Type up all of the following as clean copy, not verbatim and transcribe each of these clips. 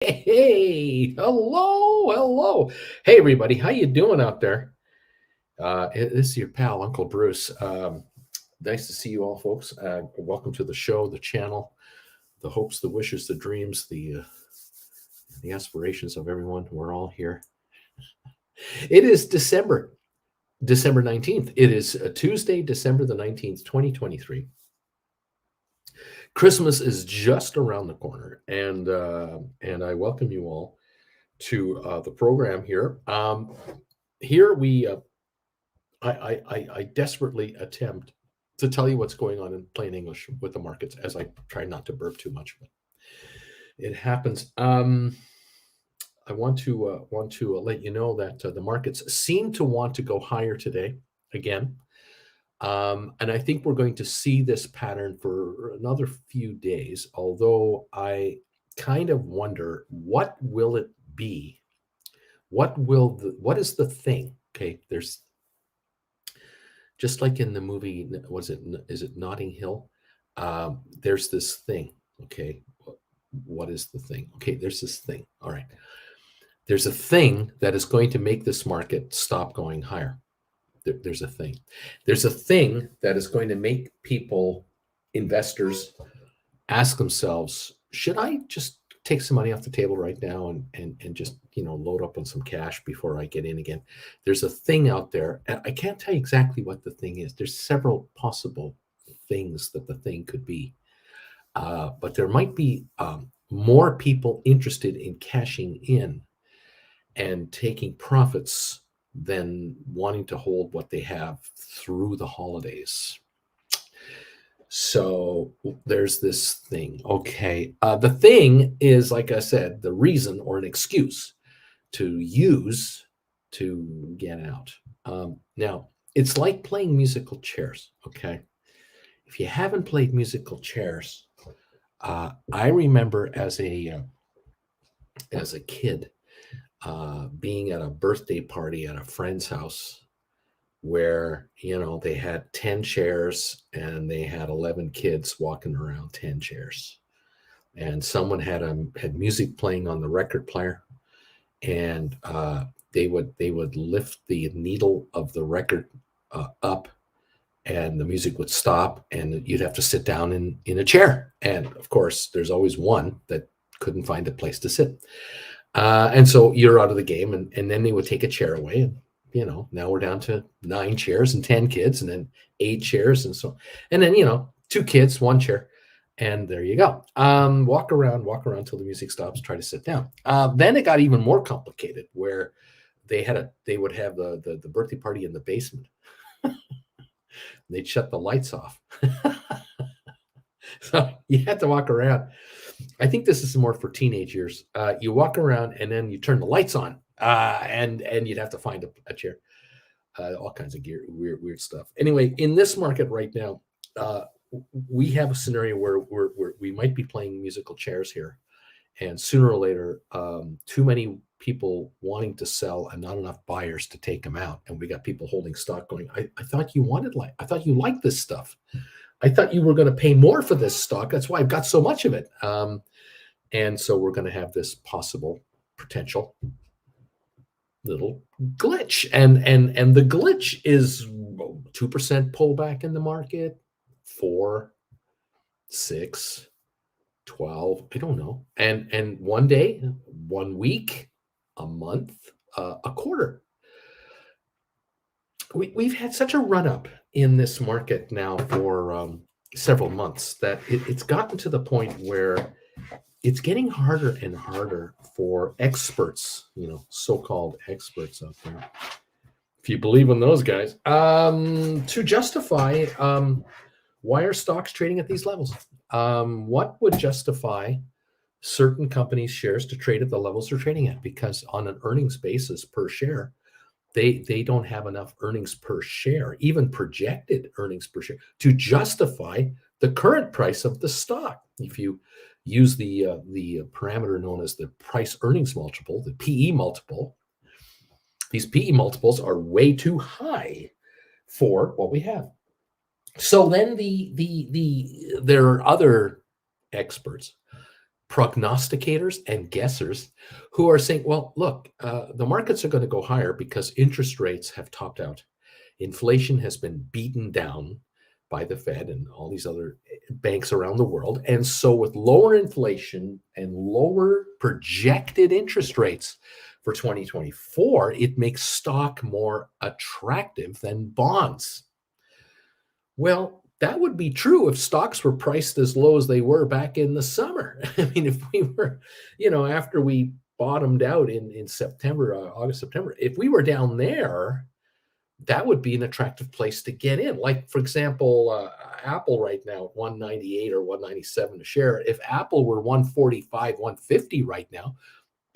Hey, hello. Hey, everybody, how you doing out there? This is your pal, Uncle Bruce. Nice to see you all, folks. Welcome to the show, the channel, the hopes, the wishes, the dreams, the aspirations of everyone. We're all here. It is December 19th. It is Tuesday, December the 19th, 2023. Christmas is just around the corner, and I welcome you all to the program here. Here we I desperately attempt to tell you what's going on in plain English with the markets as I try not to burp too much, but it happens. I want to let you know that the markets seem to want to go higher today again, and I think we're going to see this pattern for another few days. Although I kind of wonder what will it be. What is the thing? Okay, there's just like in the movie, is it Notting Hill? There's this thing. Okay, what is the thing? Okay, there's this thing. All right, there's a thing that is going to make this market stop going higher. There's a thing. There's a thing that is going to make people, investors, ask themselves, should I just take some money off the table right now and just load up on some cash before I get in again? There's a thing out there. And I can't tell you exactly what the thing is. There's several possible things that the thing could be, but there might be more people interested in cashing in and taking profits than wanting to hold what they have through the holidays. So there's this thing. Okay. The thing is, like I said, the reason or an excuse to use to get out. Now, it's like playing musical chairs. Okay. If you haven't played musical chairs, I remember as a kid being at a birthday party at a friend's house where they had 10 chairs and they had 11 kids walking around 10 chairs, and someone had music playing on the record player, and they would lift the needle of the record up, and the music would stop, and you'd have to sit down in a chair, and of course there's always one that couldn't find a place to sit, and so you're out of the game, and then they would take a chair away, and now we're down to 9 chairs and 10 kids, and then 8 chairs, and so, and then 2 kids, 1 chair, and there you go. Walk around till the music stops. Try to sit down. Then it got even more complicated, where they would have the birthday party in the basement. They'd shut the lights off, so you had to walk around. I think this is more for teenage years. You walk around and then you turn the lights on, and you'd have to find a chair. All kinds of weird stuff. Anyway, in this market right now, we have a scenario where we might be playing musical chairs here, and sooner or later, too many people wanting to sell and not enough buyers to take them out, and we got people holding stock going, I thought you liked this stuff. I thought you were going to pay more for this stock. That's why I've got so much of it. And so we're going to have this possible potential little glitch. And the glitch is 2% pullback in the market, 4, 6, 12, I don't know. And one day, 1 week, a month, a quarter. We've had such a run up in this market now for several months that it's gotten to the point where it's getting harder and harder for experts, so-called experts out there, if you believe in those guys, to justify why are stocks trading at these levels. What would justify certain companies' shares to trade at the levels they're trading at? Because on an earnings basis per share, they don't have enough earnings per share, even projected earnings per share, to justify the current price of the stock. If you use the parameter known as the price earnings multiple, the PE multiple, these PE multiples are way too high for what we have. So then there are other experts prognosticators and guessers who are saying, well, look, the markets are going to go higher because interest rates have topped out. Inflation has been beaten down by the Fed and all these other banks around the world. And so, with lower inflation and lower projected interest rates for 2024, it makes stock more attractive than bonds. Well, that would be true if stocks were priced as low as they were back in the summer. I mean, if we were, after we bottomed out in September, August, September, if we were down there, that would be an attractive place to get in. Like, for example, Apple right now at 198 or 197 a share. If Apple were 145, 150 right now,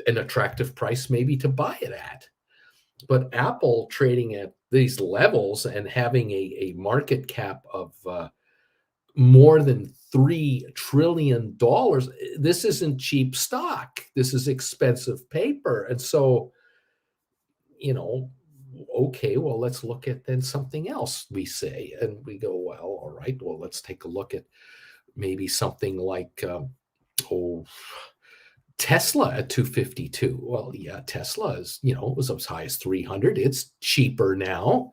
an attractive price maybe to buy it at. But Apple trading at these levels and having a market cap of more than $3 trillion, this isn't cheap stock. This is expensive paper. And so, okay, well, let's look at then something else, we say. And we go, well, all right, well, let's take a look at maybe something like, Tesla at 252. Well, yeah, Tesla is, it was as high as 300. It's cheaper now.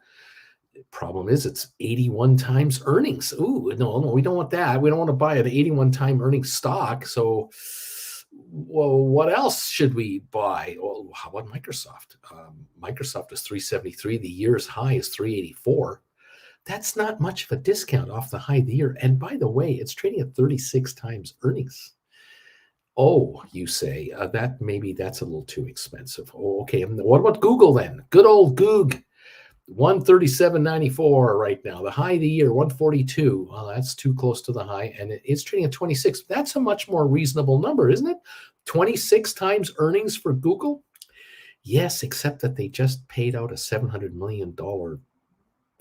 Problem is, it's 81 times earnings. Ooh, no, we don't want that. We don't want to buy an 81 time earnings stock. So, well, what else should we buy? Well, how about Microsoft? Microsoft is 373. The year's high is 384. That's not much of a discount off the high of the year. And by the way, it's trading at 36 times earnings. Oh, you say, that's a little too expensive. Oh, okay. And what about Google then? Good old Goog, 137.94 right now. The high of the year, 142. Well, that's too close to the high, and it's trading at 26. That's a much more reasonable number, isn't it? 26 times earnings for Google? Yes, except that they just paid out a $700 million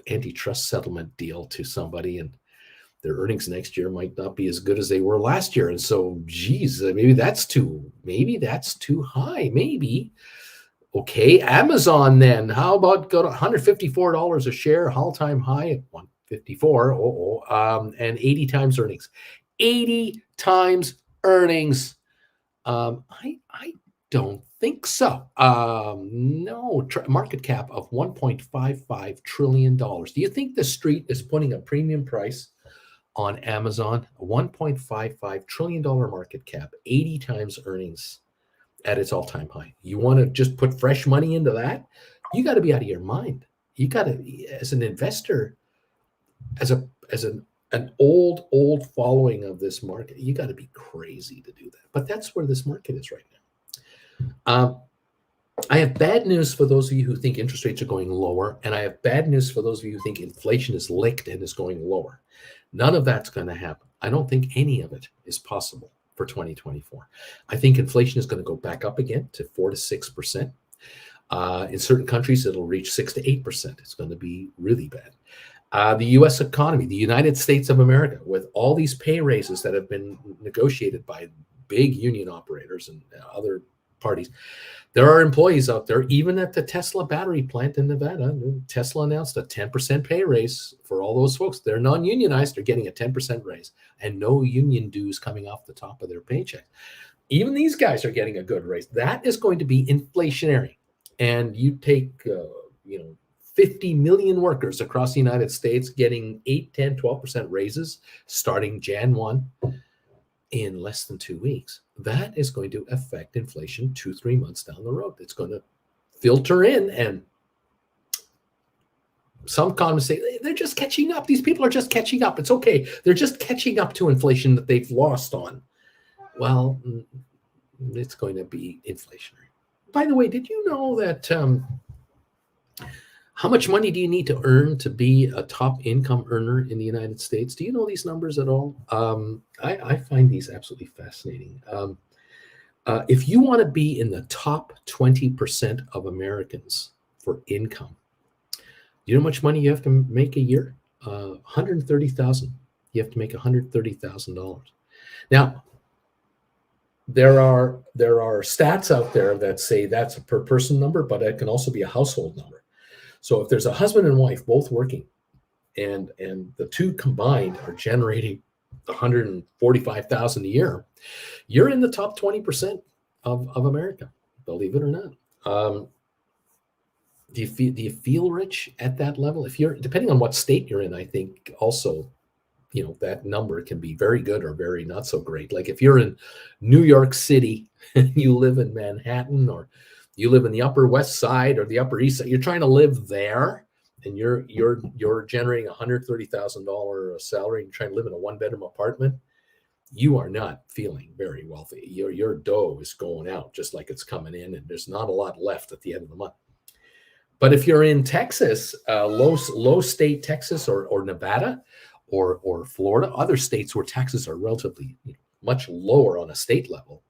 antitrust settlement deal to somebody, and their earnings next year might not be as good as they were last year. And so, geez, maybe that's too high. Maybe. Okay, Amazon then. How about go to $154 a share, all-time high at 154, and 80 times earnings. 80 times earnings. I don't think so. No, market cap of $1.55 trillion. Do you think the street is putting a premium price on Amazon? A $1.55 trillion market cap, 80 times earnings at its all-time high. You want to just put fresh money into that? You got to be out of your mind. You got to, as an investor, as an old following of this market, you got to be crazy to do that. But that's where this market is right now. I have bad news for those of you who think interest rates are going lower, and I have bad news for those of you who think inflation is licked and is going lower. None of that's going to happen. I don't think any of it is possible for 2024. I think inflation is going to go back up again to 4 to 6%. In certain countries, it'll reach 6 to 8%. It's going to be really bad. The U.S. economy, the United States of America, with all these pay raises that have been negotiated by big union operators and other parties, there are employees out there, even at the Tesla battery plant in Nevada. Tesla announced a 10% pay raise for all those folks. They're non-unionized. They're getting a 10% raise and no union dues coming off the top of their paycheck. Even these guys are getting a good raise. That is going to be inflationary. And you take, 50 million workers across the United States getting 8, 10, 12% raises starting Jan 1 in less than 2 weeks. That is going to affect inflation 2-3 months down the road. It's going to filter in, and some economists say they're just catching up. These people are just catching up. It's okay. They're just catching up to inflation that they've lost on. Well, it's going to be inflationary. By the way, did you know that how much money do you need to earn to be a top income earner in the United States? Do you know these numbers at all? I find these absolutely fascinating. If you want to be in the top 20% of Americans for income, do you know how much money you have to make a year? $130,000. You have to make $130,000. Now, there are stats out there that say that's a per person number, but it can also be a household number. So if there's a husband and wife both working, and the two combined are generating 145,000 a year, you're in the top 20% of America, believe it or not. Do you feel rich at that level? If you're, depending on what state you're in, I think also, that number can be very good or very not so great. Like if you're in New York City and you live in Manhattan, or you live in the Upper West Side or the Upper East Side, you're trying to live there, and you're generating $130,000 salary and trying to live in a 1-bedroom apartment, you are not feeling very wealthy. Your dough is going out just like it's coming in, and there's not a lot left at the end of the month. But if you're in Texas, low state Texas, or Nevada, or Florida, other states where taxes are relatively much lower on a state level,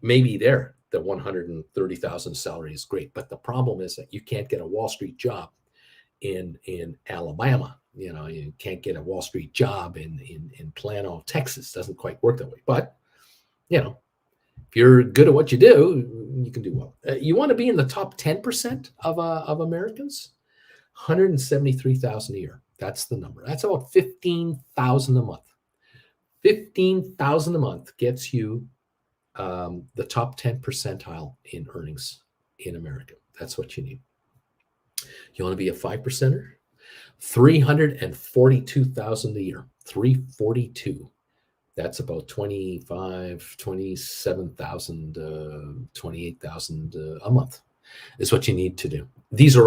maybe there the 130,000 salary is great. But the problem is that you can't get a Wall Street job in Alabama. You can't get a Wall Street job in Plano, Texas. Doesn't quite work that way. But if you're good at what you do, you can do well. You want to be in the top 10% of Americans. 173,000 a year. That's the number. That's about 15,000 a month. 15,000 a month gets you the top 10 percentile in earnings in America. That's what you need. You want to be a 5%er? 342,000 a year. 342. That's about 27,000, 28,000 a month is what you need to do. These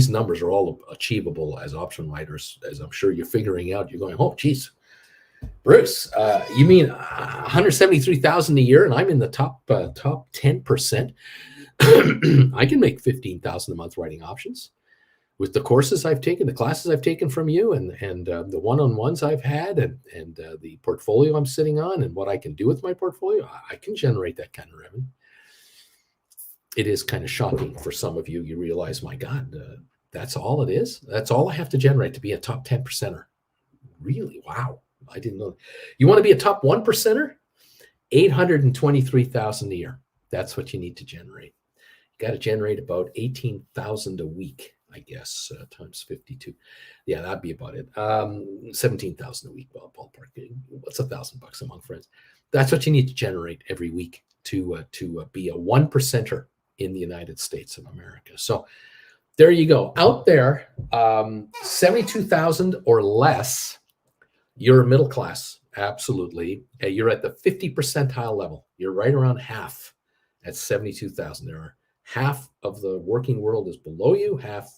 numbers are all achievable as option writers, as I'm sure you're figuring out. You're going, oh, geez, Bruce, you mean 173,000 a year, and I'm in the top 10%. I can make 15,000 a month writing options with the courses I've taken, the classes I've taken from you, and the one-on-ones I've had, and the portfolio I'm sitting on, and what I can do with my portfolio. I can generate that kind of revenue. It is kind of shocking for some of you. You realize, my God, that's all it is. That's all I have to generate to be a top 10 percenter. Really? Wow. I didn't know. You want to be a top 1 percenter? 823,000 a year. That's what you need to generate. You got to generate about 18,000 a week, I guess, times 52. Yeah, that'd be about it. 17,000 a week, ballpark. What's $1,000 among friends? That's what you need to generate every week to be a 1 percenter in the United States of America. So there you go. Out there, 72,000 or less, you're middle class. Absolutely. You're at the 50 percentile level. You're right around half at 72,000. There are half of the working world is below you, half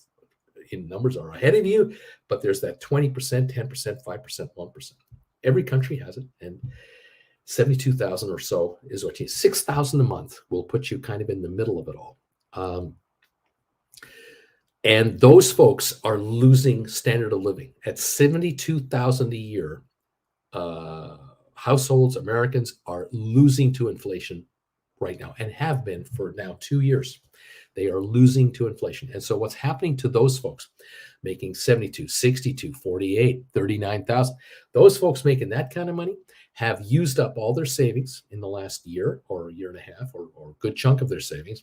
in numbers are ahead of you, but there's that 20%, 10%, 5%, 1%. Every country has it, and 72,000 or so is what you need. 6,000 a month will put you kind of in the middle of it all. And those folks are losing standard of living. At 72,000 a year, households, Americans are losing to inflation right now, and have been for now 2 years. They are losing to inflation. And so what's happening to those folks making 72, 62, 48, 39,000, those folks making that kind of money have used up all their savings in the last year or year and a half, or a good chunk of their savings.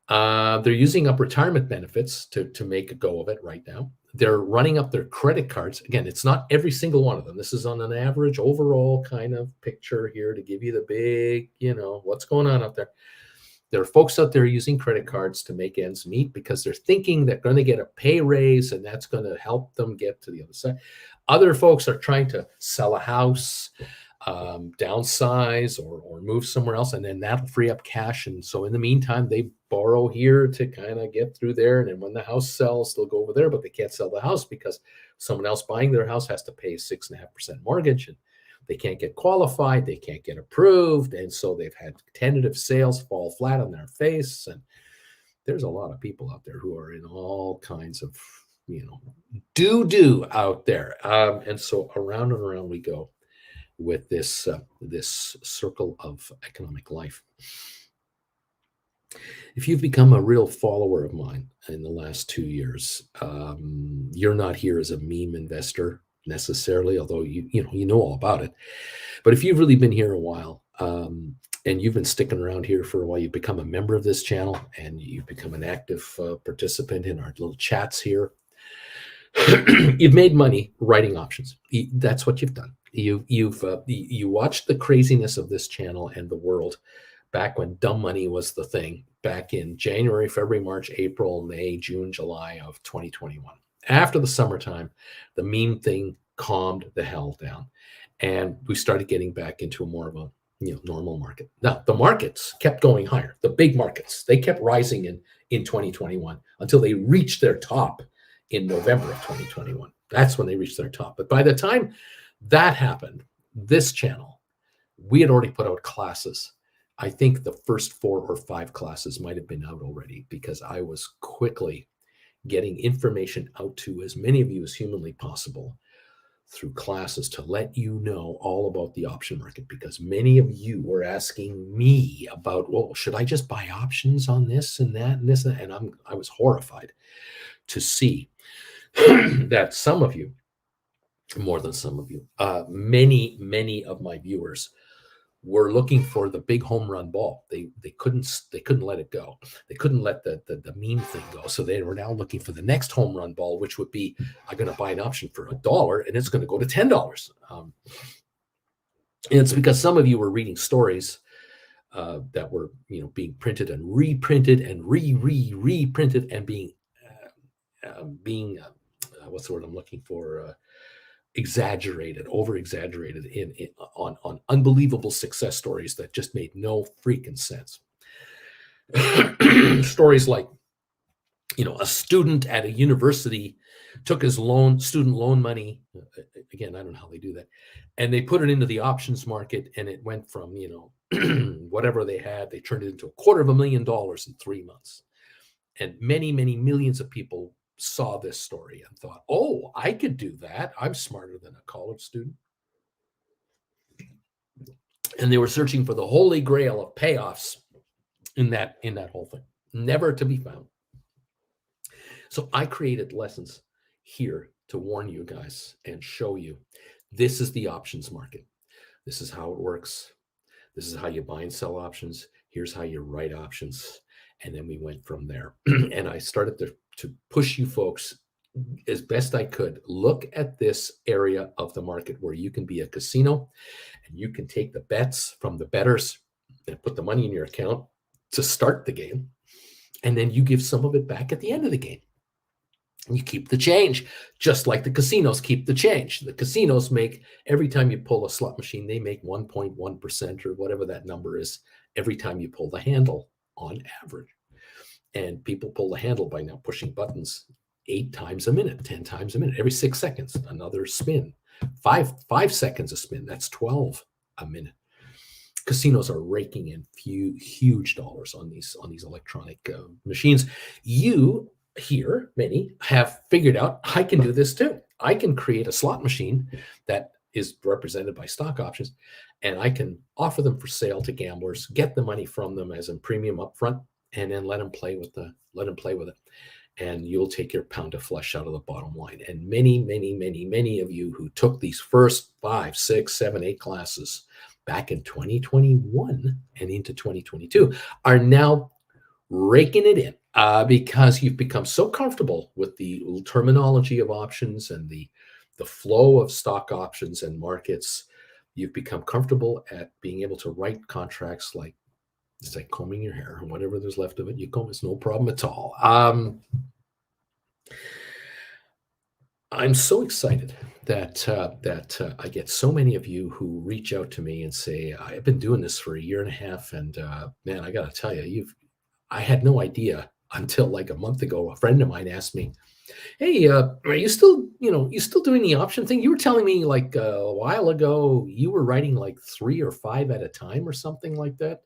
They're using up retirement benefits to make a go of it right now. They're running up their credit cards. Again, it's not every single one of them. This is on an average overall kind of picture here to give you the big, what's going on out there. There are folks out there using credit cards to make ends meet because they're thinking they're going to get a pay raise and that's going to help them get to the other side. Other folks are trying to sell a house, downsize, or move somewhere else, and then that'll free up cash. And so in the meantime, they borrow here to kind of get through there. And then when the house sells, they'll go over there, but they can't sell the house because someone else buying their house has to pay 6.5% mortgage, and they can't get qualified, they can't get approved. And so they've had tentative sales fall flat on their face. And there's a lot of people out there who are in all kinds of, doo-doo out there. And so around and around we go with this circle of economic life. If you've become a real follower of mine in the last 2 years, you're not here as a meme investor necessarily, although you know all about it. But if you've really been here a while, and you've been sticking around here for a while, you've become a member of this channel, and you've become an active participant in our little chats here. You've made money writing options. That's what you've done. You watched the craziness of this channel and the world back when dumb money was the thing, back in January, February, March, April, May, June, July of 2021. After the summertime, the meme thing calmed the hell down, and we started getting back into a more of a normal market. Now the markets kept going higher. The big markets, they kept rising in 2021 until they reached their top in November of 2021. That's when they reached their top. But by the time that happened, this channel, we had already put out classes. I think the first 4 or 5 classes might have been out already, because I was quickly getting information out to as many of you as humanly possible through classes to let you know all about the option market, because many of you were asking me about, well, should I just buy options on this and that and this and that? And I was horrified to see that some of you, more than some of you, many of my viewers were looking for the big home run ball. They couldn't let it go. They couldn't let the meme thing go. So they were now looking for the next home run ball, which would be, I'm going to buy an option for $1 and it's going to go to $10. And it's because some of you were reading stories that were being printed and reprinted and reprinted and being what's the word I'm looking for? Exaggerated, over exaggerated on unbelievable success stories that just made no freaking sense. Stories like, a student at a university took his student loan money. Again, I don't know how they do that. And they put it into the options market, and it went from, whatever they had, they turned it into $250,000 in 3 months. And many, many millions of people saw this story and thought, oh, I could do that. I'm smarter than a college student. And they were searching for the holy grail of payoffs in that whole thing, never to be found. So I created lessons here to warn you guys and show you, this is the options market. This is how it works. This is how you buy and sell options. Here's how you write options. And then we went from there. And I started to push you folks as best I could. Look at this area of the market where you can be a casino and you can take the bets from the bettors and put the money in your account to start the game. And then you give some of it back at the end of the game. And you keep the change, just like the casinos keep the change. The casinos make, every time you pull a slot machine, they make 1.1% or whatever that number is every time you pull the handle on average. And people pull the handle by now pushing buttons 8 times a minute, 10 times a minute, every 6 seconds, another spin, 5 seconds a spin. That's 12 a minute. Casinos are raking in huge dollars on these electronic machines. You here, many, have figured out, I can do this too. I can create a slot machine that is represented by stock options, and I can offer them for sale to gamblers, get the money from them as a premium upfront, and then let them play with it. And you'll take your pound of flesh out of the bottom line. And many of you who took these first 5, 6, 7, 8 classes back in 2021 and into 2022 are now raking it in because you've become so comfortable with the terminology of options and the flow of stock options and markets. You've become comfortable at being able to write contracts like, it's like combing your hair, and whatever there's left of it, you comb. It's no problem at all. I'm so excited that I get so many of you who reach out to me and say, I've been doing this for 1.5 years, and man, I got to tell you, I had no idea until like a month ago. A friend of mine asked me, hey, are you still doing the option thing? You were telling me like a while ago you were writing like 3 or 5 at a time or something like that.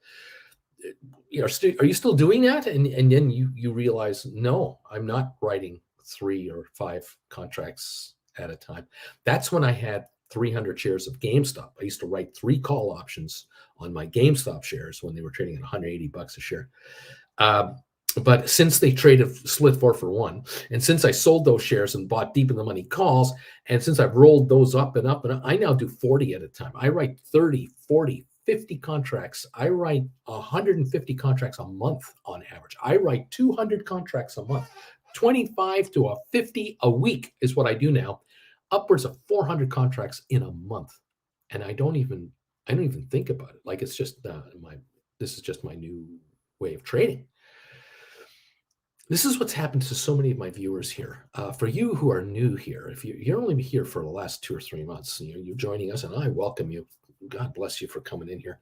Are you still doing that? And then you realize, no, I'm not writing 3 or 5 contracts at a time. That's when I had 300 shares of GameStop. I used to write 3 call options on my GameStop shares when they were trading at $180 a share. But since they slid 4 for 1, and since I sold those shares and bought deep in the money calls, and since I've rolled those up and up, and I now do 40 at a time. I write 30, 40, 50 contracts. I write 150 contracts a month on average. I write 200 contracts a month. 25 to 50 a week is what I do now. Upwards of 400 contracts in a month and I don't even think about it. Like it's just this is just my new way of trading. This is what's happened to so many of my viewers here. For you who are new here, if you're only here for the last 2 or 3 months, you're joining us, and I welcome you. God bless you for coming in here.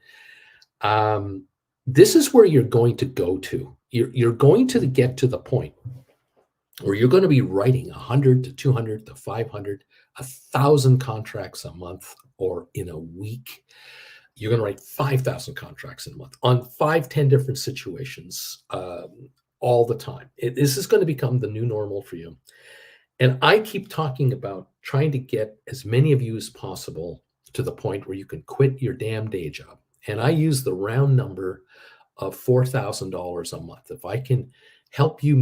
This is where you're going to go to. You're going to get to the point where you're going to be writing 100 to 200 to 500, 1,000 contracts a month or in a week. You're going to write 5,000 contracts in a month on 5-10 different situations. All the time. This is going to become the new normal for you. And I keep talking about trying to get as many of you as possible to the point where you can quit your damn day job. And I use the round number of $4,000 a month. If I can help you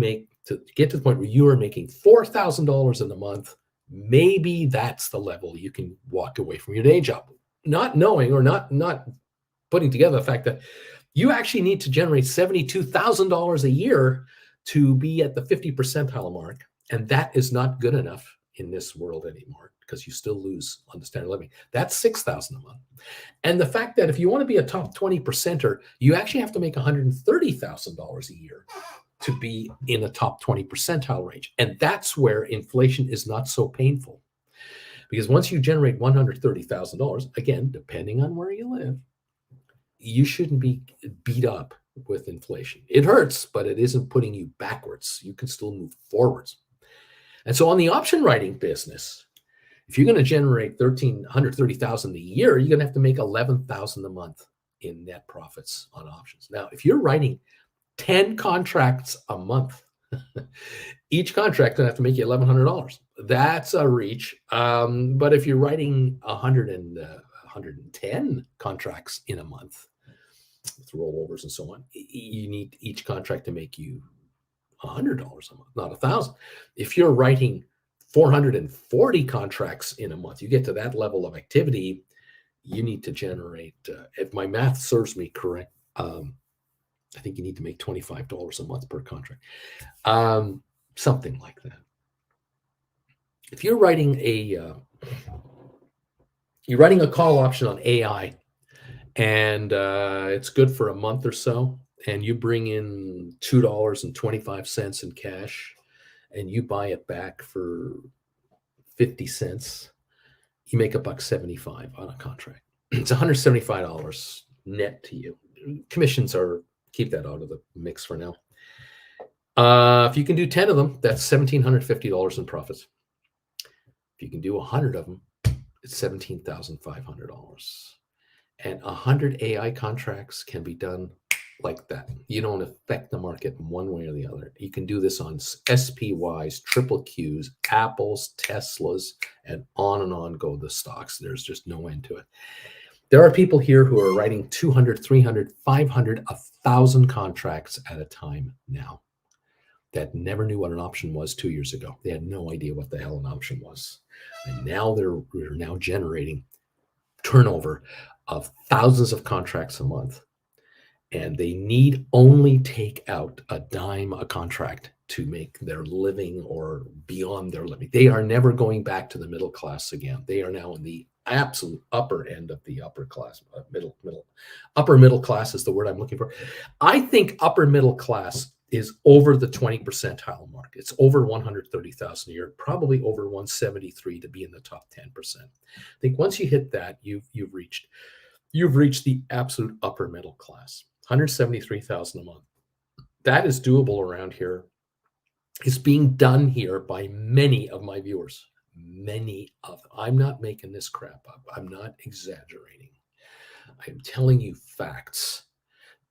get to the point where you are making $4,000 in a month, maybe that's the level you can walk away from your day job. Not knowing or not putting together the fact that you actually need to generate $72,000 a year to be at the 50 percentile mark. And that is not good enough in this world anymore because you still lose on the standard living. That's $6,000 a month. And the fact that if you want to be a top 20 percenter, you actually have to make $130,000 a year to be in the top 20 percentile range. And that's where inflation is not so painful. Because once you generate $130,000, again, depending on where you live, you shouldn't be beat up with inflation. It hurts, but it isn't putting you backwards. You can still move forwards. And so on the option writing business, if you're going to generate $130,000 a year, you're going to have to make $11,000 a month in net profits on options. Now, if you're writing 10 contracts a month, each contract is going to have to make you $1,100. That's a reach. But if you're writing 110 contracts in a month with rollovers and so on, you need each contract to make you $100 a month, not $1,000. If you're writing 440 contracts in a month, you get to that level of activity, you need to generate, if my math serves me correct, I think you need to make $25 a month per contract, something like that. If you're writing a call option on AI, and it's good for a month or so, and you bring in $2.25 in cash, and you buy it back for 50 cents, you make $1.75 on a contract. It's $175 net to you. Commissions keep that out of the mix for now. If you can do 10 of them, that's $1,750 in profits. If you can do 100 of them, it's $17,500. And 100 AI contracts can be done like that. You don't affect the market one way or the other. You can do this on SPYs, triple Qs, Apples, Teslas, and on go the stocks. There's just no end to it. There are people here who are writing 200, 300, 500, 1,000 contracts at a time now that never knew what an option was 2 years ago. They had no idea what the hell an option was. And now they're now generating turnover of thousands of contracts a month. And they need only take out a dime a contract to make their living or beyond their living. They are never going back to the middle class again. They are now in the absolute upper end of the upper class, upper middle class is the word I'm looking for. I think upper middle class is over the 20 percentile mark. It's over 130,000 a year, probably over 173 to be in the top 10%. I think once you hit that, you've reached the absolute upper middle class. 173,000 a month. That is doable around here. It's being done here by many of my viewers. Many of them. I'm not making this crap up. I'm not exaggerating. I'm telling you facts.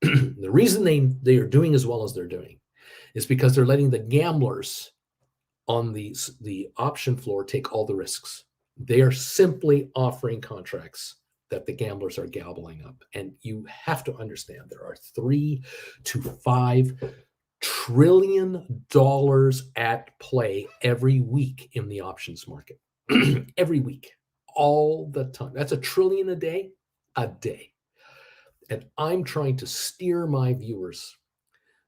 The reason they are doing as well as they're doing is because they're letting the gamblers on the option floor take all the risks. They are simply offering contracts that the gamblers are gobbling up. And you have to understand there are $3 to $5 trillion at play every week in the options market. Every week, all the time. That's $1 trillion a day. And I'm trying to steer my viewers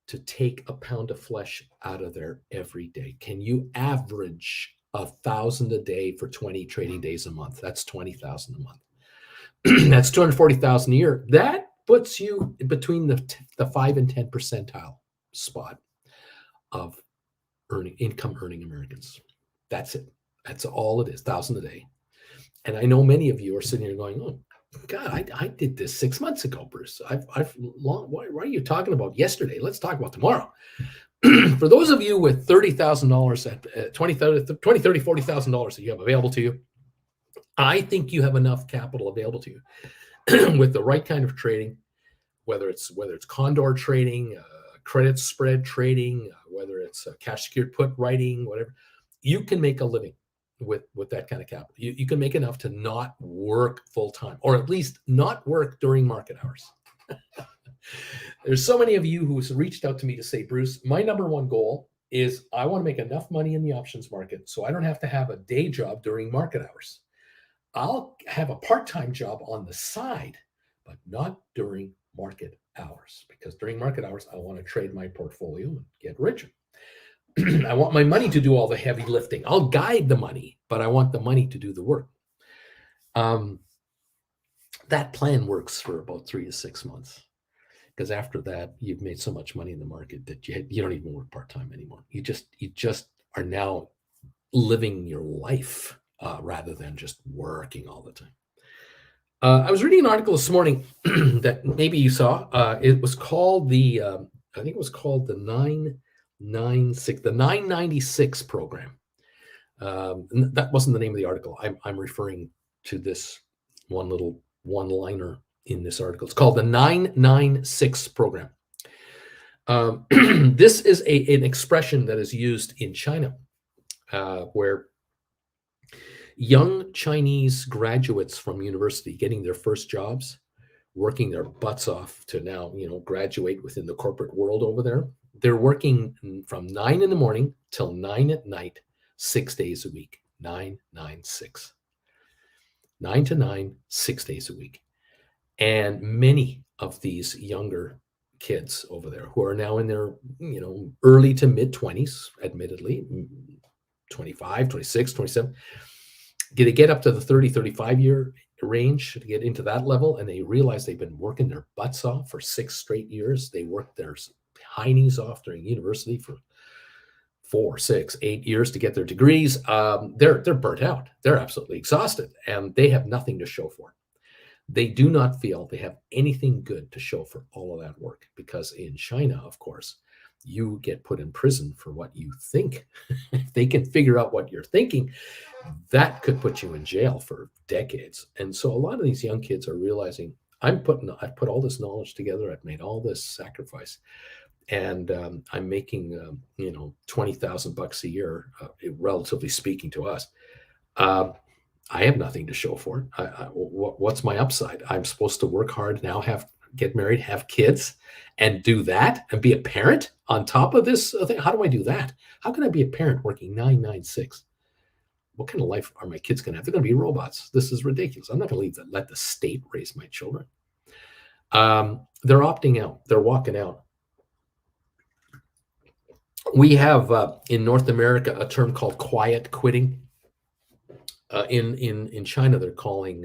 to take a pound of flesh out of there every day. Can you average 1,000 a day for 20 trading days a month? That's 20,000 a month. That's 240,000 a year. That puts you between the 5 and 10 percentile spot of income earning Americans. That's it. That's all it is, 1,000 a day. And I know many of you are sitting here going, "Oh, God, I did this 6 months ago, Bruce. Why are you talking about yesterday? Let's talk about tomorrow." For those of you with $30,000 at $20, $30, $40,000 that you have available to you, I think you have enough capital available to you with the right kind of trading, whether it's condor trading, credit spread trading, whether it's cash secured put writing, whatever. You can make a living with that kind of capital. You can make enough to not work full time, or at least not work during market hours. There's so many of you who reached out to me to say, Bruce, my number one goal is I want to make enough money in the options market so I don't have to have a day job during market hours. I'll have a part-time job on the side, but not during market hours, because during market hours, I want to trade my portfolio and get richer. I want my money to do all the heavy lifting. I'll guide the money, but I want the money to do the work. That plan works for about 3 to 6 months, because after that, you've made so much money in the market that you don't even work part-time anymore. You just are now living your life rather than just working all the time. I was reading an article this morning that maybe you saw. It was called I think it was called the 996 program. That wasn't the name of the article. I'm referring to this one little one-liner in this article. It's called the 996 program. This is an expression that is used in China, where young Chinese graduates from university getting their first jobs, working their butts off to now, graduate within the corporate world over there. They're working from 9 in the morning till 9 at night, 6 days a week. 996. 9 to 9, 6 days a week. And many of these younger kids over there who are now in their, early to mid 20s, admittedly, 25, 26, 27, they get up to the 30, 35 year range to get into that level, and they realize they've been working their butts off for 6 straight years. They worked their heinies off during university for 4, 6, 8 years to get their degrees. They're burnt out. They're absolutely exhausted, and they have nothing to show for it. They do not feel they have anything good to show for all of that work, because in China, of course, you get put in prison for what you think. If they can figure out what you're thinking, that could put you in jail for decades. And so a lot of these young kids are realizing, I've put all this knowledge together. I've made all this sacrifice, and I'm making, $20,000 a year, relatively speaking to us. I have nothing to show for it. What's my upside? I'm supposed to work hard now, get married, have kids, and do that, and be a parent on top of this thing. How do I do that? How can I be a parent working 996? What kind of life are my kids going to have? They're going to be robots. This is ridiculous. I'm not going to let the state raise my children. They're opting out. They're walking out. We have in North America a term called quiet quitting. In China, they're calling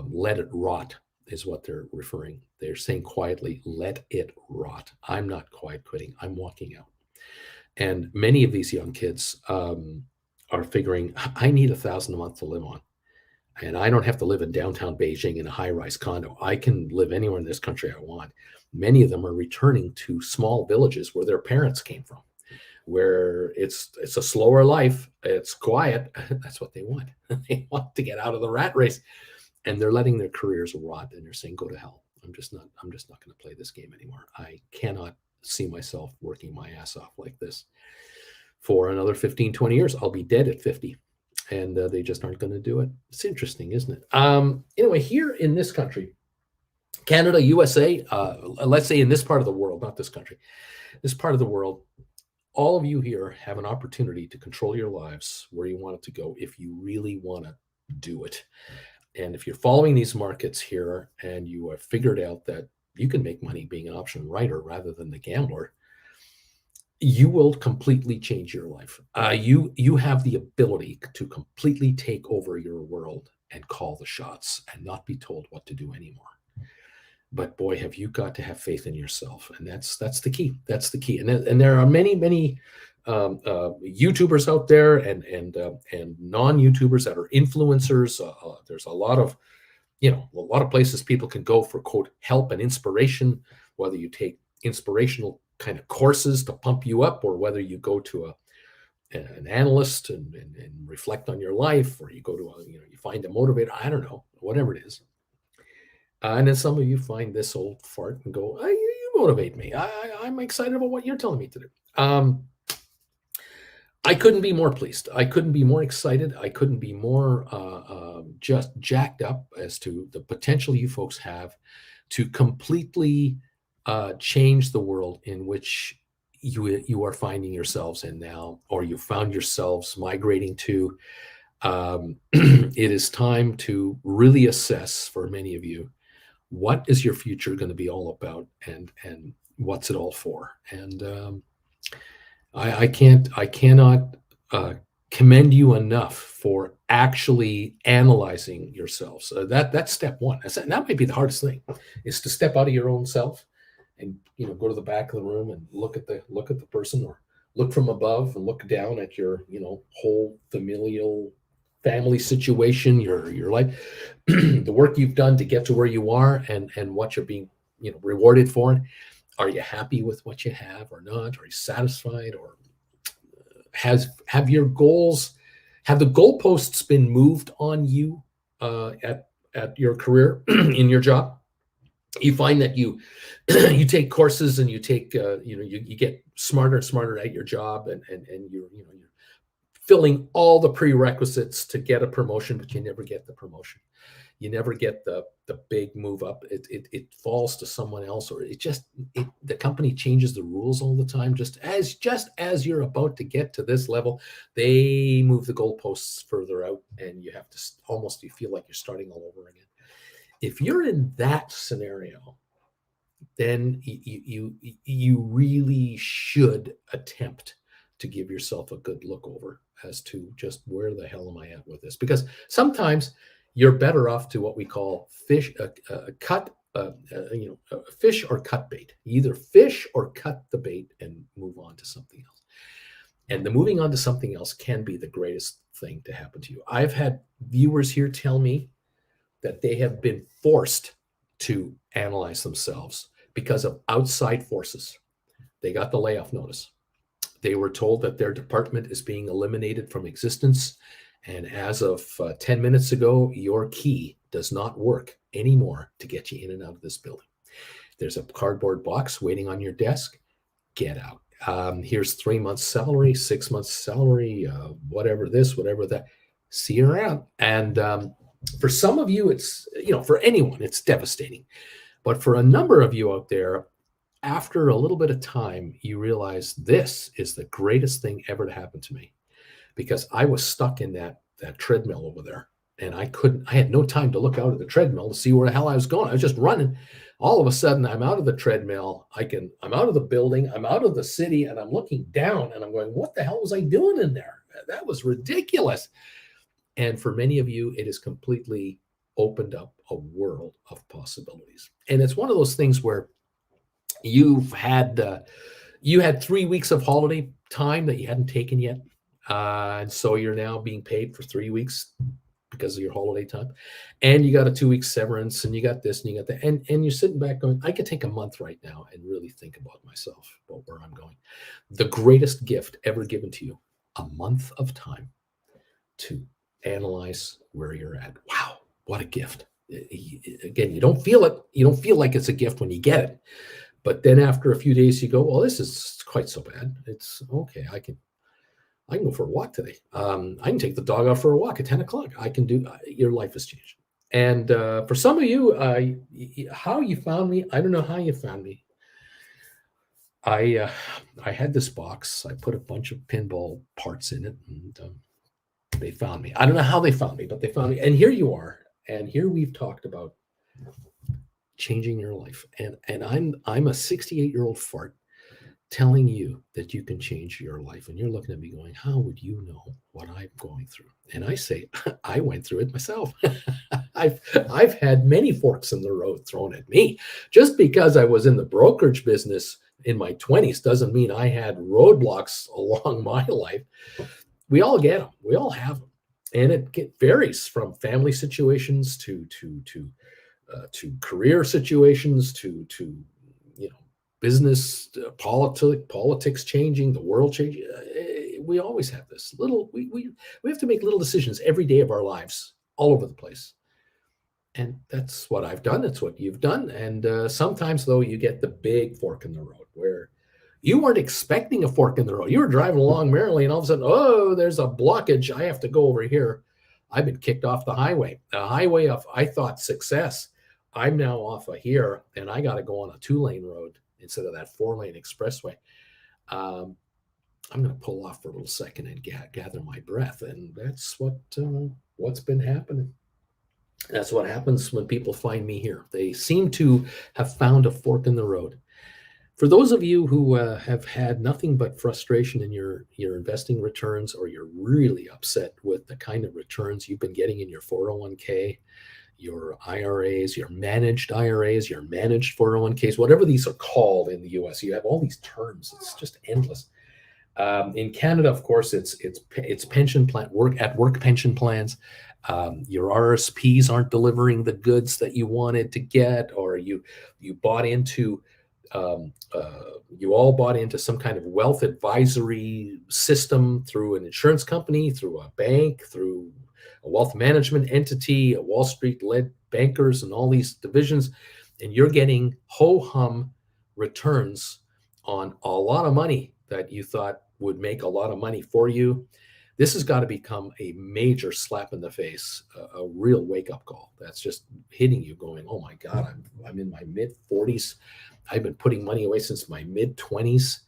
let it rot, is what they're referring. They're saying quietly, let it rot. I'm not quiet quitting. I'm walking out. And many of these young kids are figuring, I need $1,000 a month to live on. And I don't have to live in downtown Beijing in a high-rise condo. I can live anywhere in this country I want. Many of them are returning to small villages where their parents came from, where it's a slower life, it's quiet. That's what they want. They want to get out of the rat race, and they're letting their careers rot, and they're saying, go to hell. I'm just not going to play this game anymore. I cannot see myself working my ass off like this for another 15, 20 years. I'll be dead at 50, and they just aren't going to do it. It's interesting, isn't it? Anyway, here in this country, Canada, USA, let's say in this part of the world, not this country, this part of the world, all of you here have an opportunity to control your lives where you want it to go if you really want to do it. And if you're following these markets here and you have figured out that you can make money being an option writer rather than the gambler, you will completely change your life. You have the ability to completely take over your world and call the shots and not be told what to do anymore. But boy, have you got to have faith in yourself, and that's the key. That's the key. And there are many YouTubers out there and non-YouTubers that are influencers. There's a lot of places people can go for quote help and inspiration, whether you take inspirational kind of courses to pump you up, or whether you go to an analyst and reflect on your life, or you go to you find a motivator. I don't know, whatever it is. And then some of you find this old fart and go, you motivate me. I'm excited about what you're telling me to do. I couldn't be more pleased. I couldn't be more excited. I couldn't be more just jacked up as to the potential you folks have to completely change the world in which you are finding yourselves in now, or you found yourselves migrating to. It is time to really assess, for many of you, what is your future going to be all about, and what's it all for? And I cannot commend you enough for actually analyzing yourselves. That's step one. That might be the hardest thing, is to step out of your own self and go to the back of the room and look at the person, or look from above and look down at your whole familial family situation, your life, the work you've done to get to where you are, and what you're being rewarded for. Are you happy with what you have or not? Are you satisfied? Or have the goalposts been moved on you at your career in your job? You find that you take courses and you take you get smarter and smarter at your job, and you're filling all the prerequisites to get a promotion, but you never get the promotion. You never get the big move up. It falls to someone else, or the company changes the rules all the time. Just as you're about to get to this level, they move the goalposts further out, and you have to you feel like you're starting all over again. If you're in that scenario, then you really should attempt to give yourself a good look over as to just where the hell am I at with this? Because sometimes you're better off to what we call fish or cut bait. You either fish or cut the bait and move on to something else. And the moving on to something else can be the greatest thing to happen to you. I've had viewers here tell me that they have been forced to analyze themselves because of outside forces. They got the layoff notice. They were told that their department is being eliminated from existence. And as of 10 minutes ago, your key does not work anymore to get you in and out of this building. There's a cardboard box waiting on your desk. Get out. Here's 3 months salary, 6 months salary, whatever this, whatever that. See you around. And for some of you, it's, for anyone, it's devastating. But for a number of you out there, after a little bit of time, you realize this is the greatest thing ever to happen to me, because I was stuck in that treadmill over there, and I had no time to look out at the treadmill to see where the hell I was going. I was just running. All of a sudden, I'm out of the treadmill. I'm out of the building. I'm out of the city, and I'm looking down, and I'm going, what the hell was I doing in there? That was ridiculous. And for many of you, it has completely opened up a world of possibilities. And it's one of those things where you had 3 weeks of holiday time that you hadn't taken yet. And so you're now being paid for 3 weeks because of your holiday time. And you got a 2 week severance, and you got this and you got that. And you're sitting back going, I could take a month right now and really think about myself, about where I'm going. The greatest gift ever given to you, a month of time to analyze where you're at. Wow, what a gift. Again, you don't feel it. You don't feel like it's a gift when you get it. But then after a few days, you go, well, this is quite so bad. It's okay. I can go for a walk today. I can take the dog out for a walk at 10 o'clock. I can do, your life has changed. And for some of you, how you found me, I don't know how you found me. I had this box. I put a bunch of pinball parts in it, and they found me. I don't know how they found me, but they found me. And here you are. And here we've talked about changing your life. And I'm a 68-year-old fart telling you that you can change your life. And you're looking at me going, how would you know what I'm going through? And I say, I went through it myself. I've had many forks in the road thrown at me. Just because I was in the brokerage business in my 20s doesn't mean I had roadblocks along my life. We all get them. We all have them. And it varies from family situations to career situations to you know business politics changing, the world changing. We always have this little. We have to make little decisions every day of our lives, all over the place. And that's what I've done. That's what you've done. And sometimes, though, you get the big fork in the road where you weren't expecting a fork in the road. You were driving along merrily, and all of a sudden, oh, there's a blockage. I have to go over here. I've been kicked off the highway of, I thought, success. I'm now off of here, and I got to go on a 2-lane road instead of that 4-lane expressway. I'm going to pull off for a little second and gather my breath. And that's what's been happening. That's what happens when people find me here. They seem to have found a fork in the road. For those of you who have had nothing but frustration in your investing returns, or you're really upset with the kind of returns you've been getting in your 401k, your IRAs, your managed IRAs, your managed 401ks, whatever these are called in the US, you have all these terms. It's just endless. In Canada, of course, it's pension plan work pension plans. Your RSPs aren't delivering the goods that you wanted to get, or you bought into you all bought into some kind of wealth advisory system through an insurance company, through a bank, through a wealth management entity, a Wall Street led bankers, and all these divisions, and you're getting ho-hum returns on a lot of money that you thought would make a lot of money for you. This has got to become a major slap in the face, a real wake-up call. That's just hitting you going, oh my God, I'm in my mid-40s. I've been putting money away since my mid-20s.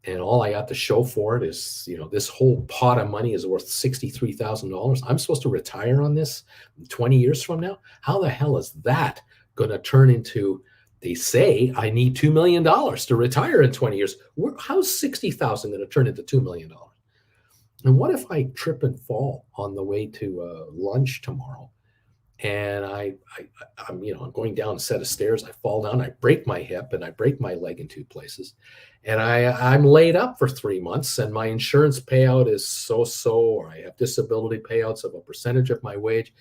And all I got to show for it is, this whole pot of money is worth $63,000. I'm supposed to retire on this 20 years from now? How the hell is that going to turn into, they say I need $2 million to retire in 20 years. How's 60,000 going to turn into $2 million? And what if I trip and fall on the way to lunch tomorrow? And I'm going down a set of stairs. I fall down, I break my hip, and I break my leg in 2 places. And I'm laid up for 3 months, and my insurance payout is so, or I have disability payouts of a percentage of my wage.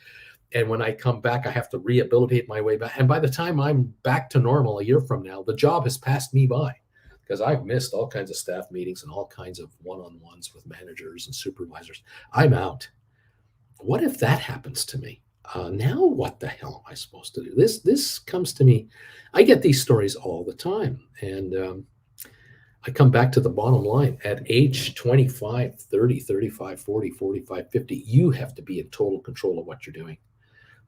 And when I come back, I have to rehabilitate my way back. And by the time I'm back to normal a year from now, the job has passed me by, because I've missed all kinds of staff meetings and all kinds of one-on-ones with managers and supervisors. I'm out. What if that happens to me? Now what the hell am I supposed to do? This comes to me. I get these stories all the time. And I come back to the bottom line. At age 25, 30, 35, 40, 45, 50, you have to be in total control of what you're doing.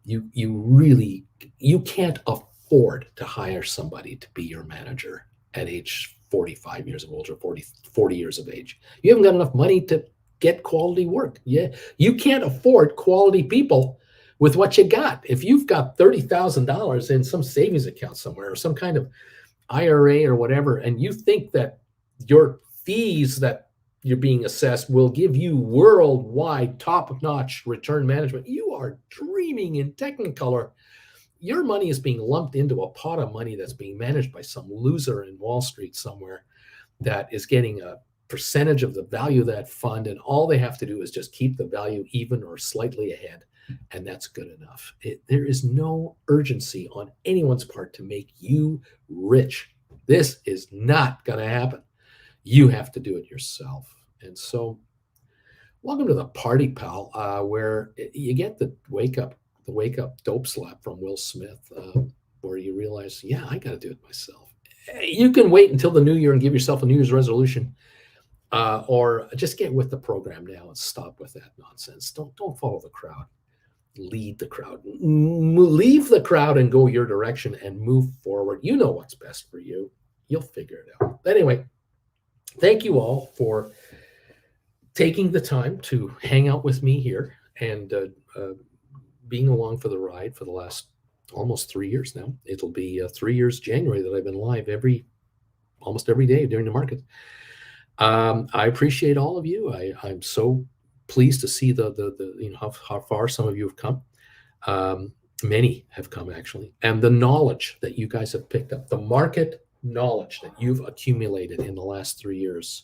You can't afford to hire somebody to be your manager at age 45 years of age or 40 years of age. You haven't got enough money to get quality work. Yeah, you can't afford quality people with what you got. If you've got $30,000 in some savings account somewhere, or some kind of IRA or whatever, and you think that your fees that you're being assessed will give you worldwide top-notch return management, you are dreaming in Technicolor. Your money is being lumped into a pot of money that's being managed by some loser in Wall Street somewhere that is getting a percentage of the value of that fund, and all they have to do is just keep the value even or slightly ahead, and that's good enough. There is no urgency on anyone's part to make you rich. This is not going to happen. You have to do it yourself. And so, welcome to the party, pal, where you get the wake up dope slap from Will Smith, where you realize, yeah, I got to do it myself. You can wait until the new year and give yourself a New Year's resolution, or just get with the program now and stop with that nonsense. Don't follow the crowd. Lead the crowd. Leave the crowd and go your direction and move forward. You know what's best for you. You'll figure it out. Anyway, thank you all for taking the time to hang out with me here and being along for the ride for the last almost 3 years now. It'll be 3 years January that I've been live every almost every day during the market. I appreciate all of you. I'm so pleased to see the how far some of you have come. Many have come actually, and the knowledge that you guys have picked up, the market knowledge that you've accumulated in the last 3 years,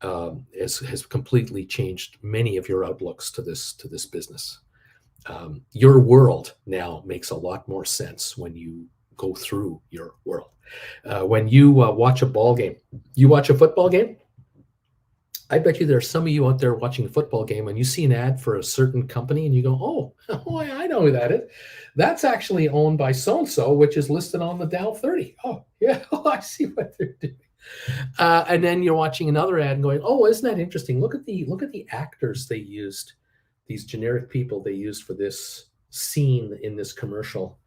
has completely changed many of your outlooks to this business. Your world now makes a lot more sense when you go through your world. When you watch a ball game, you watch a football game. I bet you there's some of you out there watching a football game and you see an ad for a certain company and you go, oh, I know who that is. That's actually owned by so-and-so, which is listed on the Dow 30. Oh, yeah, I see what they're doing. And then you're watching another ad and going, oh, isn't that interesting? Look at the actors they used, these generic people they used for this scene in this commercial.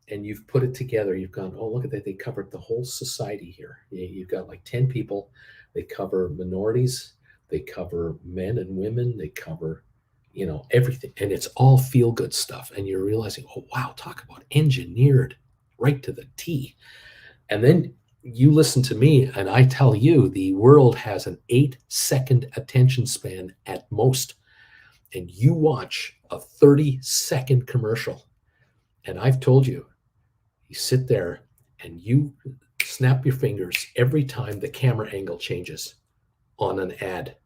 And you've put it together. You've gone, oh, look at that. They covered the whole society here. You've got like 10 people. They cover minorities. They cover men and women. They cover, everything. And it's all feel-good stuff. And you're realizing, oh, wow, talk about engineered right to the T. And then you listen to me and I tell you the world has an 8-second attention span at most. And you watch a 30-second commercial. And I've told you, you sit there and you snap your fingers every time the camera angle changes on an ad.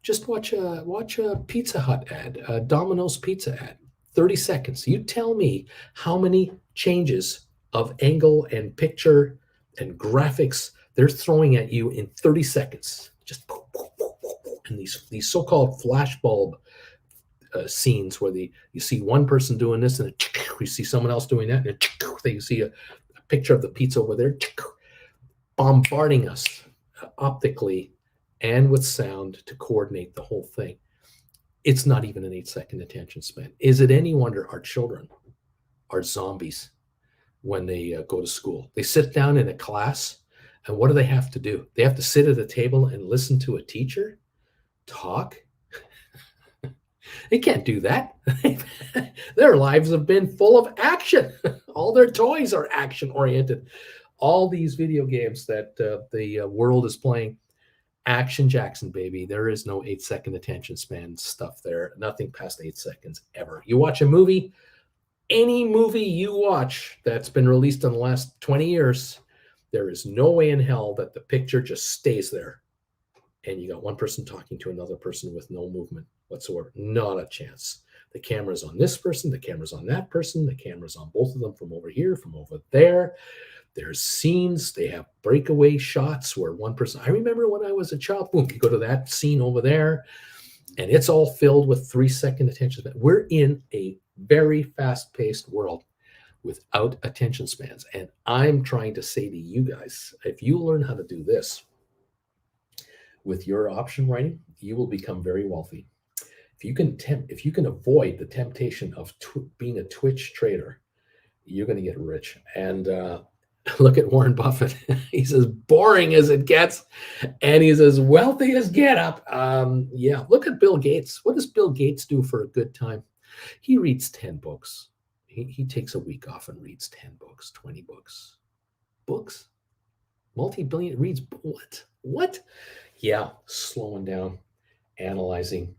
Just watch a Pizza Hut ad, a Domino's Pizza ad, 30 seconds. You tell me how many changes of angle and picture and graphics they're throwing at you in 30 seconds. Just and these so-called flashbulb scenes where you see one person doing this and you see someone else doing that, and you see a picture of the pizza over there, bombarding us optically and with sound to coordinate the whole thing. It's not even an 8-second attention span. Is it any wonder our children are zombies when they go to school? They sit down in a class, and what do they have to do? They have to sit at a table and listen to a teacher talk. They can't do that. Their lives have been full of action. All their toys are action-oriented. All these video games that the world is playing, Action Jackson, baby. There is no 8-second attention span stuff there. Nothing past 8 seconds ever. You watch a movie, any movie you watch that's been released in the last 20 years, there is no way in hell that the picture just stays there. And you got one person talking to another person with no movement whatsoever. Not a chance. The camera's on this person, the camera's on that person, the camera's on both of them from over here, from over there. There's scenes, they have breakaway shots where one person, I remember when I was a child, boom, you go to that scene over there, and it's all filled with 3-second attention span. We're in a very fast-paced world without attention spans. And I'm trying to say to you guys, if you learn how to do this with your option writing, you will become very wealthy. If you can avoid the temptation of being a Twitch trader, you're going to get rich. And look at Warren Buffett. He's as boring as it gets, and he's as wealthy as get up. Yeah, look at Bill Gates. What does Bill Gates do for a good time? He reads 10 books. He takes a week off and reads 10 books, 20 books. Books? Multi-billion reads what? Yeah, slowing down, analyzing,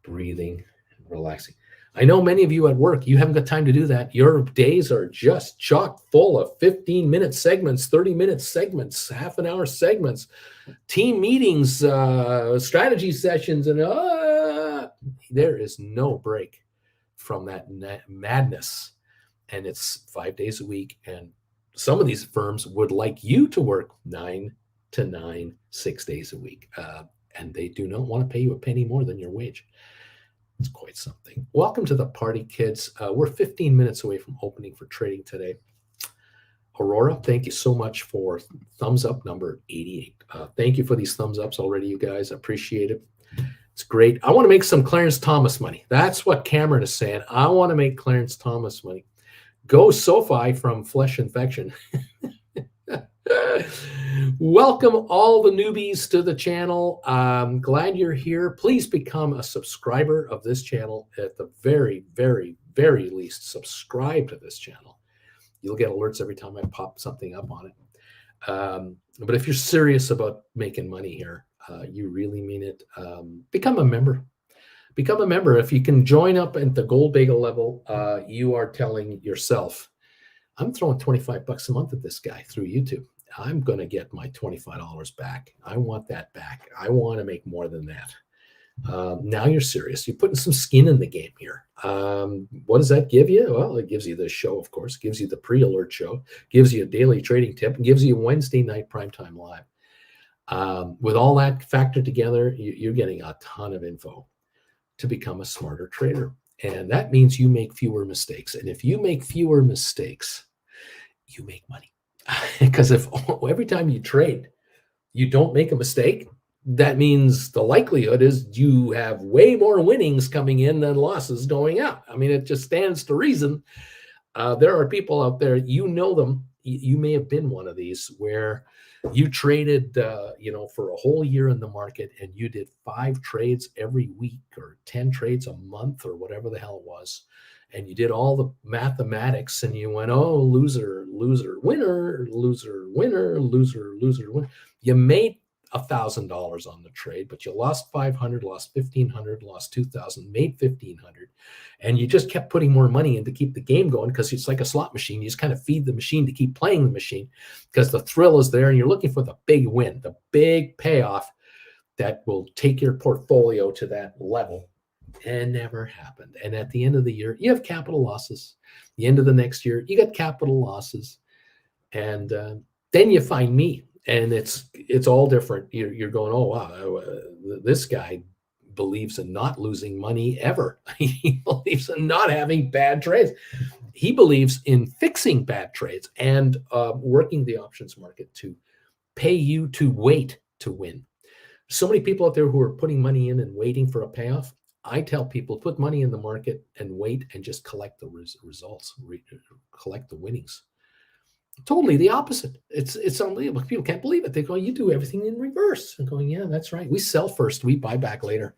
breathing, and relaxing. I know many of you at work, you haven't got time to do that. Your days are just chock full of 15-minute segments, 30-minute segments, half-an-hour segments, team meetings, strategy sessions, and there is no break from that madness. And it's 5 days a week. And some of these firms would like you to work 9 to 9, 6 days a week. And they do not want to pay you a penny more than your wage. It's quite something. Welcome to the party, kids. We're 15 minutes away from opening for trading today. Aurora, thank you so much for thumbs up number 88. Thank you for these thumbs ups already, you guys. I appreciate it. It's great. I want to make some Clarence Thomas money. That's what Cameron is saying. I want to make Clarence Thomas money. Go SOFI from Flesh Infection. Welcome all the newbies to the channel. I'm glad you're here. Please become a subscriber of this channel. At the very, very, very least, subscribe to this channel. You'll get alerts every time I pop something up on it. But if you're serious about making money here, you really mean it, become a member. Become a member. If you can join up at the gold bagel level, you are telling yourself, I'm throwing 25 bucks a month at this guy through YouTube. I'm going to get my $25 back. I want that back. I want to make more than that. Now you're serious. You're putting some skin in the game here. What does that give you? Well, it gives you the show, of course, gives you the pre-alert show, gives you a daily trading tip, gives you a Wednesday night primetime live. With all that factored together, you're getting a ton of info to become a smarter trader. And that means you make fewer mistakes. And if you make fewer mistakes, you make money. Because if every time you trade, you don't make a mistake, that means the likelihood is you have way more winnings coming in than losses going out. I mean, it just stands to reason. There are people out there, you know them. You may have been one of these where you traded, for a whole year in the market, and you did 5 trades every week or 10 trades a month or whatever the hell it was. And you did all the mathematics, and you went, oh, loser, loser, winner, loser, winner, loser, loser, winner. You made $1,000 on the trade, but you lost 500, lost 1,500, lost 2,000, made 1,500, and you just kept putting more money in to keep the game going, because it's like a slot machine. You just kind of feed the machine to keep playing the machine because the thrill is there, and you're looking for the big win, the big payoff that will take your portfolio to that level. And never happened. And at the end of the year, you have capital losses. The end of the next year, you got capital losses, and then you find me. And it's all different. You're going, oh, wow, this guy believes in not losing money ever. He believes in not having bad trades. He believes in fixing bad trades and working the options market to pay you to wait to win. So many people out there who are putting money in and waiting for a payoff. I tell people, put money in the market and wait and just collect the results, collect the winnings. Totally the opposite. It's unbelievable. People can't believe it. They go, you do everything in reverse. I'm going, yeah, that's right. We sell first, we buy back later.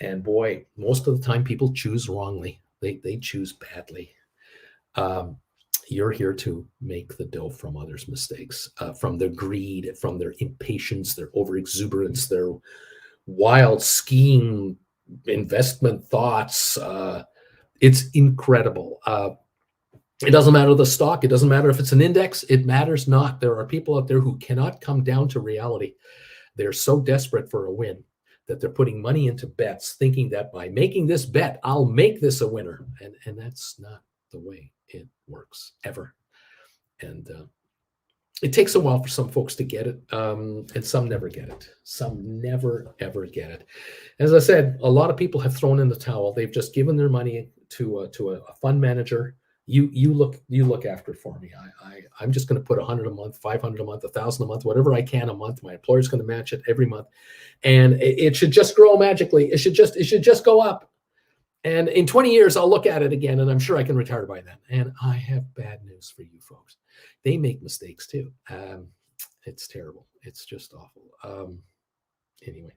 And boy, most of the time people choose wrongly. They choose badly. You're here to make the dough from others' mistakes, from their greed, from their impatience, their overexuberance, their wild scheme investment thoughts. It's incredible. It doesn't matter the stock. It doesn't matter if it's an index. It matters not. There are people out there who cannot come down to reality. They're so desperate for a win that they're putting money into bets, thinking that by making this bet, I'll make this a winner. And that's not the way it works ever. And it takes a while for some folks to get it, and some never get it. Some never, ever get it. As I said, a lot of people have thrown in the towel. They've just given their money to a fund manager. You look after it for me. I'm just going to put 100 a month, 500 a month, 1,000 a month, whatever I can a month. My employer's going to match it every month, and it should just grow magically. It should just go up. And in 20 years, I'll look at it again, and I'm sure I can retire by then. And I have bad news for you folks. They make mistakes too. It's terrible. It's just awful. Anyway,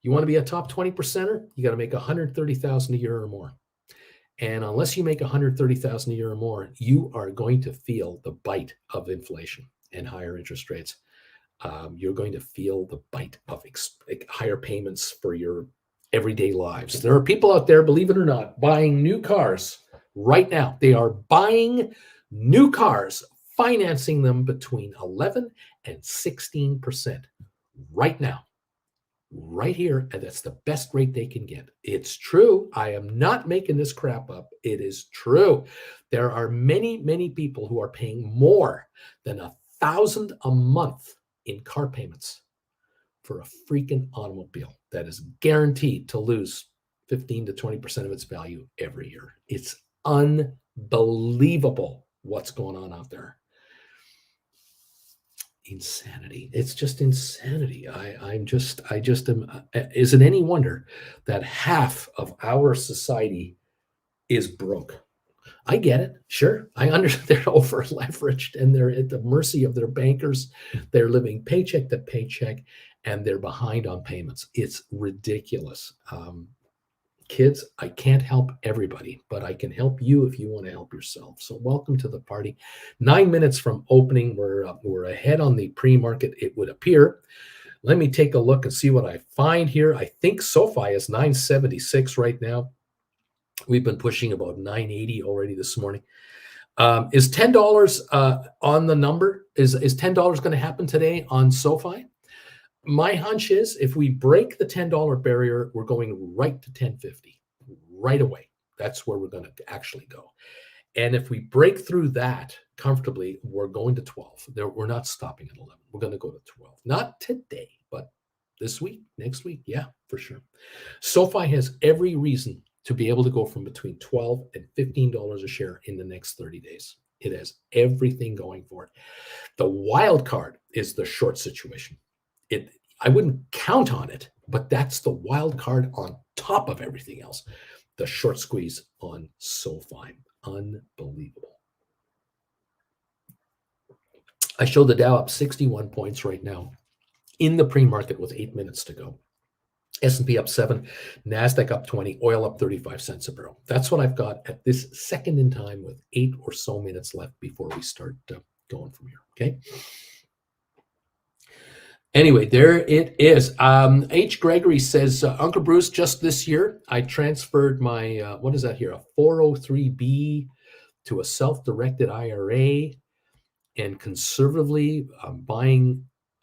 you want to be a top 20%er? You got to make 130,000 a year or more. And unless you make 130,000 a year or more, you are going to feel the bite of inflation and higher interest rates. You're going to feel the bite of higher payments for your everyday lives. There are people out there, believe it or not, buying new cars right now. They are buying new cars, financing them between 11 and 16% right now. Right here, and that's the best rate they can get. It's true. I am not making this crap up. It is true. There are many, many people who are paying more than $1,000 a month in car payments for a freaking automobile that is guaranteed to lose 15 to 20% of its value every year. It's unbelievable what's going on out there. Insanity. It's just insanity. I just am. Is it any wonder that half of our society is broke? I get it. Sure. I understand they're over leveraged and they're at the mercy of their bankers. They're living paycheck to paycheck and they're behind on payments. It's ridiculous. Kids, I can't help everybody, but I can help you if you want to help yourself. So welcome to the party. 9 minutes from opening, we're ahead on the pre-market, it would appear. Let me take a look and see what I find here. I think SoFi is 976 right now. We've been pushing about 980 already this morning. Is $10 on the number? Is $10 going to happen today on SoFi? My hunch is if we break the $10 barrier, we're going right to 1050 right away. That's where we're going to actually go. And if we break through that comfortably, we're going to 12. We're not stopping at 11. We're going to go to 12. Not today, but this week, next week. Yeah, for sure. SoFi has every reason to be able to go from between $12 and $15 a share in the next 30 days. It has everything going for it. The wild card is the short situation. I wouldn't count on it, but that's the wild card on top of everything else. The short squeeze on SoFi. Unbelievable. I show the Dow up 61 points right now in the pre-market with 8 minutes to go. S&P up 7, NASDAQ up 20, oil up 35 cents a barrel. That's what I've got at this second in time with 8 or so minutes left before we start going from here, okay? Anyway, there it is. H. Gregory says, Uncle Bruce, just this year, I transferred my, what is that here, a 403B to a self-directed IRA, and conservatively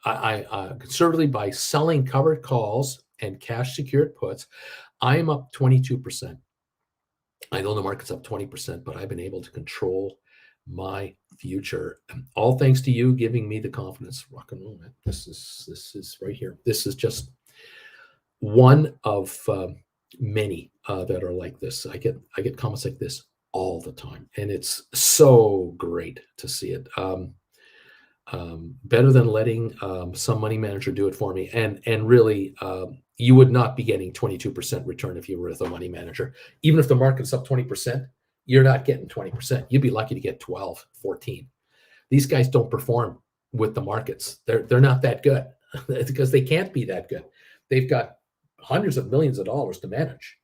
conservatively by selling covered calls and cash secured puts, I am up 22%. I know the market's up 20%, but I've been able to control my future, all thanks to you giving me the confidence. Rock and roll, man. This is right here. This is just one of many that are like this. I get comments like this all the time, and it's so great to see it. Better than letting some money manager do it for me, and really, you would not be getting 22% return if you were with a money manager. Even if the market's up 20%. You're not getting 20%. You'd be lucky to get 12, 14. These guys don't perform with the markets. They're not that good because they can't be that good. They've got hundreds of millions of dollars to manage,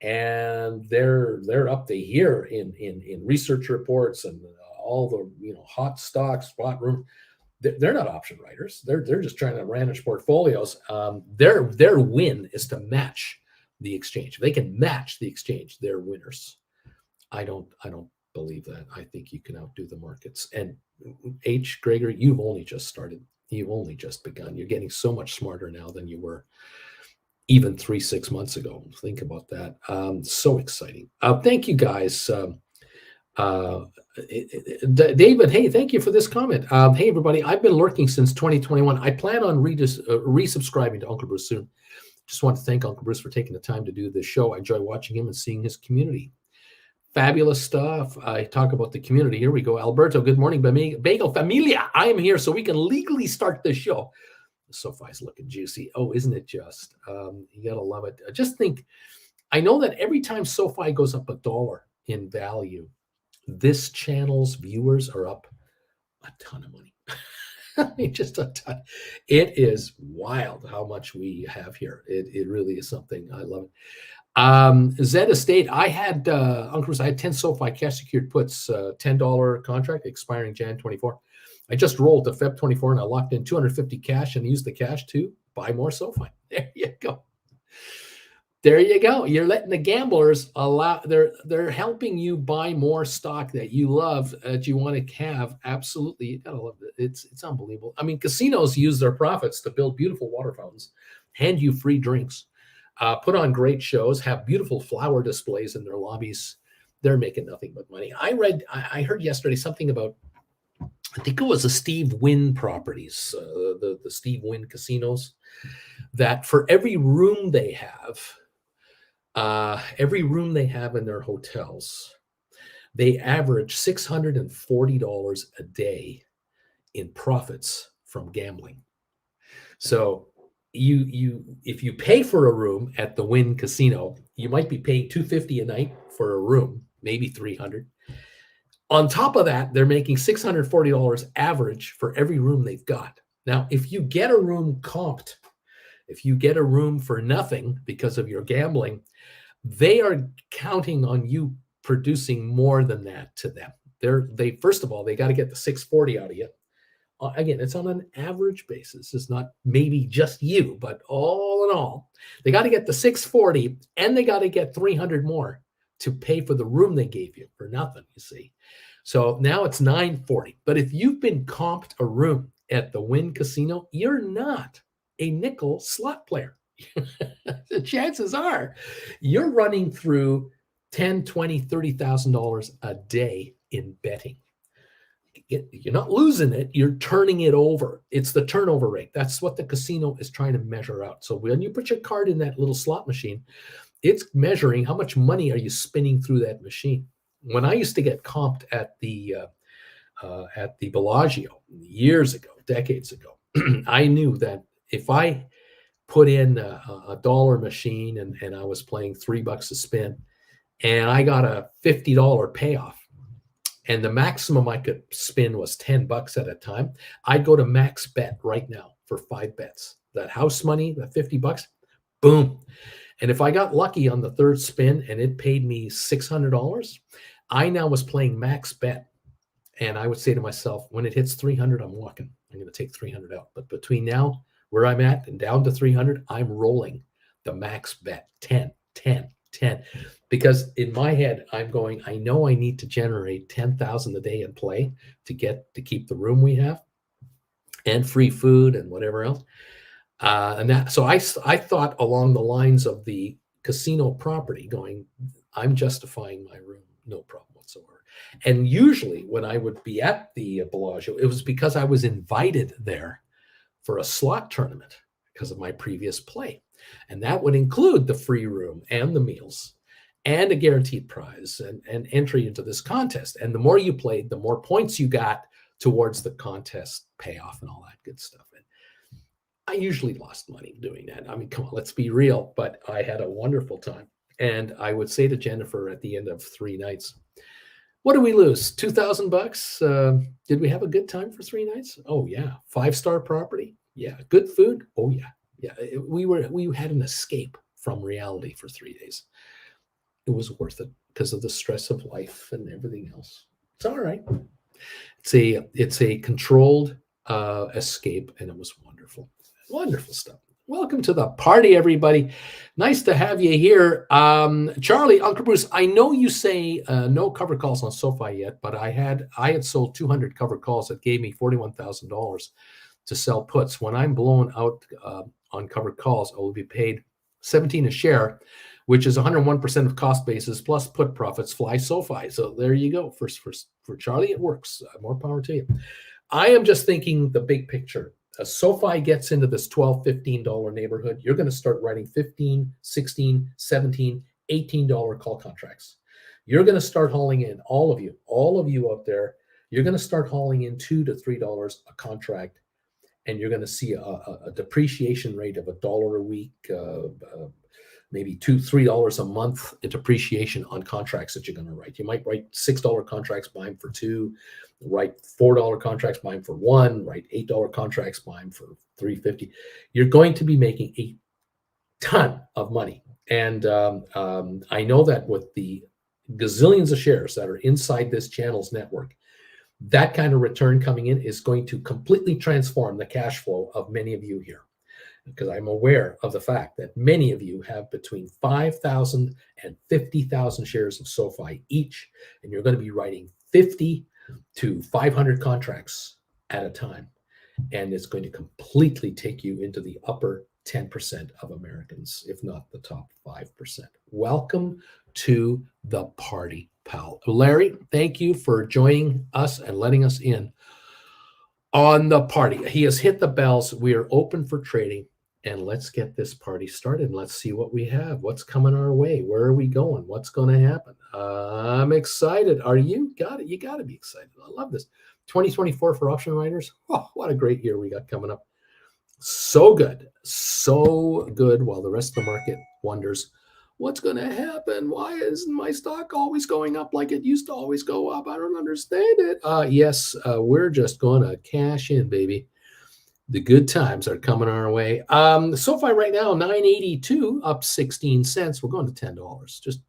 and they're up to here in research reports and all the hot stocks, spot room. They're not option writers. They're just trying to manage portfolios. Their win is to match the exchange. If they can match the exchange, they're winners. I don't believe that. I think you can outdo the markets. And H. Gregory, you've only just started. You've only just begun. You're getting so much smarter now than you were even 3-6 months ago. Think about that. So exciting. Thank you guys. David, hey, thank you for this comment. Hey, everybody, I've been lurking since 2021. I plan on resubscribing to Uncle Bruce soon. Just want to thank Uncle Bruce for taking the time to do this show. I enjoy watching him and seeing his community. Fabulous stuff. I talk about the community. Here we go. Alberto, good morning. Bagel Familia, I am here so we can legally start this show. SoFi's looking juicy. Oh, isn't it just? You got to love it. Just think, I know that every time SoFi goes up $1 in value, this channel's viewers are up a ton of money. I mean, just a ton. It is wild how much we have here. It really is something. I love it. Zed Estate, I had Uncle Bruce, I had 10 SoFi cash secured puts, $10 contract expiring Jan 24. I just rolled to Feb 24 and I locked in 250 cash and used the cash to buy more SoFi. There you go. There you go. You're letting the gamblers they're helping you buy more stock that you love, that you want to have. Absolutely. You gotta love it. It's unbelievable. I mean, casinos use their profits to build beautiful water fountains, hand you free drinks, put on great shows, have beautiful flower displays in their lobbies. They're making nothing but money. I heard yesterday something about, I think it was the Steve Wynn properties, the Steve Wynn casinos, that for every room they have in their hotels, they average $640 a day in profits from gambling. So if you pay for a room at the Wynn Casino, you might be paying $250 a night for a room, maybe $300. On top of that, they're making $640 average for every room they've got. Now, if you get a room comped, if you get a room for nothing because of your gambling, they are counting on you producing more than that to them. They first of all, they got to get the 640 out of you. Again, it's on an average basis. It's not maybe just you, but all in all, they got to get the 640 and they got to get 300 more to pay for the room they gave you for nothing, you see. So now it's 940. But if you've been comped a room at the Wynn Casino, you're not a nickel slot player. The chances are you're running through 10, 20, $30,000 a day in betting. You're not losing it, you're turning it over. It's the turnover rate. That's what the casino is trying to measure out. So when you put your card in that little slot machine, it's measuring how much money are you spinning through that machine. When I used to get comped at the Bellagio years ago, decades ago, I knew that if I put in a dollar machine and I was playing $3 a spin and I got a $50 payoff, and the maximum I could spin was $10 at a time, I'd go to max bet right now for 5 bets. That house money, that $50, boom. And if I got lucky on the third spin and it paid me $600, I now was playing max bet. And I would say to myself, when it hits 300, I'm walking. I'm going to take 300 out. But between now, where I'm at, and down to 300, I'm rolling the max bet 10, 10, 10. Because in my head, I'm going, I know I need to generate 10,000 a day in play to keep the room we have and free food and whatever else. So I thought along the lines of the casino property, going, I'm justifying my room, no problem whatsoever. And usually when I would be at the Bellagio, it was because I was invited there for a slot tournament because of my previous play. And that would include the free room and the meals and a guaranteed prize and entry into this contest. And the more you played, the more points you got towards the contest payoff and all that good stuff. And I usually lost money doing that. I mean, come on, let's be real, but I had a wonderful time. And I would say to Jennifer at the end of 3 nights, what did we lose? $2,000? Did we have a good time for 3 nights? Oh yeah. 5-star property? Yeah. Good food? Oh yeah. Yeah. We had an escape from reality for 3 days. It was worth it because of the stress of life and everything else. It's all right. It's a controlled escape, and it was wonderful. Wonderful stuff. Welcome to the party, everybody. Nice to have you here. Charlie, Uncle Bruce, I know you say no covered calls on SoFi yet, but I had sold 200 covered calls that gave me $41,000 to sell puts. When I'm blown out on covered calls, I will be paid $17 a share, which is 101% of cost basis plus put profits. Fly SoFi. So there you go. For Charlie, it works. More power to you. I am just thinking the big picture. As SoFi gets into this $12, $15 neighborhood, you're going to start writing $15, $16, $17, $18 call contracts. You're going to start hauling in, all of you out there, you're going to start hauling in $2 to $3 a contract, and you're going to see a depreciation rate of $1 a week, maybe $2, $3 a month in depreciation on contracts that you're going to write. You might write $6 contracts, buy them for $2, write $4 contracts, buy them for $1, write $8 contracts, buy them for $3.50. You're going to be making a ton of money. And I know that with the gazillions of shares that are inside this channel's network, that kind of return coming in is going to completely transform the cash flow of many of you here. Because I'm aware of the fact that many of you have between 5,000 and 50,000 shares of SoFi each, and you're going to be writing 50 to 500 contracts at a time. And it's going to completely take you into the upper 10% of Americans, if not the top 5%. Welcome to the party, pal. Larry, thank you for joining us and letting us in on the party. He has hit the bells. We are open for trading. And let's get this party started. Let's see what we have. What's coming our way? Where are we going? What's going to happen? I'm excited. Are you? Got it. You got to be excited. I love this. 2024 for option writers. Oh, what a great year we got coming up. So good. So good. While the rest of the market wonders, what's going to happen? Why isn't my stock always going up like it used to always go up? I don't understand it. Yes, we're just going to cash in, baby. The good times are coming our way. SoFi right now, 982, up 16 cents. We're going to $10. Just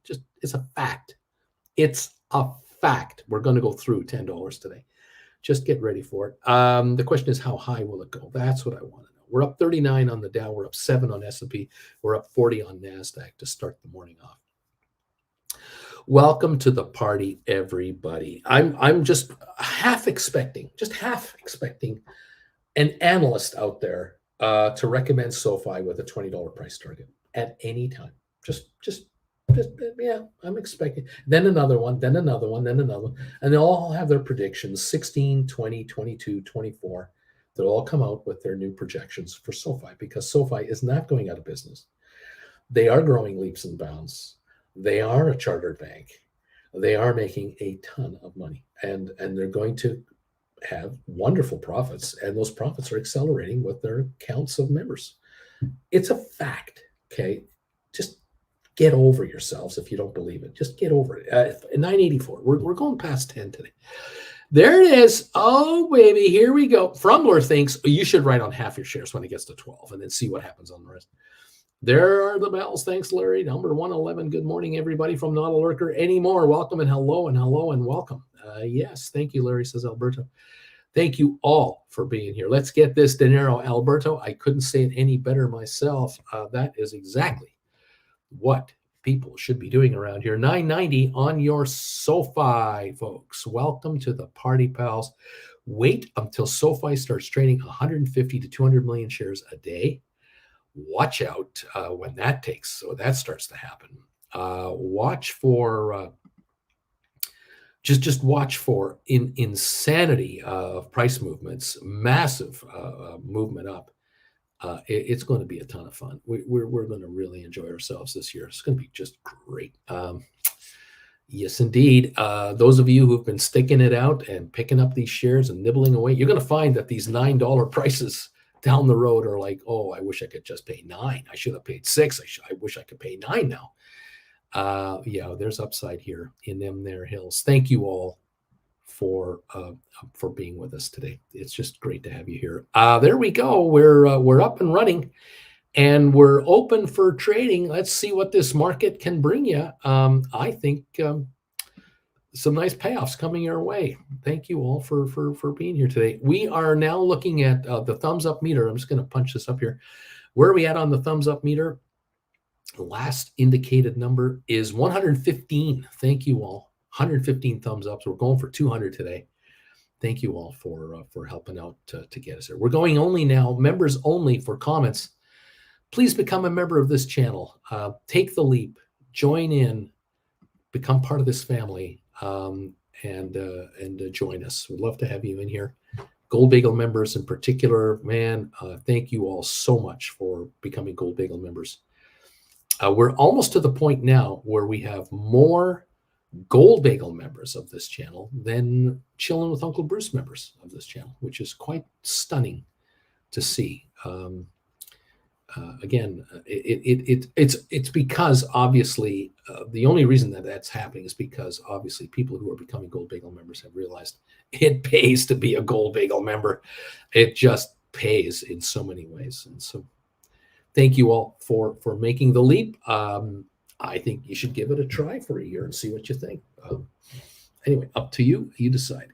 it's a fact. It's a fact. We're going to go through $10 today. Just get ready for it. The question is, how high will it go? That's what I want to know. We're up 39 on the Dow. We're up 7 on S&P. We're up 40 on NASDAQ to start the morning off. Welcome to the party, everybody. I'm just half expecting an analyst out there to recommend SoFi with a $20 price target at any time. Just yeah, I'm expecting. Then another one, then another one, then another one. And they'll all have their predictions, 16, 20, 22, 24. They'll all come out with their new projections for SoFi, because SoFi is not going out of business. They are growing leaps and bounds. They are a chartered bank. They are making a ton of money, and they're going to have wonderful profits, and those profits are accelerating with their counts of members. It's a fact, okay? Just get over yourselves if you don't believe it. Just get over it. 984. We're going past 10 today. There it is. Oh, baby, here we go. Frumbler thinks you should write on half your shares when it gets to 12 and then see what happens on the rest. There are the bells. Thanks, Larry. Number 111. Good morning, everybody from Not a Lurker anymore. Welcome and hello and welcome. Yes, thank you, Larry, says Alberto. Thank you all for being here. Let's get this dinero, Alberto. I couldn't say it any better myself. That is exactly what people should be doing around here. 990 on your SoFi, folks. Welcome to the party, pals. Wait until SoFi starts trading 150 to 200 million shares a day. Watch out when that starts to happen. Watch for just watch for insanity of price movements, massive movement up. It's going to be a ton of fun. We're going to really enjoy ourselves this year. It's going to be just great. Yes, indeed. Those of you who've been sticking it out and picking up these shares and nibbling away, you're going to find that these $9 prices down the road are like, oh, I wish I could just pay $9. I should have paid $6. I wish I could pay $9 now. Yeah, there's upside here in them there hills. Thank you all for being with us today. It's just great to have you here. There we go. We're up and running, and we're open for trading. Let's see what this market can bring you. I think some nice payoffs coming your way. Thank you all for being here today. We are now looking at the thumbs up meter. I'm just going to punch this up here. Where are we at on the thumbs up meter? The last indicated number is 115. Thank you all. 115 thumbs up. So we're going for 200 today. Thank you all for helping out to get us there. We're going only now, members only for comments. Please become a member of this channel. Take the leap. Join in. Become part of this family. And join us. We'd love to have you in here. Gold Bagel members in particular, man, thank you all so much for becoming Gold Bagel members. We're almost to the point now where we have more Gold Bagel members of this channel than Chillin' with Uncle Bruce members of this channel, which is quite stunning to see. Again, it's because obviously the only reason that that's happening is because obviously people who are becoming Gold Bagel members have realized it pays to be a Gold Bagel member. It just pays in so many ways. And so thank you all for making the leap. I think you should give it a try for a year and see what you think. Anyway, up to you. You decide.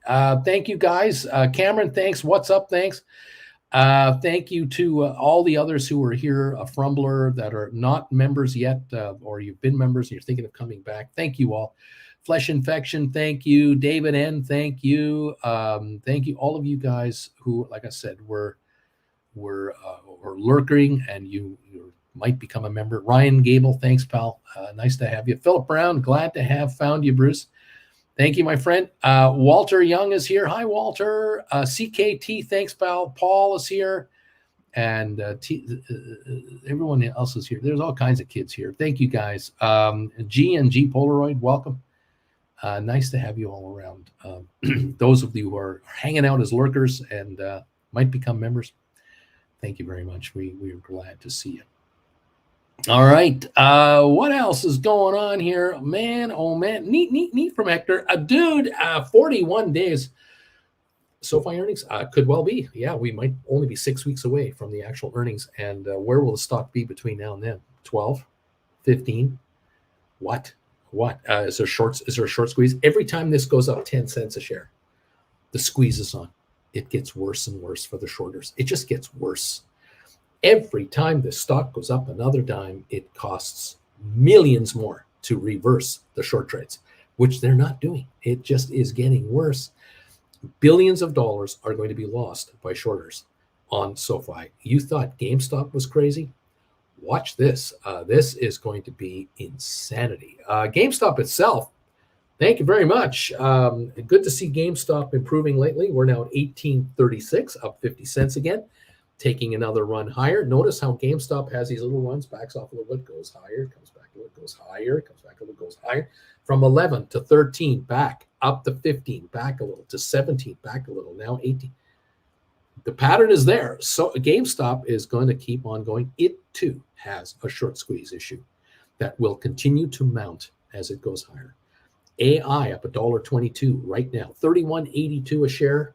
Thank you, guys. Cameron, thanks. What's up? Thanks. Thank you to all the others who are here, Frumbler, that are not members yet, or you've been members and you're thinking of coming back. Thank you all. Flesh Infection, thank you. David N., thank you. Thank you, all of you guys who, like I said, were lurking and you might become a member. Ryan Gable, thanks, pal. Nice to have you. Philip Brown, glad to have found you, Bruce. Thank you, my friend. Walter Young is here. Hi, Walter. CKT, thanks, pal. Paul is here. And everyone else is here. There's all kinds of kids here. Thank you, guys. G and G Polaroid, welcome. Nice to have you all around. Those of you who are hanging out as lurkers and might become members, thank you very much. We are glad to see you. All right. What else is going on here? Man, oh man. Neat from Hector. Dude, 41 days. SoFi earnings could well be. Yeah, we might only be 6 weeks away from the actual earnings. And where will the stock be between now and then? 12, 15? What? Is there shorts? Is there a short squeeze? Every time this goes up 10 cents a share, the squeeze is on. It gets worse and worse for the shorters. It just gets worse. Every time the stock goes up another dime, it costs millions more to reverse the short trades, which they're not doing. It just is getting worse. Billions of dollars are going to be lost by shorters on SoFi. You thought GameStop was crazy? Watch this. This is going to be insanity. GameStop itself, thank you very much. Good to see GameStop improving lately. We're now at 1836, up 50 cents again, taking another run higher. Notice how GameStop has these little runs, backs off a little bit, goes higher, comes back a little, goes higher, comes back a little, goes higher. From 11 to 13, back, up to 15, back a little, to 17, back a little, now 18. The pattern is there. So GameStop is going to keep on going. It too has a short squeeze issue that will continue to mount as it goes higher. AI up $1.22 right now, 31.82 a share,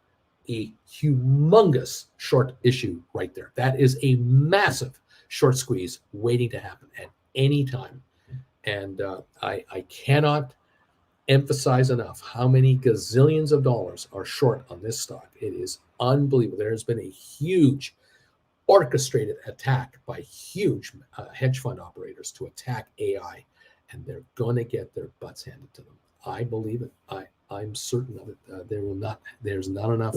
a humongous short issue right there. That is a massive short squeeze waiting to happen at any time. And I cannot emphasize enough how many gazillions of dollars are short on this stock. It is unbelievable. There has been a huge orchestrated attack by huge hedge fund operators to attack AI, and they're going to get their butts handed to them. I believe it. I'm certain of it. There's not enough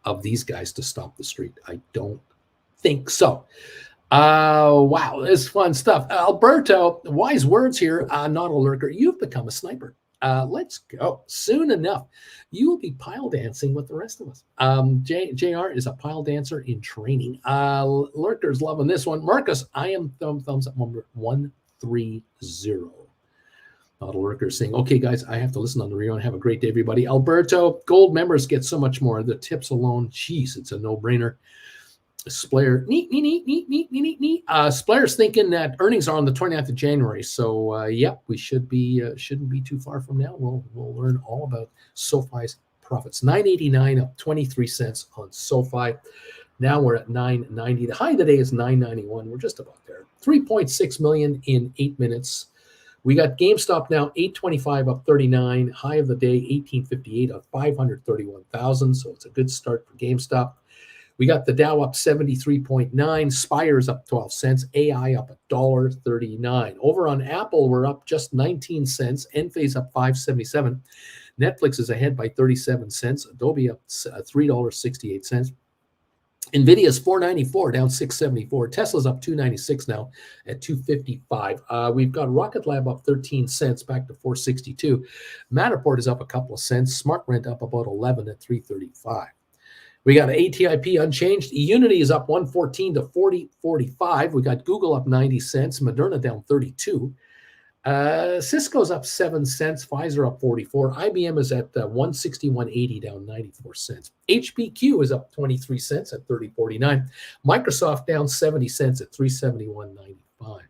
of these guys to stop the street. I don't think so. Wow, this is fun stuff. Alberto, wise words here. Not a lurker. You've become a sniper. Let's go. Soon enough, you will be pile dancing with the rest of us. JR is a pile dancer in training. Lurker's loving this one. Marcus, I am thumbs up number 130. Not a lurker saying, okay, guys, I have to listen on the radio and have a great day, everybody. Alberto, gold members get so much more. The tips alone, geez, it's a no-brainer. Splayer, Splayer's thinking that earnings are on the 29th of January. So, yep, we shouldn't be too far from now. We'll learn all about SoFi's profits. 989 up 23 cents on SoFi. Now we're at 990. The high today is 991. We're just about there. 3.6 million in 8 minutes. We got GameStop now 825 up 39. High of the day 1858 up 531,000. So it's a good start for GameStop. We got the Dow up 73.9, Spires up 12 cents, AI up $1.39. Over on Apple, we're up just 19 cents, Enphase up 5.77. Netflix is ahead by 37 cents, Adobe up $3.68. Nvidia's 494, down 674. Tesla's up 296 now at 255. We've got Rocket Lab up 13 cents, back to 462. Matterport is up a couple of cents. SmartRent up about 11 at 335. We got ATIP unchanged. Unity is up 114 to 40.45. We got Google up 90 cents. Moderna down 32. Cisco's up 7 cents. Pfizer up 44. IBM is at 161.80, down 94 cents. HPQ is up 23 cents at 30.49. Microsoft down 70 cents at 371.95.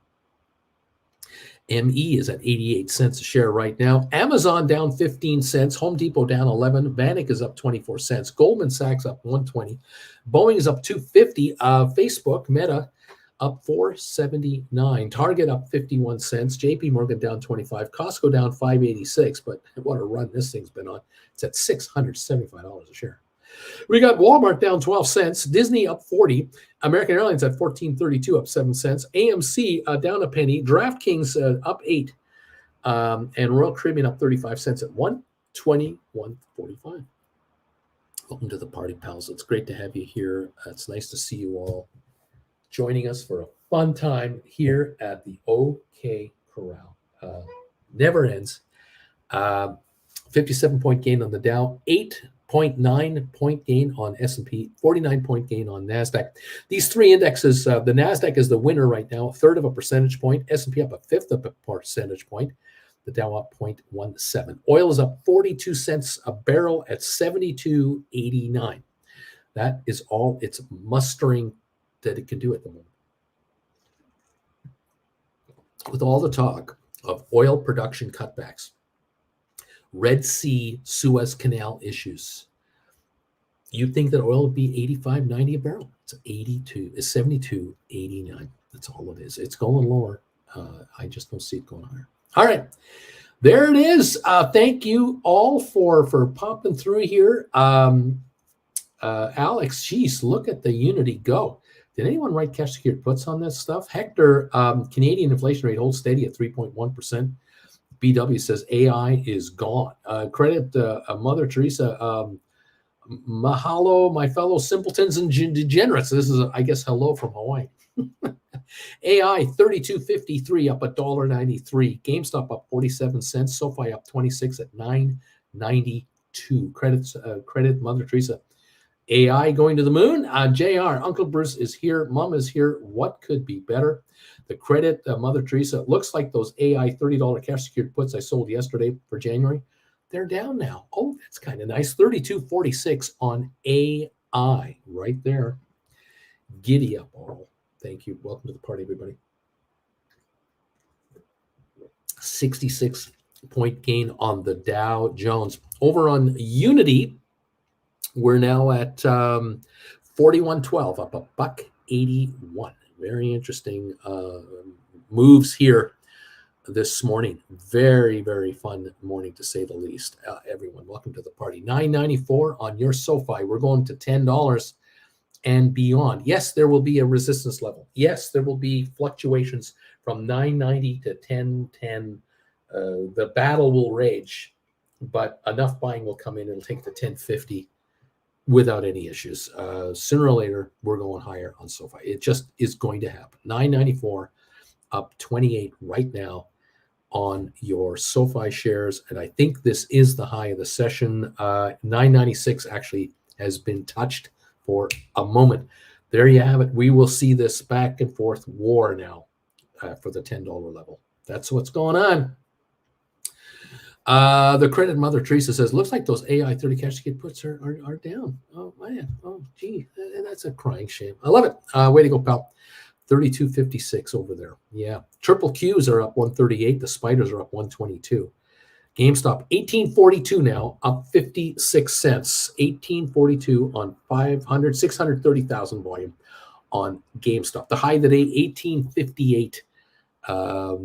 ME is at 88 cents a share right now. Amazon down 15 cents. Home Depot down 11. Vanek is up 24 cents. Goldman Sachs up 120. Boeing is up 250. Facebook, Meta, up 479. Target up 51 cents. JP Morgan down 25. Costco down 586. But what a run this thing's been on. It's at $675 a share. We got Walmart down 12 cents, Disney up 40, American Airlines at 14.32, up 7 cents, AMC down a penny, DraftKings up 8, and Royal Caribbean up 35 cents at 121.45. Welcome to the party, pals. It's great to have you here. It's nice to see you all joining us for a fun time here at the OK Corral. Never ends. 57-point gain on the Dow, 8.9-point gain on S&P, 49-point gain on NASDAQ. These three indexes, the NASDAQ is the winner right now, a third of a percentage point, S&P up a fifth of a percentage point, the Dow up 0.17. Oil is up 42 cents a barrel at 72.89. That is all it's mustering that it can do at the moment. With all the talk of oil production cutbacks, Red Sea, Suez Canal issues, You'd think that oil would be 85, 90 a barrel. It's 82, it's 72, 89. That's all it is. It's going lower. I just don't see it going higher. All right. There it is. Thank you all for popping through here. Alex, geez, look at the Unity go. Did anyone write cash secured puts on this stuff? Hector, Canadian inflation rate holds steady at 3.1%. BW says AI is gone. Credit Mother Teresa. Mahalo, my fellow simpletons and degenerates. This is, I guess, hello from Hawaii. AI 32.53 up $1.93. GameStop up 47 cents. SoFi up 26 at 9.92. Credit Mother Teresa. AI going to the moon. JR, Uncle Bruce is here. Mom is here. What could be better? The credit Mother Teresa. Looks like those AI $30 cash secured puts I sold yesterday for January, they're down now. Oh, that's kind of nice. 32.46 on AI right there. Giddy up all. Thank you. Welcome to the party, everybody. 66-point gain on the Dow Jones. Over on Unity, we're now at 41.12, up $1.81. Very interesting moves here this morning. Very, very fun morning to say the least. Everyone, welcome to the party. $9.94 on your SoFi. We're going to $10 and beyond. Yes, there will be a resistance level. Yes, there will be fluctuations from $9.90 to $10.10. The battle will rage, but enough buying will come in. It'll take the $10.50 without any issues. Sooner or later, we're going higher on SoFi. It just is going to happen. $9.94 up 28 right now on your SoFi shares. And I think this is the high of the session. $9.96 actually has been touched for a moment. There you have it. We will see this back and forth war now for the $10 level. That's what's going on. The credit Mother Teresa says, looks like those AI 30 cash secured puts are down. Oh, man. Oh, gee. That's a crying shame. I love it. Way to go, pal. 32.56 over there. Yeah. Triple Qs are up 138. The spiders are up 122. GameStop 1842 now, up 56 cents. 1842 on 630,000 volume on GameStop. The high of the day, 1858.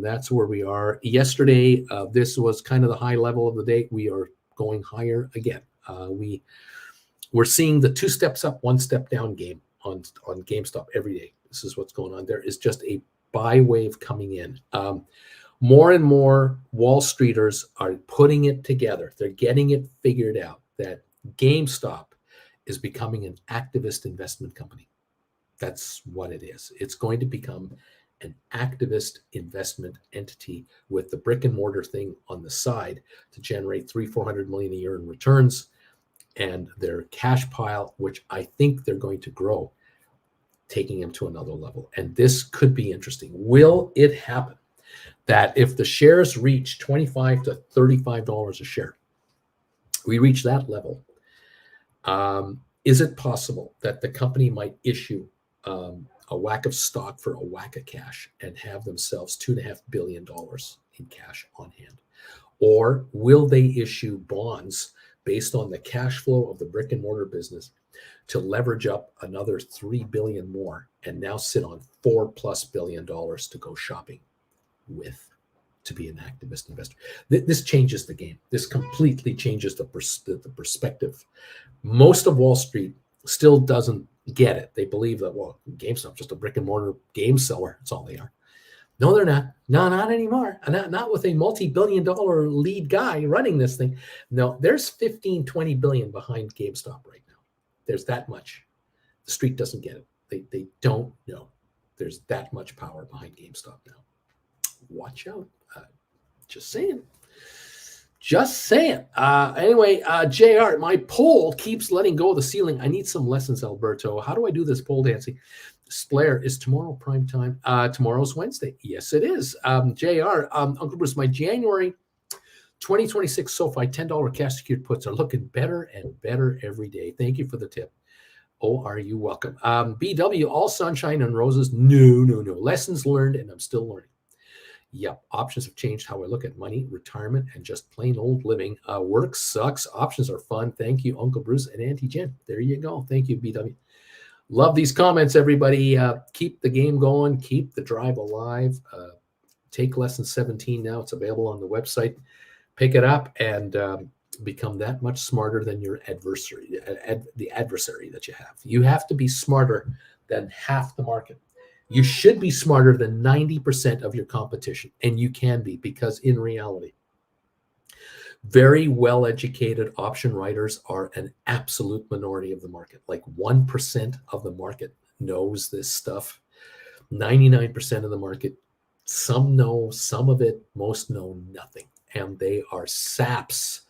That's where we are. Yesterday, this was kind of the high level of the day. We are going higher again. We're seeing the 2 steps up, 1 step down game on GameStop every day. This is what's going on. There is just a buy wave coming in. More and more Wall Streeters are putting it together. They're getting it figured out that GameStop is becoming an activist investment company. That's what it is. It's going to become an activist investment entity with the brick and mortar thing on the side to generate $300-400 million a year in returns, and their cash pile, which I think they're going to grow, taking them to another level. And this could be interesting. Will it happen that if the shares reach $25 to $35 a share, we reach that level, is it possible that the company might issue a whack of stock for a whack of cash and have themselves $2.5 billion in cash on hand? Or will they issue bonds based on the cash flow of the brick and mortar business to leverage up another $3 billion more and now sit on $4+ billion to go shopping with, to be an activist investor? This changes the game. This completely changes the perspective. Most of Wall Street still doesn't get it. They believe that, well, GameStop's just a brick and mortar game seller. That's all they are. No, they're not. No, not anymore. Not with a multi-billion-dollar lead guy running this thing. No, there's 15-20 billion behind GameStop right now. There's that much. The street doesn't get it. They don't know. There's that much power behind GameStop now. Watch out. Just saying. Just saying. Anyway, JR, my pole keeps letting go of the ceiling. I need some lessons, Alberto. How do I do this pole dancing? Blair, is tomorrow prime time? Tomorrow's Wednesday. Yes, it is. JR, Uncle Bruce, my January 2026 SoFi $10 cash secured puts are looking better and better every day. Thank you for the tip. Oh, are you welcome? BW, all sunshine and roses? No. Lessons learned, and I'm still learning. Yep, options have changed how I look at money, retirement, and just plain old living. Work sucks. Options are fun. Thank you, Uncle Bruce and Auntie Jen. There you go. Thank you, BW. Love these comments, everybody. Keep the game going. Keep the drive alive. Take lesson 17 now. It's available on the website. Pick it up and become that much smarter than your adversary, the adversary that you have. You have to be smarter than half the market. You should be smarter than 90% of your competition, and you can be, because in reality, very well-educated option writers are an absolute minority of the market. Like 1% of the market knows this stuff. 99% of the market, some know some of it, most know nothing, and they are saps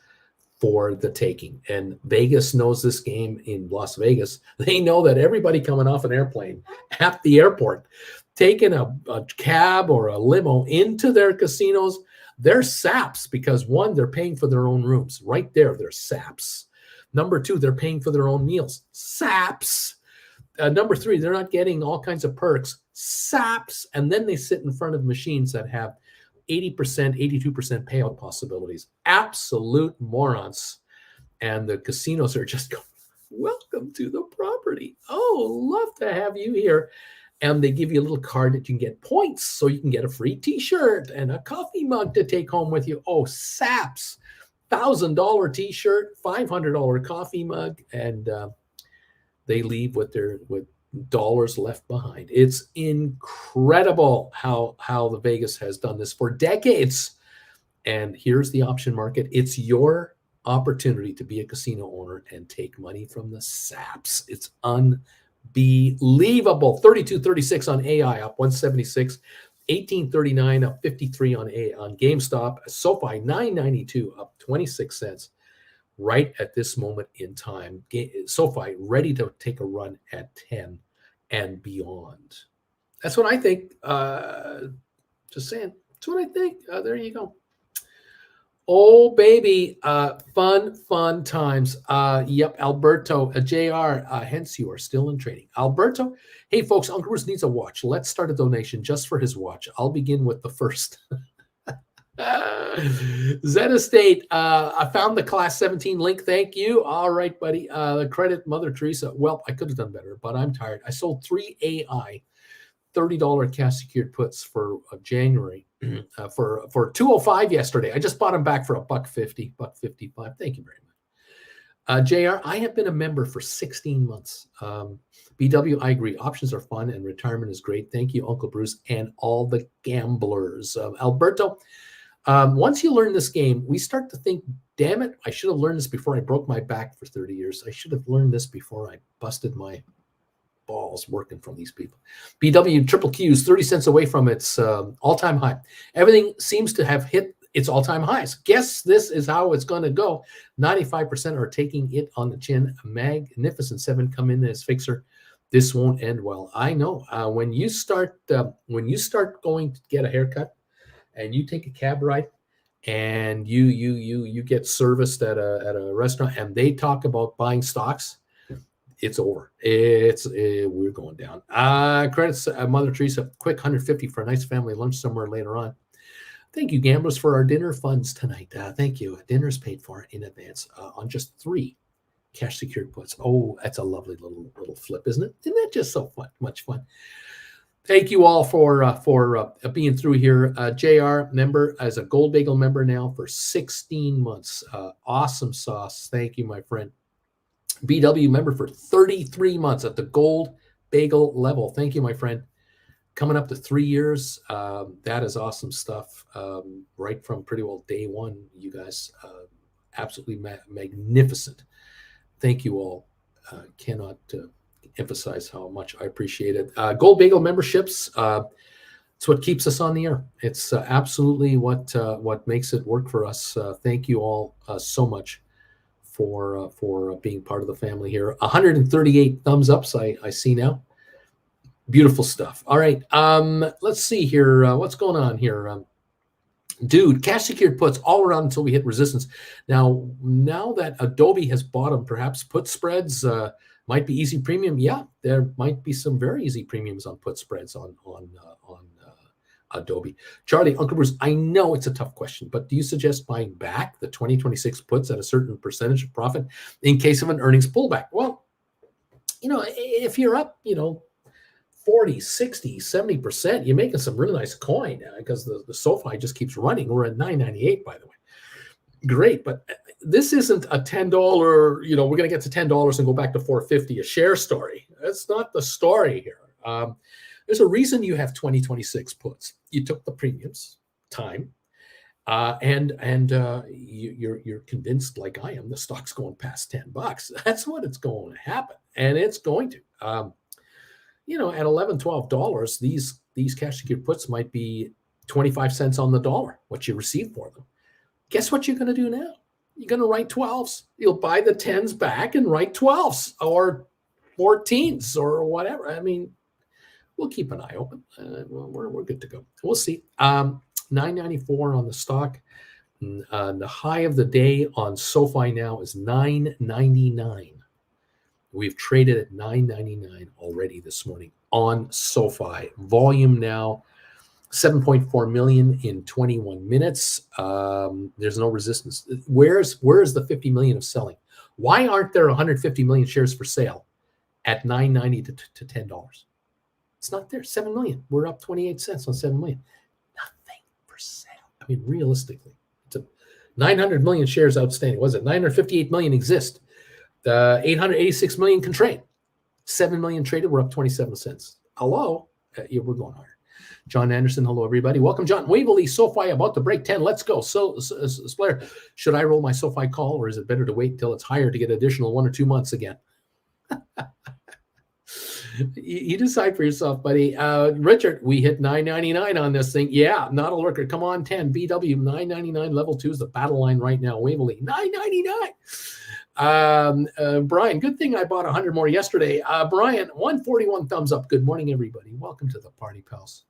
for the taking. And Vegas knows this game. In Las Vegas, they know that everybody coming off an airplane at the airport, taking a cab or a limo into their casinos, they're saps, because one, they're paying for their own rooms. Right there, they're saps. Number two, they're paying for their own meals. Saps. Number three, they're not getting all kinds of perks. Saps. And then they sit in front of machines that have 80%, 82% payout possibilities. Absolute morons. And the casinos are just going, welcome to the property. Oh, love to have you here. And they give you a little card that you can get points, so you can get a free t-shirt and a coffee mug to take home with you. Oh, saps. $1,000 t-shirt, $500 coffee mug, and they leave with dollars left behind. It's incredible how the Vegas has done this for decades. And here's the option market. It's your opportunity to be a casino owner and take money from the saps. It's unbelievable. 32.36 on AI, up 176. 18.39, up 53 on GameStop. SOFI 9.92, up 26 cents. Right at this moment in time, SoFi ready to take a run at 10 and beyond. That's what I think. Just saying. That's what I think. There you go. Oh, baby. Fun times. Yep, Alberto, JR, hence you are still in trading. Alberto, hey, folks, Uncle Bruce needs a watch. Let's start a donation just for his watch. I'll begin with the first. Zen Estate, I found the class 17 link. Thank you. All right, buddy. Credit Mother Teresa. Well, I could have done better, but I'm tired. I sold 3 AI $30 cash secured puts for January for 205 yesterday. I just bought them back for $1.50, $1.55. Thank you very much. JR, I have been a member for 16 months. BW, I agree. Options are fun and retirement is great. Thank you, Uncle Bruce, and all the gamblers. Alberto, once you learn this game, we start to think, damn it, I should have learned this before I broke my back for 30 years. I should have learned this before I busted my balls working from these people. BW triple Q's 30 cents away from its all-time high. Everything seems to have hit its all-time highs. Guess this is how it's going to go. 95% are taking it on the chin. Magnificent 7 come in as fixer. This won't end well. I know. When you start going to get a haircut, and you take a cab ride, and you get serviced at a restaurant, and they talk about buying stocks, it's over. We're going down. Credits Mother Teresa, quick 150 for a nice family lunch somewhere later on. Thank you, gamblers, for our dinner funds tonight. Thank you. Dinner's paid for in advance on just 3 cash secured puts. Oh, that's a lovely little flip, isn't it? Isn't that just so fun? Much fun. Thank you all for being through here. JR, member, as a Gold Bagel member now for 16 months. Awesome sauce. Thank you, my friend. BW member for 33 months at the Gold Bagel level. Thank you, my friend. Coming up to 3 years. That is awesome stuff. Right from pretty well day one, you guys. Absolutely magnificent. Thank you all. Cannot emphasize how much I appreciate it. Gold Bagel memberships, it's what keeps us on the air. It's absolutely what makes it work for us. Thank you all so much for being part of the family here. 138 thumbs ups I see now. Beautiful stuff. All right, let's see here. What's going on here? Dude, cash secured puts all around until we hit resistance. Now that Adobe has bottomed, perhaps put spreads might be easy premium. Yeah, there might be some very easy premiums on put spreads on Adobe. Charlie, Uncle Bruce, I know it's a tough question, but do you suggest buying back the 2026 puts at a certain percentage of profit in case of an earnings pullback? Well, if you're up, 40, 60, 70%, you're making some really nice coin because the SOFI just keeps running. We're at $9.98, by the way. Great, but this isn't a $10, we're going to get to $10 and go back to $4.50 a share story. That's not the story here. There's a reason you have 2026 puts. You took the premiums, time, and you're convinced, like I am, the stock's going past $10. That's what it's going to happen, and it's going to. At $11, $12, these cash secured puts might be 25 cents on the dollar, what you receive for them. Guess what you're going to do now? You're going to write 12s. You'll buy the 10s back and write 12s or 14s or whatever. I mean, we'll keep an eye open. We're good to go. We'll see. $9.94 on the stock. The high of the day on SOFI now is $9.99. We've traded at $9.99 already this morning on SOFI. Volume now 7.4 million in 21 minutes. There's no resistance. Where's the 50 million of selling? Why aren't there 150 million shares for sale at $9.90 to $10? It's not there. 7 million. We're up 28 cents on 7 million. Nothing for sale. I mean, realistically, it's 900 million shares outstanding. Was it 958 million exist? 886 million can trade. 7 million traded. We're up 27 cents. Hello? Yeah, we're going higher. John Anderson, hello, everybody. Welcome, John. Waverly, SOFI about to break 10. Let's go. So, Blair, should I roll my SOFI call, or is it better to wait until it's higher to get additional 1 or 2 months again? You decide for yourself, buddy. Richard, we hit $9.99 on this thing. Yeah, not a lurker. Come on, 10. BW, $9.99. Level 2 is the battle line right now. Waverly, $9.99. Brian, good thing I bought 100 more yesterday. Brian, 141 thumbs up. Good morning, everybody. Welcome to the party, pals.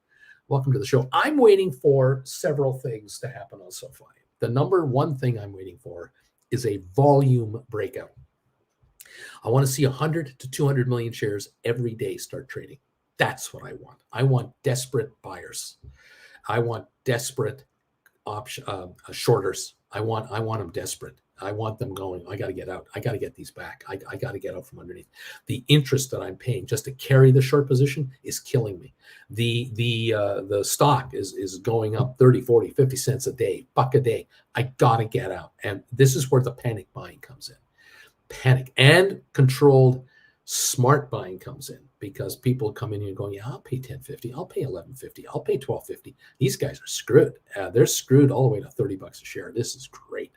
Welcome to the show. I'm waiting for several things to happen on SOFI. The number one thing I'm waiting for is a volume breakout. I want to see 100 to 200 million shares every day start trading. That's what I want. I want desperate buyers. I want desperate shorters. I want them desperate. I want them going, I got to get out. I got to get these back. I got to get out from underneath. The interest that I'm paying just to carry the short position is killing me. The stock is going up 30, 40, 50 cents a day, $1 a day. I got to get out. And this is where the panic buying comes in. Panic and controlled smart buying comes in, because people come in here going, yeah, I'll pay $10.50. I'll pay $11.50. I'll pay $12.50. These guys are screwed. They're screwed all the way to $30 a share. This is great.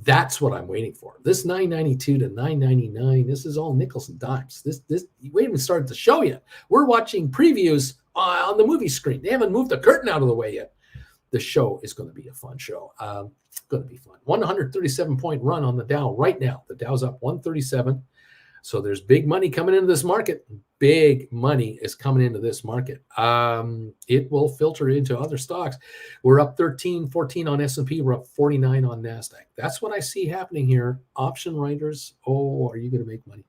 That's what I'm waiting for. This $9.92 to $9.99, this is all nickels and dimes. This we haven't started the show yet. We're watching previews on the movie screen. They haven't moved the curtain out of the way yet. The show is going to be a fun show. Going to be fun. 137-point run on the Dow right now. The Dow's up 137. So there's big money coming into this market. Big money is coming into this market. It will filter into other stocks. We're up 13, 14 on S&P. We're up 49 on NASDAQ. That's what I see happening here. Option writers. Oh, are you going to make money?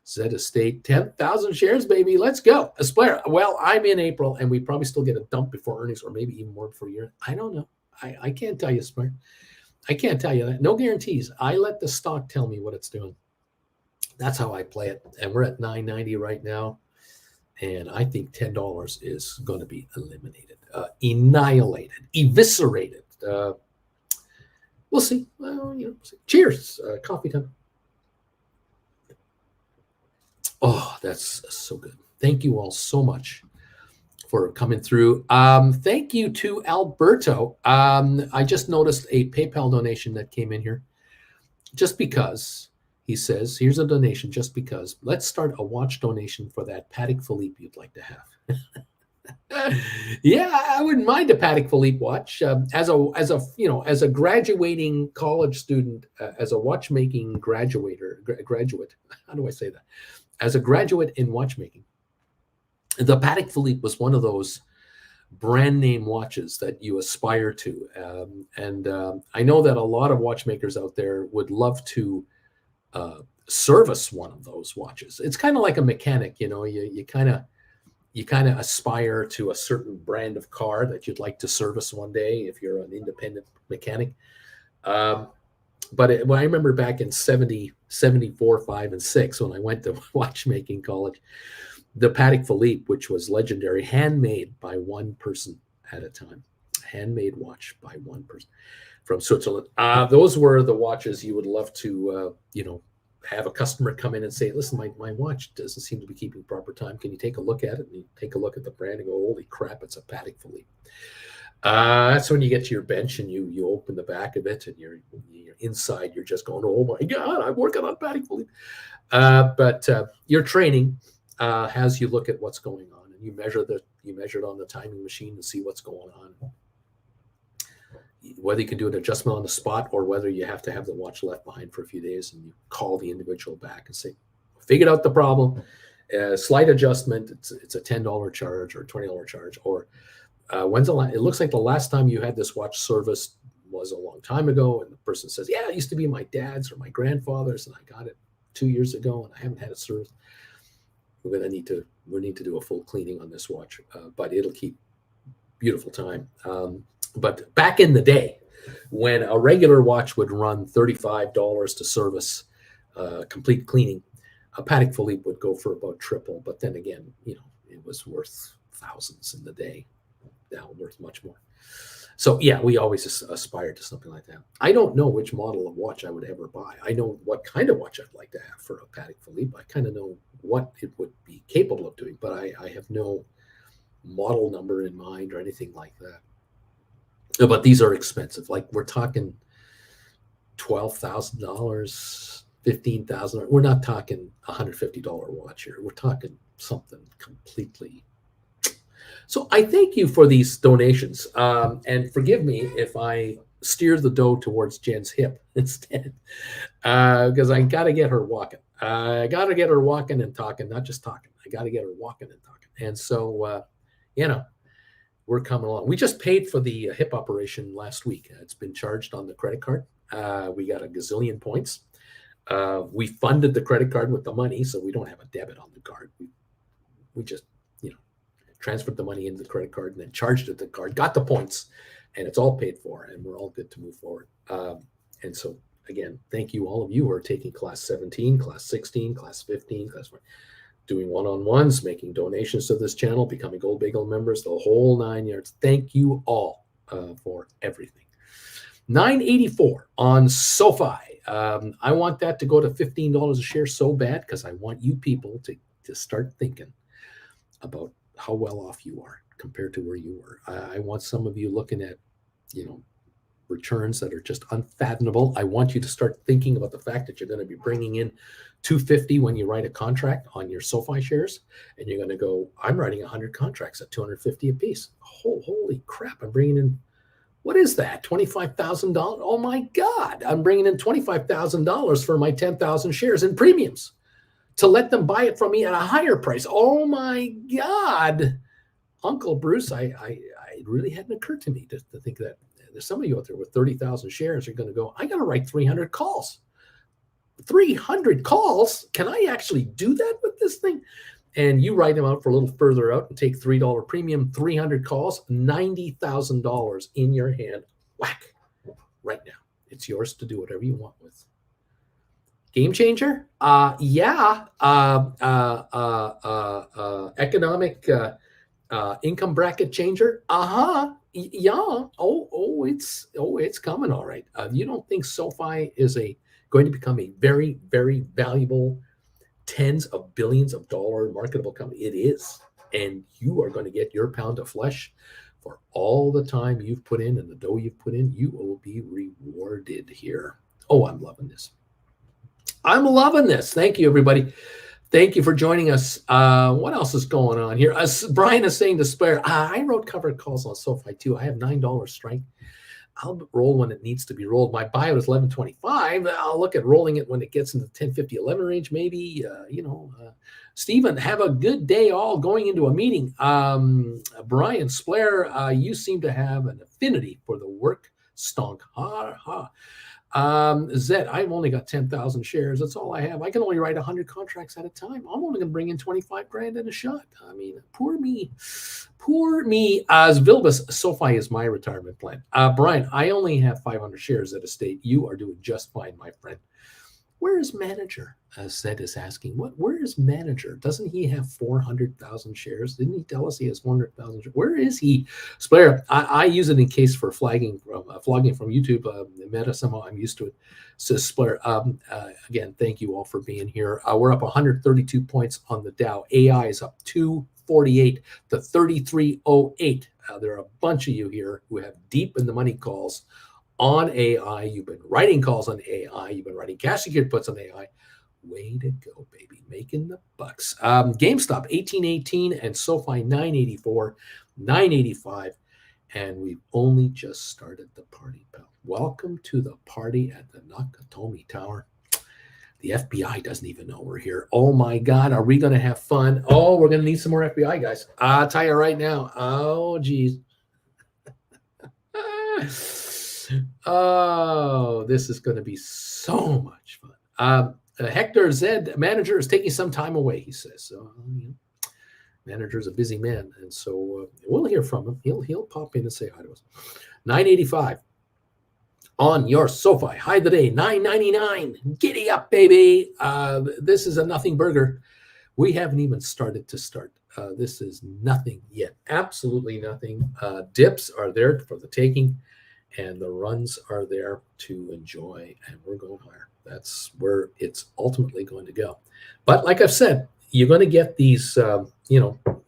Zed Estate, 10,000 shares, baby. Let's go. Aspire. Well, I'm in April, and we probably still get a dump before earnings, or maybe even more before year. I don't know. I can't tell you, Aspire. I can't tell you that. No guarantees. I let the stock tell me what it's doing. That's how I play it. And we're at $9.90 right now. And I think $10 is going to be eliminated, annihilated, eviscerated. We'll see. Well, we'll see. Cheers. Coffee time. Oh, that's so good. Thank you all so much for coming through. Thank you to Alberto. I just noticed a PayPal donation that came in here. Just because. He says, here's a donation just because. Let's start a watch donation for that Patek Philippe you'd like to have. Yeah, I wouldn't mind a Patek Philippe watch. As a graduating college student, as a watchmaking graduate. How do I say that? As a graduate in watchmaking, the Patek Philippe was one of those brand name watches that you aspire to. I know that a lot of watchmakers out there would love to service one of those watches. It's kind of like a mechanic, you kind of you kind of aspire to a certain brand of car that you'd like to service one day if you're an independent mechanic. But I remember back in 70, 74, 5, and 6, when I went to watchmaking college, the Patek Philippe, which was legendary, handmade by one person at a time, handmade watch by one person from Switzerland. Those were the watches you would love to, have a customer come in and say, listen, my watch doesn't seem to be keeping proper time. Can you take a look at it? And you take a look at the brand and go, holy crap, it's a Patek Philippe. That's when you get to your bench and you open the back of it, and you're inside, you're just going, oh my God, I'm working on Patek Philippe. But your training has you look at what's going on, and you measure it on the timing machine to see what's going on. Whether you can do an adjustment on the spot or whether you have to have the watch left behind for a few days, and you call the individual back and say, figured out the problem, slight adjustment, it's a $10 charge or $20 charge, or it looks like the last time you had this watch serviced was a long time ago. And the person says, yeah, it used to be my dad's or my grandfather's, and I got it 2 years ago and I haven't had it serviced. We need to do a full cleaning on this watch, but it'll keep beautiful time. But back in the day, when a regular watch would run $35 to service, complete cleaning, a Patek Philippe would go for about triple. But then again, it was worth thousands in the day. Now worth much more. So yeah, we always aspire to something like that. I don't know which model of watch I would ever buy. I know what kind of watch I'd like to have for a Patek Philippe. I kind of know what it would be capable of doing, but I have no model number in mind or anything like that. But these are expensive. Like, we're talking $12,000, $15,000. We're not talking $150 watch here. We're talking something completely. So I thank you for these donations, and forgive me if I steer the dough towards Jen's hip instead, because I got to get her walking. I got to get her walking and talking, not just talking. I got to get her walking and talking. And so, we're coming along. We just paid for the hip operation last week. It's been charged on the credit card. We got a gazillion points. We funded the credit card with the money, so we don't have a debit on the card. We just, transferred the money into the credit card and then charged it to the card, got the points, and it's all paid for, and we're all good to move forward. And so, again, thank you, all of you who are taking class 17, class 16, class 15, class 4, doing one-on-ones, making donations to this channel, becoming Gold Bagel members, the whole 9 yards. Thank you all for everything. 984 on SOFI. I want that to go to $15 a share so bad, because I want you people to start thinking about how well off you are compared to where you were. I want some of you looking at, returns that are just unfathomable. I want you to start thinking about the fact that you're going to be bringing in $250 when you write a contract on your SOFI shares, and you're going to go, I'm writing 100 contracts at $250 a piece. Holy crap! I'm bringing in, what is that? $25,000? Oh my God! I'm bringing in $25,000 for my 10,000 shares in premiums to let them buy it from me at a higher price. Oh my God, Uncle Bruce! It really hadn't occurred to me to think that. There's some of you out there with 30,000 shares are going to go, I got to write 300 calls. 300 calls? Can I actually do that with this thing? And you write them out for a little further out and take $3 premium, 300 calls, $90,000 in your hand. Whack. Right now. It's yours to do whatever you want with. Game changer? Yeah. Economic income bracket changer? Yeah. It's coming. All right. You don't think SOFI is going to become a very, very valuable tens of billions of dollar marketable company? It is. And you are going to get your pound of flesh for all the time you've put in and the dough you've put in. You will be rewarded here. Oh, I'm loving this. I'm loving this. Thank you, everybody. Thank you for joining us. What else is going on here? Brian is saying to spare. I wrote covered calls on SOFI too. I have $9 strike. I'll roll when it needs to be rolled. My buyout is 11.25. I'll look at rolling it when it gets into the 10.50, 11 range, maybe. Stephen, have a good day all going into a meeting. Brian Splair, you seem to have an affinity for the work stonk. Zed, I've only got 10,000 shares. That's all I have. I can only write 100 contracts at a time. I'm only going to bring in 25 grand in a shot. I mean, poor me. Poor me. Vilbus, SOFI is my retirement plan. Brian, I only have 500 shares at a state. You are doing just fine, my friend. Where is manager? Zed is asking, where is manager? Doesn't he have 400,000 shares? Didn't he tell us he has 400,000 shares? Where is he? Splayer, I use it in case for flogging from YouTube. Meta, somehow I'm used to it. Says Splayer, again, thank you all for being here. We're up 132 points on the Dow. AI is up 248 to 3308. There are a bunch of you here who have deep in the money calls on AI. You've been writing calls on AI. You've been writing cash secured puts on AI. Way to go, baby. Making the bucks. GameStop 1818 and SoFi 984, 985. And we've only just started the party, pal. Welcome to the party at the Nakatomi Tower. The FBI doesn't even know we're here. Oh my God, are we going to have fun? Oh, we're going to need some more FBI guys. I'll tell you right now. Oh, geez. Oh, this is going to be so much fun. Hector Zed, manager is taking some time away, he says. So, manager's a busy man, and so we'll hear from him. He'll pop in and say hi to us. 985 on your SoFi. High of the day, 999. Giddy up, baby. This is a nothing burger. We haven't even started to start. This is nothing yet. Absolutely nothing. Dips are there for the taking, and the runs are there to enjoy, and we're going higher. That's where it's ultimately going to go. But like I've said, you're going to get these,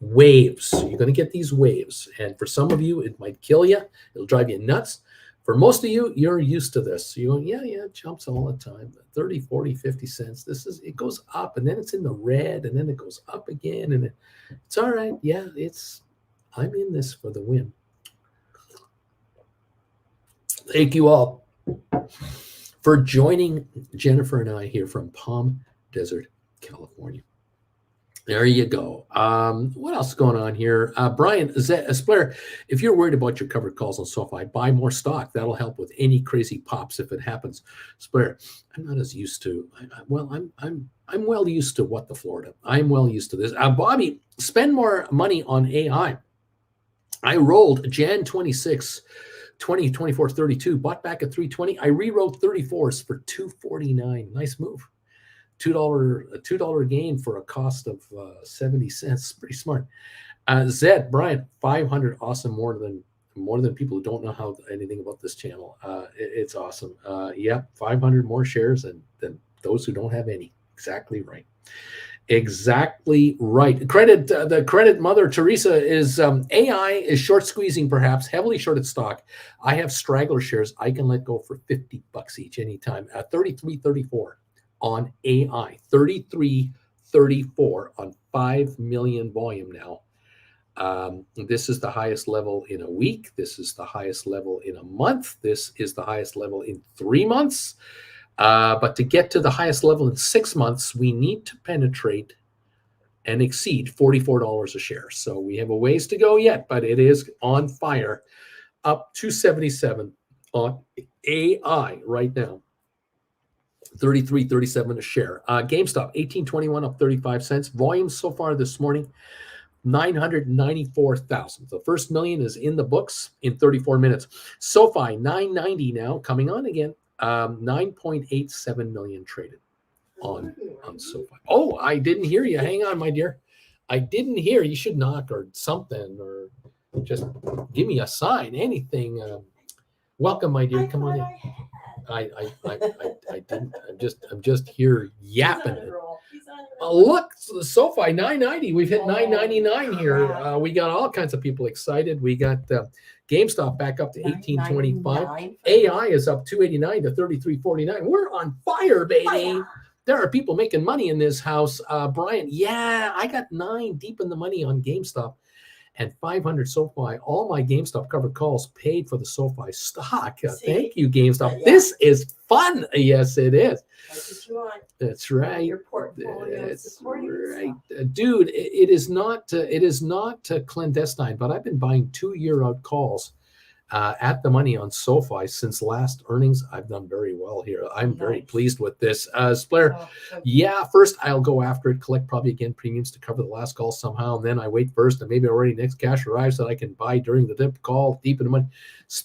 waves. You're going to get these waves. And for some of you, it might kill you. It'll drive you nuts. For most of you, you're used to this. You go, yeah, it jumps all the time. 30, 40, 50 cents. It goes up, and then it's in the red, and then it goes up again. And it's all right. Yeah, I'm in this for the win. Thank you all for joining Jennifer and I here from Palm Desert, California. There you go. What else is going on here? Brian Splayer, if you're worried about your covered calls on SoFi, buy more stock. That'll help with any crazy pops if it happens. Splayer, I'm not as used to. I'm well used to what the Florida. I'm well used to this. Bobby, spend more money on AI. I rolled Jan 26. 20, 24, 32, bought back at 320. I rewrote 34s for 249. Nice move. $2 gain for a cost of 70 cents. Pretty smart. Zed, Brian, 500. Awesome. More than people who don't know anything about this channel. It's awesome. 500 more shares than those who don't have any. Exactly right. Exactly right. The credit Mother Teresa is AI is short squeezing, perhaps heavily shorted stock. I have straggler shares I can let go for $50 each anytime. 33.34 on AI. 33.34 on 5 million volume now. This is the highest level in a week. This is the highest level in a month. This is the highest level in 3 months. But to get to the highest level in 6 months, we need to penetrate and exceed $44 a share. So we have a ways to go yet, but it is on fire. Up 277 on AI right now. 33.37 a share. GameStop 18.21 up 35 cents. Volume so far this morning 994,000. The first million is in the books in 34 minutes. SoFi 990 now coming on again. 9.87 million traded on SoFi. Oh, I didn't hear you. Hang on, my dear. I didn't hear. You should knock or something, or just give me a sign. Anything. Welcome, my dear. Come on in. I didn't. I'm just here yapping. Look, SoFi 990. We've hit 999 here. We got all kinds of people excited. We got GameStop back up to 1825. AI is up 289 to 33.49. We're on fire, baby. Fire. There are people making money in this house. Brian, yeah, I got 9 deep in the money on GameStop and 500 SoFi. All my GameStop covered calls paid for the SoFi stock. Thank you, GameStop. Yeah. This is fun. Yes, it is. That's what you want. That's right. Your portfolio. That's right, dude. It is not clandestine, but I've been buying 2-year out calls at the money on SoFi since last earnings. I've done very well here. I'm very pleased with this. Blair, yeah, first I'll go after it, collect probably again premiums to cover the last call somehow, and then I wait first, and maybe already next cash arrives that I can buy during the dip call, deep in the money.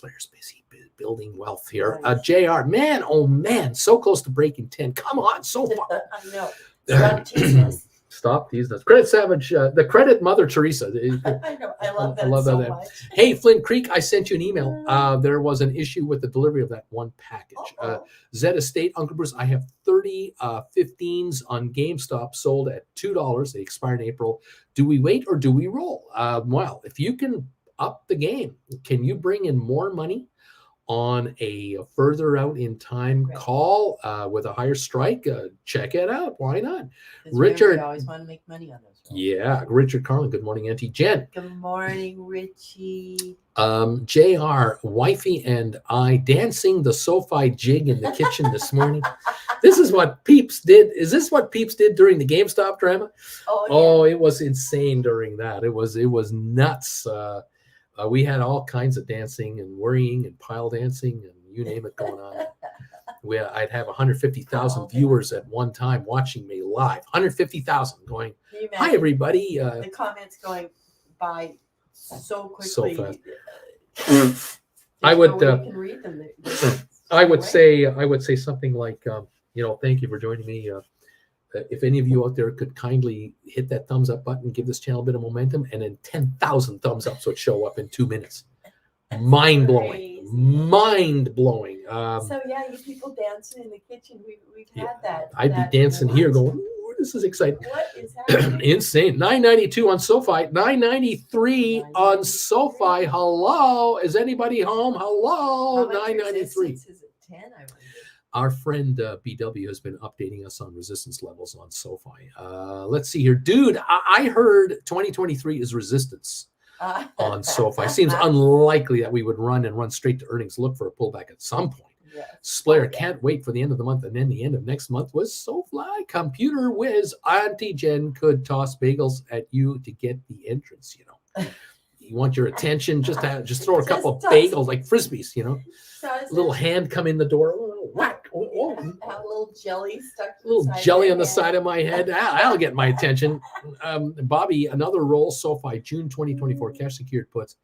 Blair's busy building wealth here. JR, man, oh man, so close to breaking 10. Come on, so far. I know. Stop teasing us. Stop teasing us. Credit Savage, the credit Mother Teresa. I know. I love that so much. Hey, Flint Creek, I sent you an email. There was an issue with the delivery of that one package. Zed Estate, Uncle Bruce, I have 30 15s on GameStop sold at $2. They expire in April. Do we wait or do we roll? Well, if you can up the game, can you bring in more money on a further out in time call with a higher strike? Check it out. Why not? Richard, we always want to make money on those. Yeah, Richard Carlin. Good morning, Auntie Jen. Good morning, Richie. JR, wifey and I dancing the SoFi jig in the kitchen this morning. This is what Peeps did. Is this what Peeps did during the GameStop drama? Oh, it was insane during that. It was nuts. We had all kinds of dancing and worrying and pile dancing and you name it going on. I'd have 150,000 viewers at one time watching me live. 150,000 going, hi, everybody. The comments going by so quickly. So fast. I would read them. I would say something like, thank you for joining me. If any of you out there could kindly hit that thumbs up button, give this channel a bit of momentum, and then 10,000 thumbs up so it show up in 2 minutes. Mind blowing. So yeah, you people dancing in the kitchen. We've had that. I'd be dancing here, going, "Ooh, this is exciting." What is happening? Insane. $9.92 on SoFi. $9.93 on SoFi. Hello, is anybody home? Hello. $9.93. Is it 10? I wonder. Our friend BW has been updating us on resistance levels on SoFi. Let's see here. Dude, I heard 2023 is resistance on SoFi. Seems unlikely that we would run straight to earnings. Look for a pullback at some point. Splayer can't wait for the end of the month, and then the end of next month was SoFi. Computer whiz. Auntie Jen could toss bagels at you to get the entrance, You want your attention, just throw a couple of bagels like Frisbees, A little hand come in the door, whack. A little jelly stuck. A little jelly on the side of my head. That'll get my attention. Bobby, another roll. SoFi, June 2024, cash secured puts.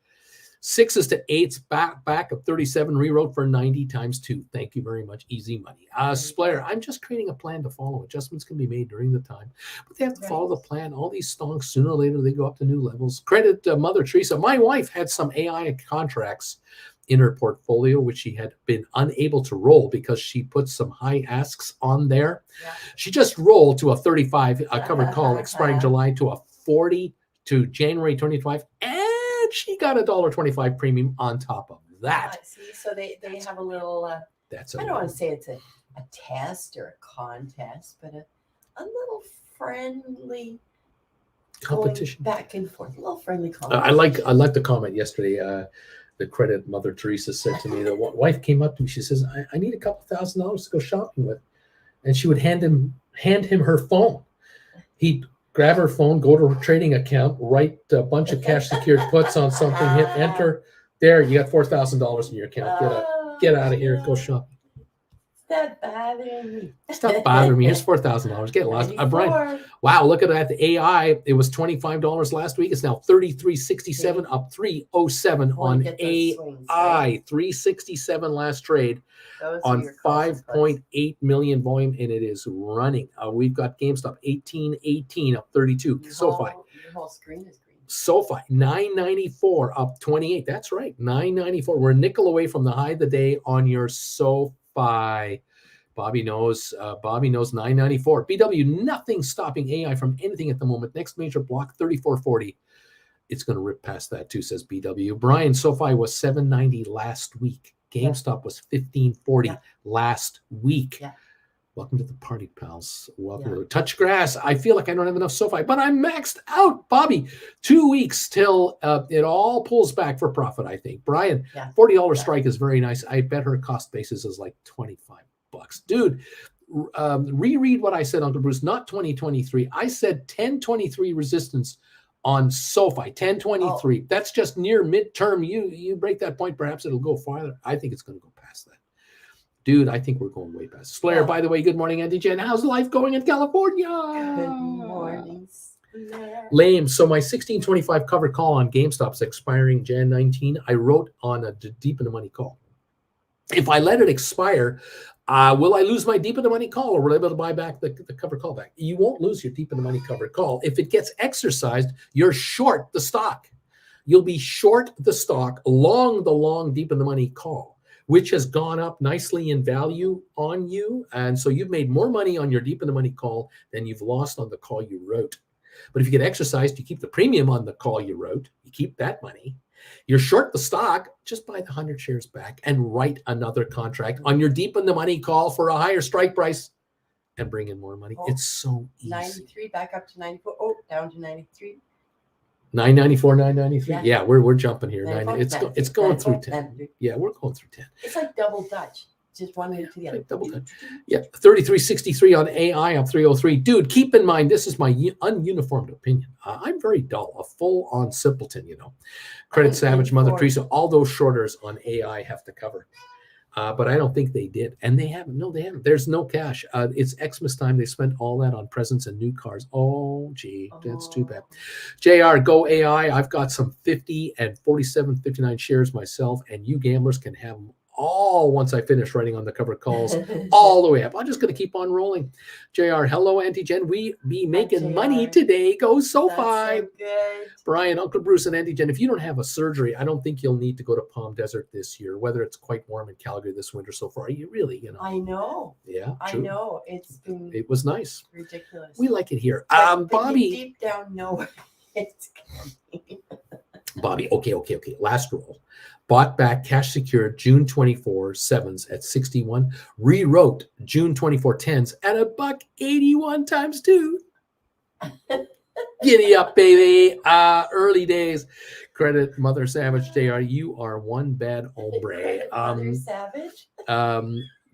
6s to 8s, back of 37, rewrote for 90 times 2. Thank you very much. Easy money. Splayer, I'm just creating a plan to follow. Adjustments can be made during the time, but they have to follow the plan. All these stonks, sooner or later, they go up to new levels. Credit Mother Teresa. My wife had some AI contracts in her portfolio, which she had been unable to roll because she put some high asks on there. She just rolled to a 35 covered call expiring July to a 40 to January 25, and she got $1.25 premium on top of that. See, so they have a little. I don't want to say it's a test or a contest, but a little friendly competition back and forth. A little friendly competition. I like the comment yesterday. The credit Mother Teresa said to me, the wife came up to me. She says, I need a couple $1,000 to go shopping with. And she would hand him her phone. He'd grab her phone, go to her trading account, write a bunch of cash secured puts on something, hit enter. There, you got $4,000 in your account. Get out of here. Go shopping. Stop bothering me. Stop bothering me. Here's $4,000. Get lost. Brian, wow, look at that. The AI, it was $25 last week. It's now $33.67, up $3.07 on AI. Swings, right? $3.67 last trade on 5.8 million volume, and it is running. We've got GameStop 18.18 up 32. SoFi. Your whole screen is green. SoFi $9.94 up 28. That's right, $9.94. We're a nickel away from the high of the day on your SoFi. Bobby knows $9.94. BW, nothing stopping AI from anything at the moment. Next major block, 34.40. It's going to rip past that too, says BW. Brian, SoFi was $7.90 last week. GameStop was $15.40 last week. Welcome to the party, pals. Welcome to Touch Grass. I feel like I don't have enough SoFi, but I'm maxed out, Bobby. 2 weeks till it all pulls back for profit, I think. Brian, $40 strike is very nice. I bet her cost basis is like $25. Dude, reread what I said, Uncle Bruce, not 2023. I said 1023 resistance on SOFI, 1023. Oh. That's just near midterm. You break that point, perhaps it'll go farther. I think it's going to go past that. Dude, I think we're going way past. Slayer, yeah. By the way, good morning, Auntie Jen. How's life going in California? Good morning, Slayer. Lame. So my 1625 covered call on GameStop's expiring Jan 19. I wrote on a deep in the money call. If I let it expire, will I lose my deep in the money call, or will I be able to buy back the covered call back? You won't lose your deep in the money covered call. If it gets exercised, you're short the stock. You'll be short the stock, long the long deep in the money call, which has gone up nicely in value on you. And so you've made more money on your deep in the money call than you've lost on the call you wrote. But if you get exercised, you keep the premium on the call you wrote, you keep that money. You're short the stock, just buy the 100 shares back and write another contract on your deep in the money call for a higher strike price and bring in more money. It's so easy. 93 back up to 94. Oh, down to 93. 994, 993. Yeah, we're jumping here. 94, it's going through 10. Yeah, we're going through 10. It's like double Dutch. Just one way to the other. Double Dutch. Yeah, 3363 on AI up 303. Dude, keep in mind, this is my ununiformed opinion. I'm very dull, a full-on simpleton, you know. Credit Savage, Mother Teresa, all those shorters on AI have to cover. But I don't think they did. And they haven't. No, they haven't. There's no cash. It's Xmas time. They spent all that on presents and new cars. Oh, gee, that's too bad. JR, go AI. I've got some 50 and 47, 59 shares myself, and you gamblers can have them all once I finish writing on the cover calls all the way up. I'm just going to keep on rolling. JR, hello, Auntie Jen. We be making money today. Go SOFI. So good. Brian, Uncle Bruce, and Auntie Jen, if you don't have a surgery, I don't think you'll need to go to Palm Desert this year, whether it's quite warm in Calgary this winter so far. You really, you know. I know. Yeah, true. I know. It was nice. Ridiculous. We like it here. But Bobby. Deep down, no. It's Bobby, okay. Last roll. Bought back cash secured June 24 sevens at 61. Rewrote June 24 10s at $1.81 times 2. Giddy up, baby. Early days. Credit Mother Savage JR. You are one bad hombre. Mother Savage.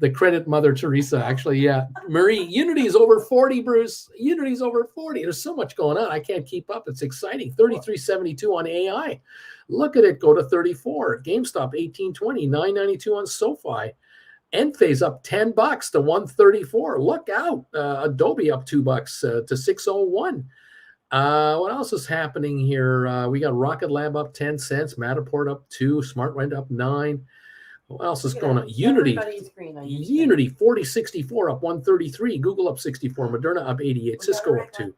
The credit Mother Teresa, actually, yeah. Marie, Unity is over 40, Bruce. Unity's over 40. There's so much going on. I can't keep up. It's exciting. 33.72 on AI. Look at it go to 34. GameStop 18.20, 9.92 on SOFI. Enphase up $10 to 134. Look out. Adobe up $2 to 601. What else is happening here? We got Rocket Lab up 10 cents. Matterport up 2. SmartRent up 9. What else is going on? Unity 4064 up 133. Google up 64. Moderna up 88. Cisco up 2.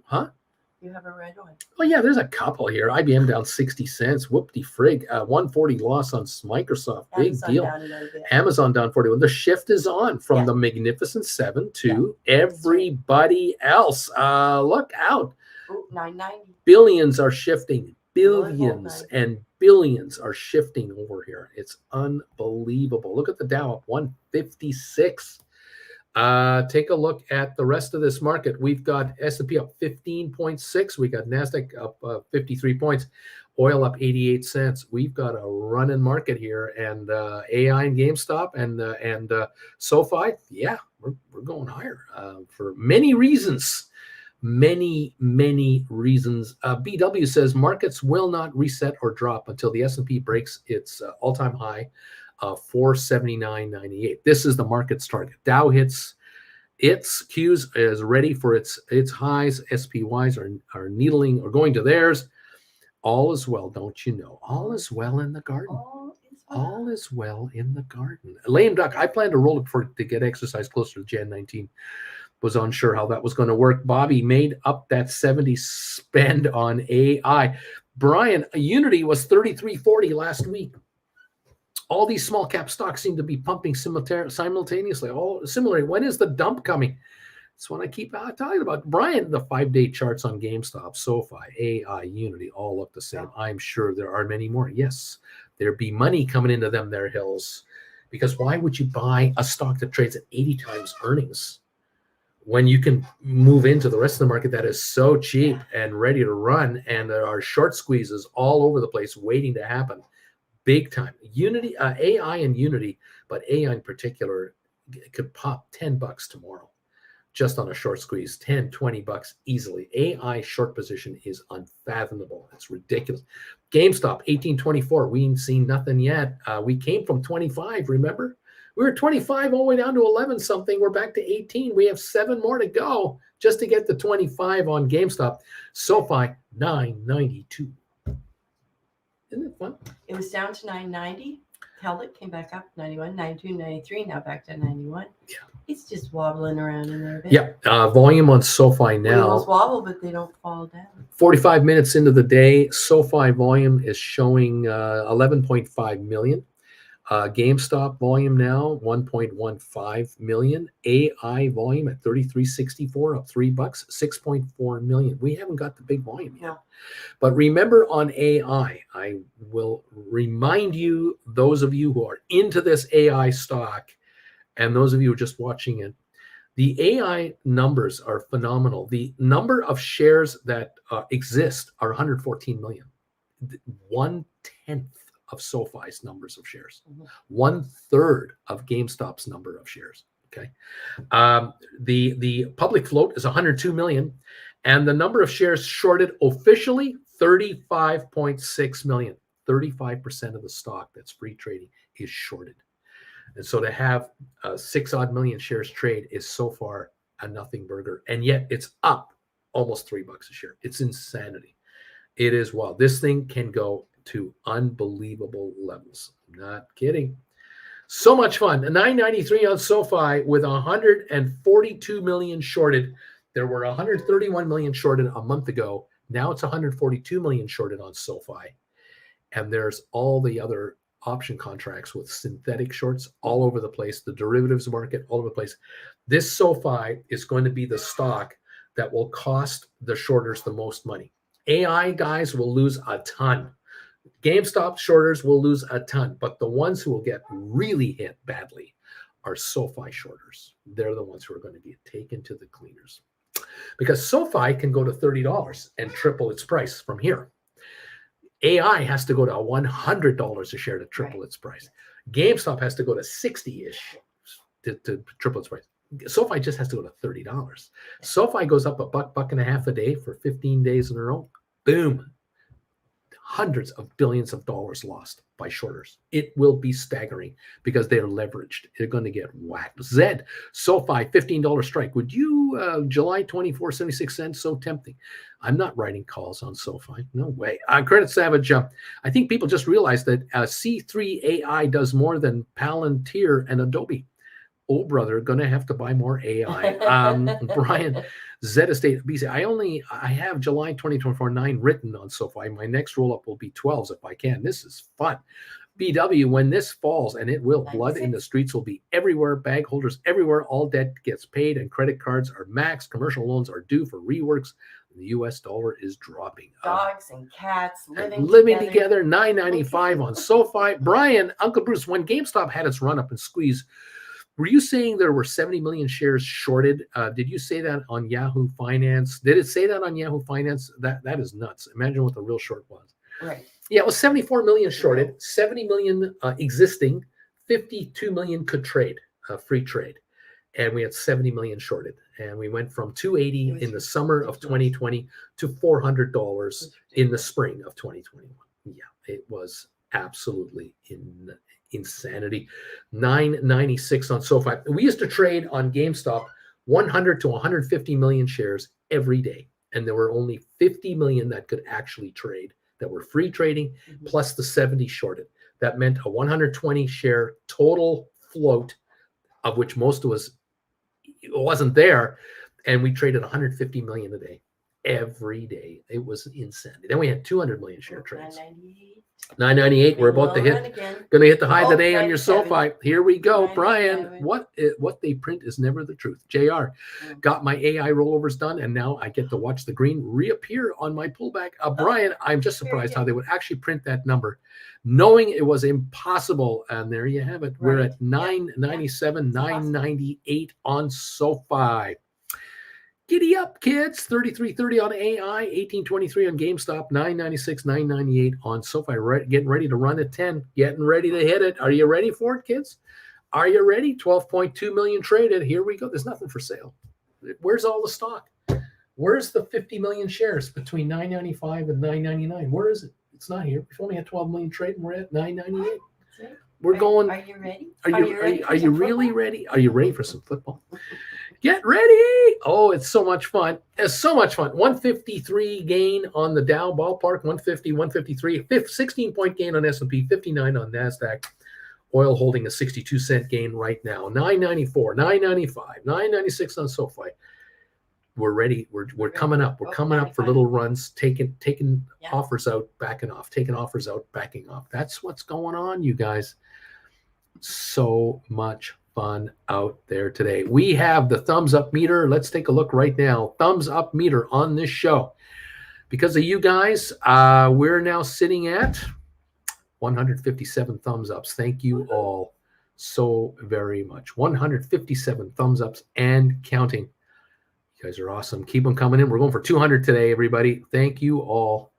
Huh? You have a red one. Oh, yeah, there's a couple here. IBM down 60 cents. Whoop-de-frig. 140 loss on Microsoft. Big deal. Amazon down 41. The shift is on from the Magnificent Seven to everybody else. Look out. Ooh, 990. Billions are shifting. Billions and billions are shifting over here. It's unbelievable. Look at the Dow up 156. Take a look at the rest of this market. We've got S&P up 15.6. We got NASDAQ up 53 points. Oil up 88 cents. We've got a running market here. And AI and GameStop and SOFI, yeah, we're going higher for many reasons. Many reasons. BW says markets will not reset or drop until the S&P breaks its all-time high, 479.98. This is the market's target. Dow hits its Qs, is ready for its highs. SPYs are needling or going to theirs. All is well, don't you know? All is well in the garden. All is well in the garden. Lame duck. I plan to roll it to get exercise closer to Jan 19. Was unsure how that was going to work. Bobby made up that 70 spend on AI. Brian, Unity was 33.40 last week. All these small cap stocks seem to be pumping simultaneously. Similarly, when is the dump coming? That's what I keep talking about. Brian, the 5-day charts on GameStop, SOFI, AI, Unity all look the same. I'm sure there are many more. Yes, there be money coming into them there hills. Because why would you buy a stock that trades at 80 times earnings when you can move into the rest of the market that is so cheap and ready to run, and there are short squeezes all over the place waiting to happen big time? Unity, AI and Unity, but AI in particular could pop $10 tomorrow. just on a short squeeze, 10, 20 bucks easily. AI short position is unfathomable. It's ridiculous. GameStop, 1824. We ain't seen nothing yet. We came from 25, remember? We were 25 all the way down to 11 something. We're back to 18. We have 7 more to go just to get to 25 on GameStop. SOFI, 992. Isn't it fun? It was down to 990. Held it, came back up 91, 92, 93. Now back to 91. Yeah. It's just wobbling around in there a bit. Yeah. Volume on SOFI now. Wheels wobble, but they don't fall down. 45 minutes into the day, SOFI volume is showing 11.5 million. GameStop volume now 1.15 million. AI volume at 33.64, up $3, 6.4 million. We haven't got the big volume yet. No. But remember, on AI, I will remind you, those of you who are into this AI stock, and those of you who are just watching it, the AI numbers are phenomenal. The number of shares that exist are 114 million. 1/10 of SOFI's numbers of shares. 1/3 of GameStop's number of shares. Okay. The public float is 102 million, and the number of shares shorted officially 35.6 million. 35% of the stock that's free trading is shorted. And so to have 6 odd million shares trade is so far a nothing burger. And yet it's up almost $3 a share. It's insanity. It is wild. This thing can go to unbelievable levels. Not kidding. So much fun. 993 on SOFI with 142 million shorted. There were 131 million shorted a month ago. Now it's 142 million shorted on SOFI. And there's all the other option contracts with synthetic shorts all over the place, the derivatives market all over the place. This SOFI is going to be the stock that will cost the shorters the most money. AI guys will lose a ton. GameStop shorters will lose a ton, but the ones who will get really hit badly are SOFI shorters. They're the ones who are going to get taken to the cleaners, because SOFI can go to $30 and triple its price from here. AI has to go to $100 a share to triple its price. GameStop has to go to 60-ish to triple its price. SOFI just has to go to $30. SOFI goes up $1.50 a day for 15 days in a row. Boom. Hundreds of billions of dollars lost by shorters. It will be staggering because they're leveraged. They're going to get whacked. Zed, SOFI, $15 strike. Would you, July 24, 76 cents, so tempting. I'm not writing calls on SOFI. No way. Credit Savage, I think people just realized that C3 AI does more than Palantir and Adobe. Oh, brother, going to have to buy more AI. Brian, Z Estate, BC. I have July 2024 9 written on SOFI. My next roll up will be 12s if I can. This is fun. BW, when this falls, and it will, blood in the streets will be everywhere, bag holders everywhere, all debt gets paid, and credit cards are maxed. Commercial loans are due for reworks. The US dollar is dropping. Dogs and cats living together. 995 on SOFI. Brian, Uncle Bruce, when GameStop had its run up and squeeze, were you saying there were 70 million shares shorted? Did you say that on Yahoo Finance? Did it say that on Yahoo Finance? That is nuts. Imagine what the real short was. Right. Yeah, it was 74 million shorted, 70 million existing, 52 million could trade, free trade. And we had 70 million shorted. And we went from 280 in the summer of 2020 to $400 in the spring of 2021. Yeah, it was absolutely insanity. 996 on SOFI. We used to trade on GameStop 100 to 150 million shares every day. And there were only 50 million that could actually trade, that were free trading, plus the 70 shorted. That meant a 120 share total float, of which most of us wasn't there. And we traded 150 million a day, every day. It was insanity. Then we had 200 million share trades. 998. We're about to hit, going to hit the high today on your SOFI. Here we go. Brian, what they print is never the truth. JR, got my AI rollovers done, and now I get to watch the green reappear on my pullback. Brian, I'm just surprised how they would actually print that number, knowing it was impossible. And there you have it. We're at 997, 998 on SOFI. Giddy up, kids. 33.30 on AI, 18.23 on GameStop, 9.96, 9.98 on SOFI. Getting ready to run at 10, getting ready to hit it. Are you ready for it, kids? Are you ready? 12.2 million traded. Here we go. There's nothing for sale. Where's all the stock? Where's the 50 million shares between $9.95 and $9.99? Where is it? It's not here. We've only had 12 million trade, and we're at $9.98. We're going. Are you ready? Are you really ready? Are you ready for some football? Get ready! Oh, it's so much fun. It's so much fun. 153 gain on the Dow ballpark. 150, 153. 16-point gain on S&P. 59 on NASDAQ. Oil holding a 62-cent gain right now. 9.94, 9.95, 9.96 on SOFI. We're ready. We're coming up. We're coming up for little runs, taking offers out, backing off, taking offers out, backing off. That's what's going on, you guys. So much fun out there today. We have the thumbs up meter. Let's take a look right now. Thumbs up meter on this show. Because of you guys, we're now sitting at 157 thumbs ups. Thank you all so very much. 157 thumbs ups and counting. You guys are awesome. Keep them coming in. We're going for 200 today, everybody. Thank you all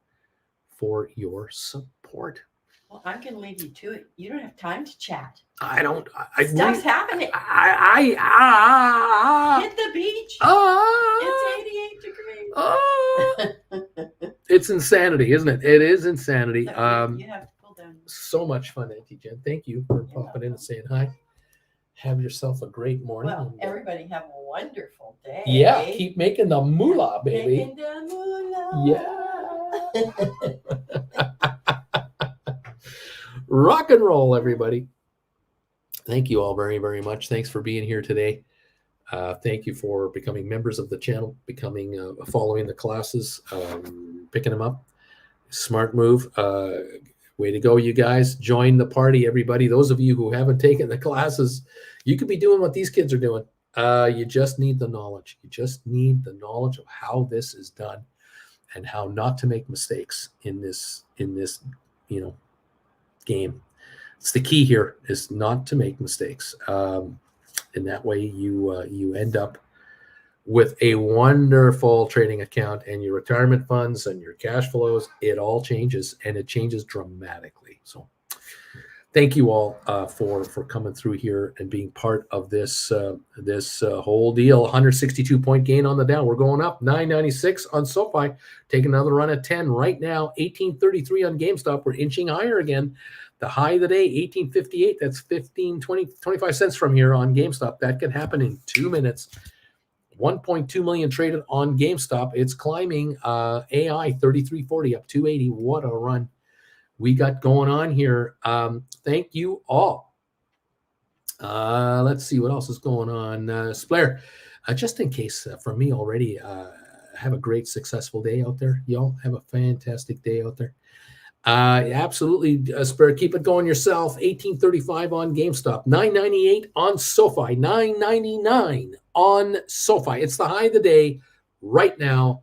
for your support. Well, I'm going to leave you to it. You don't have time to chat. I don't. Stuff's happening. Hit the beach. It's 88 degrees. It's insanity, isn't it? It is insanity. You have to pull down. So much fun, Auntie Jen. Thank you for popping in and saying hi. Have yourself a great morning. Well, everybody have a wonderful day. Yeah, keep making the moolah, baby. Making the moolah. Yeah. Rock and roll, everybody. Thank you all very, very much. Thanks for being here today. Thank you for becoming members of the channel, following the classes, picking them up. Smart move. Way to go, you guys. Join the party, everybody. Those of you who haven't taken the classes, you could be doing what these kids are doing. You just need the knowledge. You just need the knowledge of how this is done and how not to make mistakes in this game. It's the key here is not to make mistakes. In that way, you end up with a wonderful trading account, and your retirement funds and your cash flows, it all changes, and it changes dramatically. So thank you all for coming through here and being part of this whole deal. 162-point gain on the Dow. We're going up. 9.96 on SOFI. Taking another run at 10 right now. 18.33 on GameStop. We're inching higher again. The high of the day, 18.58. That's 25 cents from here on GameStop. That can happen in 2 minutes. 1.2 million traded on GameStop. It's climbing. AI 33.40 up 280. What a run we got going on here. Thank you all. Let's see what else is going on. Splair, just in case for me already, have a great, successful day out there. Y'all have a fantastic day out there. Absolutely, Splair, keep it going yourself. 18.35 on GameStop. 9.98 on SOFI. 9.99 on SOFI. It's the high of the day right now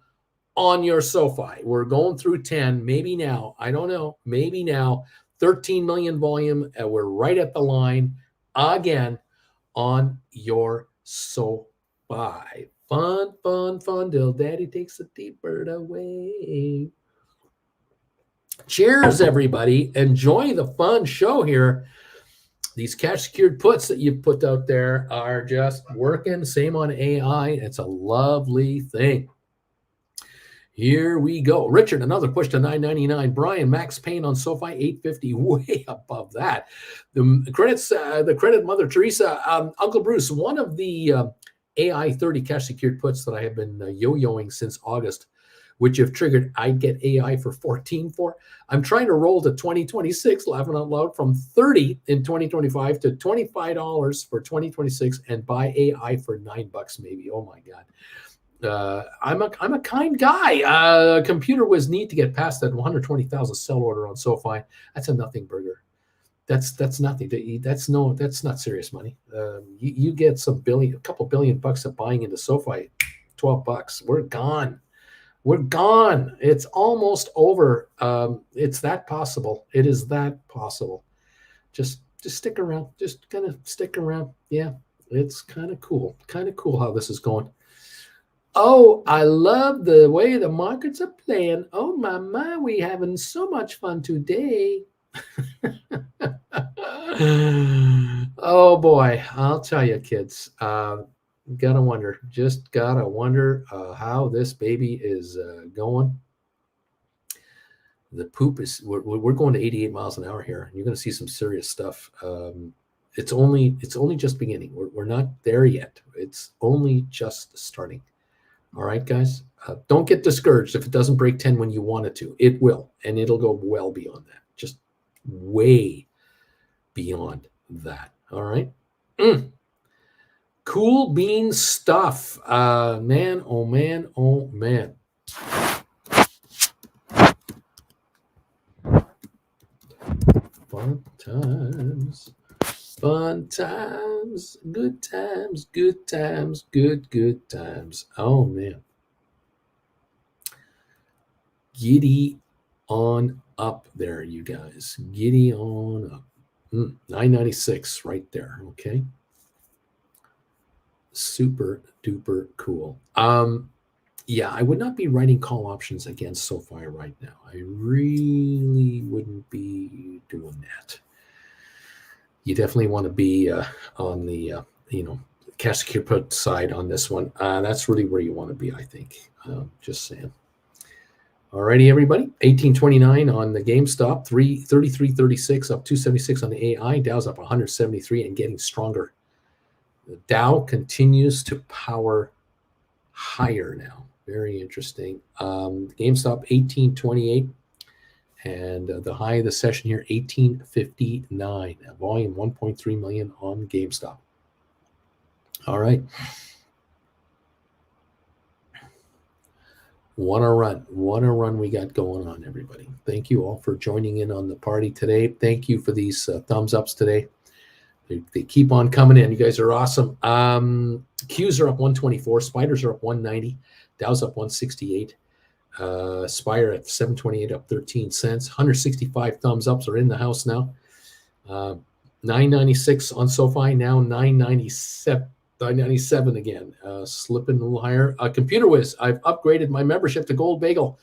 on your SOFI. We're going through 10, maybe now. I don't know. Maybe now. 13 million volume. We're right at the line again on your SOFI. Fun, fun, fun till daddy takes the deep bird away. Cheers, everybody. Enjoy the fun show here. These cash secured puts that you've put out there are just working. Same on AI. It's a lovely thing. Here we go. Richard, another push to 9.99. Brian, Max Payne on SOFI 8.50, way above that. The credit Mother Teresa. Uncle Bruce, one of the AI 30 cash secured puts that I have been yo-yoing since August, which if triggered, I'd get AI for 14 for. I'm trying to roll to 2026, laughing out loud, from 30 in 2025 to $25 for 2026 and buy AI for $9 maybe. Oh my God. I'm a kind guy. Computer whiz need to get past that 120,000 sell order on SOFI. That's a nothing burger. That's nothing. That's not serious money. You get a couple billion bucks of buying into SOFI, $12. We're gone. We're gone. It's almost over. It's that possible. It is that possible. Just stick around. Just kind of stick around. Yeah, it's kind of cool. Kind of cool how this is going. Oh, I love the way the markets are playing. Oh, my, we having so much fun today. Oh, boy. I'll tell you, kids. Just gotta wonder how this baby is going. The poop is, we're going to 88 miles an hour here. You're going to see some serious stuff. It's only just beginning. We're not there yet. It's only just starting. All right, guys, don't get discouraged if it doesn't break 10 when you want it to. It will, and it'll go well beyond that, just way beyond that. All right. Cool bean stuff. Man, oh man, oh man. Fun times, good times, good times. Oh man. Giddy on up there, you guys. Giddy on up. 996 right there. Okay. Super duper cool. Yeah, I would not be writing call options against SoFi right now. I really wouldn't be doing that. You definitely want to be on the cash secure put side on this one. That's really where you want to be, I think. Just saying. Alrighty, everybody. 1829 on the GameStop, 33.36 up 276 on the AI. Dow's up 173 and getting stronger. The Dow continues to power higher now. Very interesting. GameStop 1828, and the high of the session here 1859. Volume 1.3 million on GameStop. All right. What a run we got going on, everybody. Thank you all for joining in on the party today. Thank you for these thumbs ups today. They keep on coming in. You guys are awesome. Qs are up 124. Spiders are up 190. Dow's up 168. Spire at 728, up 13 cents. 165 thumbs ups are in the house now. 996 on SoFi, now 997. 997 again, slipping a little higher. Computer Whiz, I've upgraded my membership to Gold Bagel.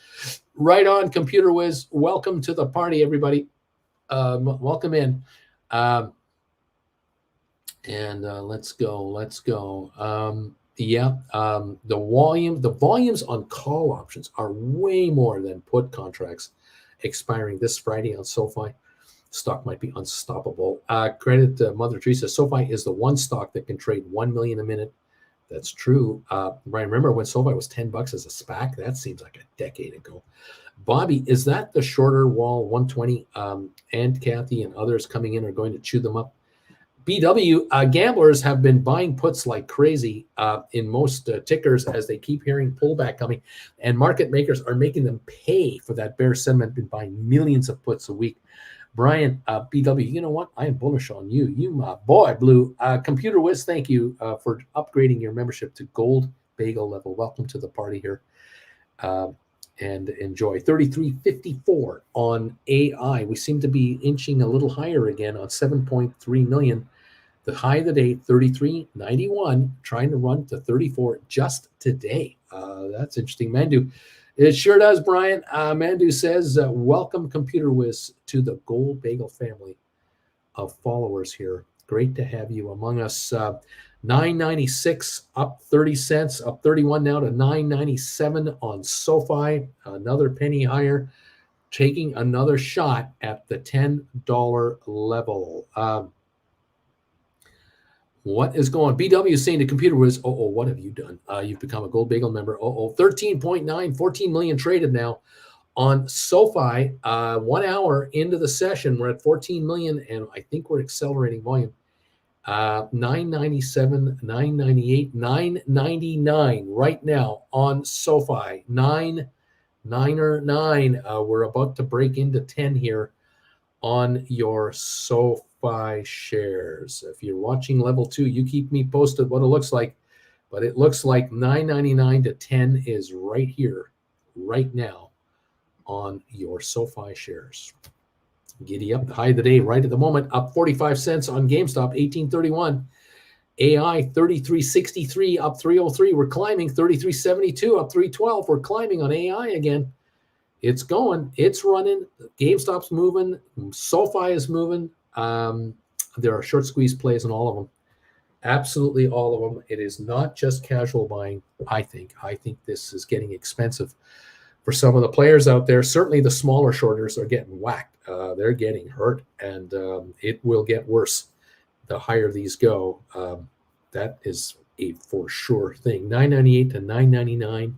Right on, Computer Whiz. Welcome to the party, everybody. Welcome in. And let's go. The volumes on call options are way more than put contracts expiring this Friday on SoFi. Stock might be unstoppable. Credit Mother Teresa. SoFi is the one stock that can trade 1 million a minute. That's true. Brian, remember when SoFi was $10 as a SPAC? That seems like a decade ago. Bobby, is that the shorter wall 120? And Kathy and others coming in are going to chew them up. BW, gamblers have been buying puts like crazy in most tickers as they keep hearing pullback coming, and market makers are making them pay for that bear sentiment. Been buying millions of puts a week. Brian, BW, you know what? I am bullish on you. You, my boy, Blue. Computer Whiz, thank you for upgrading your membership to Gold Bagel level. Welcome to the party here. And enjoy. 33.54 on AI. We seem to be inching a little higher again on 7.3 million. The high of the day, 33.91, trying to run to 34 just today. That's interesting. Mandu, it sure does, Brian. Mandu says, welcome, Computer Whiz, to the Gold Bagel family of followers here. Great to have you among us. 996 up 30 cents, up 31 now to 997 on SoFi. Another penny higher, taking another shot at the $10 level. What is going? BW is saying to Computer Whiz, what have you done? You've become a Gold Bagel member. 13.9, 14 million traded now on SoFi. 1 hour into the session, we're at 14 million, and I think we're accelerating volume. 997, 998, 999 right now on SoFi. 999. We're about to break into 10 here on your SoFi shares. If you're watching level 2, you keep me posted what it looks like, but it looks like 999 to 10 is right here, right now on your SoFi shares. Giddy up. The high of the day right at the moment, up 45 cents on GameStop, 1831. AI 33.63, up 303. We're climbing. 33.72, up 312. We're climbing on AI again. It's going. It's running. GameStop's moving. SoFi is moving. There are short squeeze plays in all of them. Absolutely all of them. It is not just casual buying, I think. I think this is getting expensive for some of the players out there. Certainly the smaller shorters are getting whacked. They're getting hurt, and it will get worse the higher these go. That is a for sure thing. $9.98 to $9.99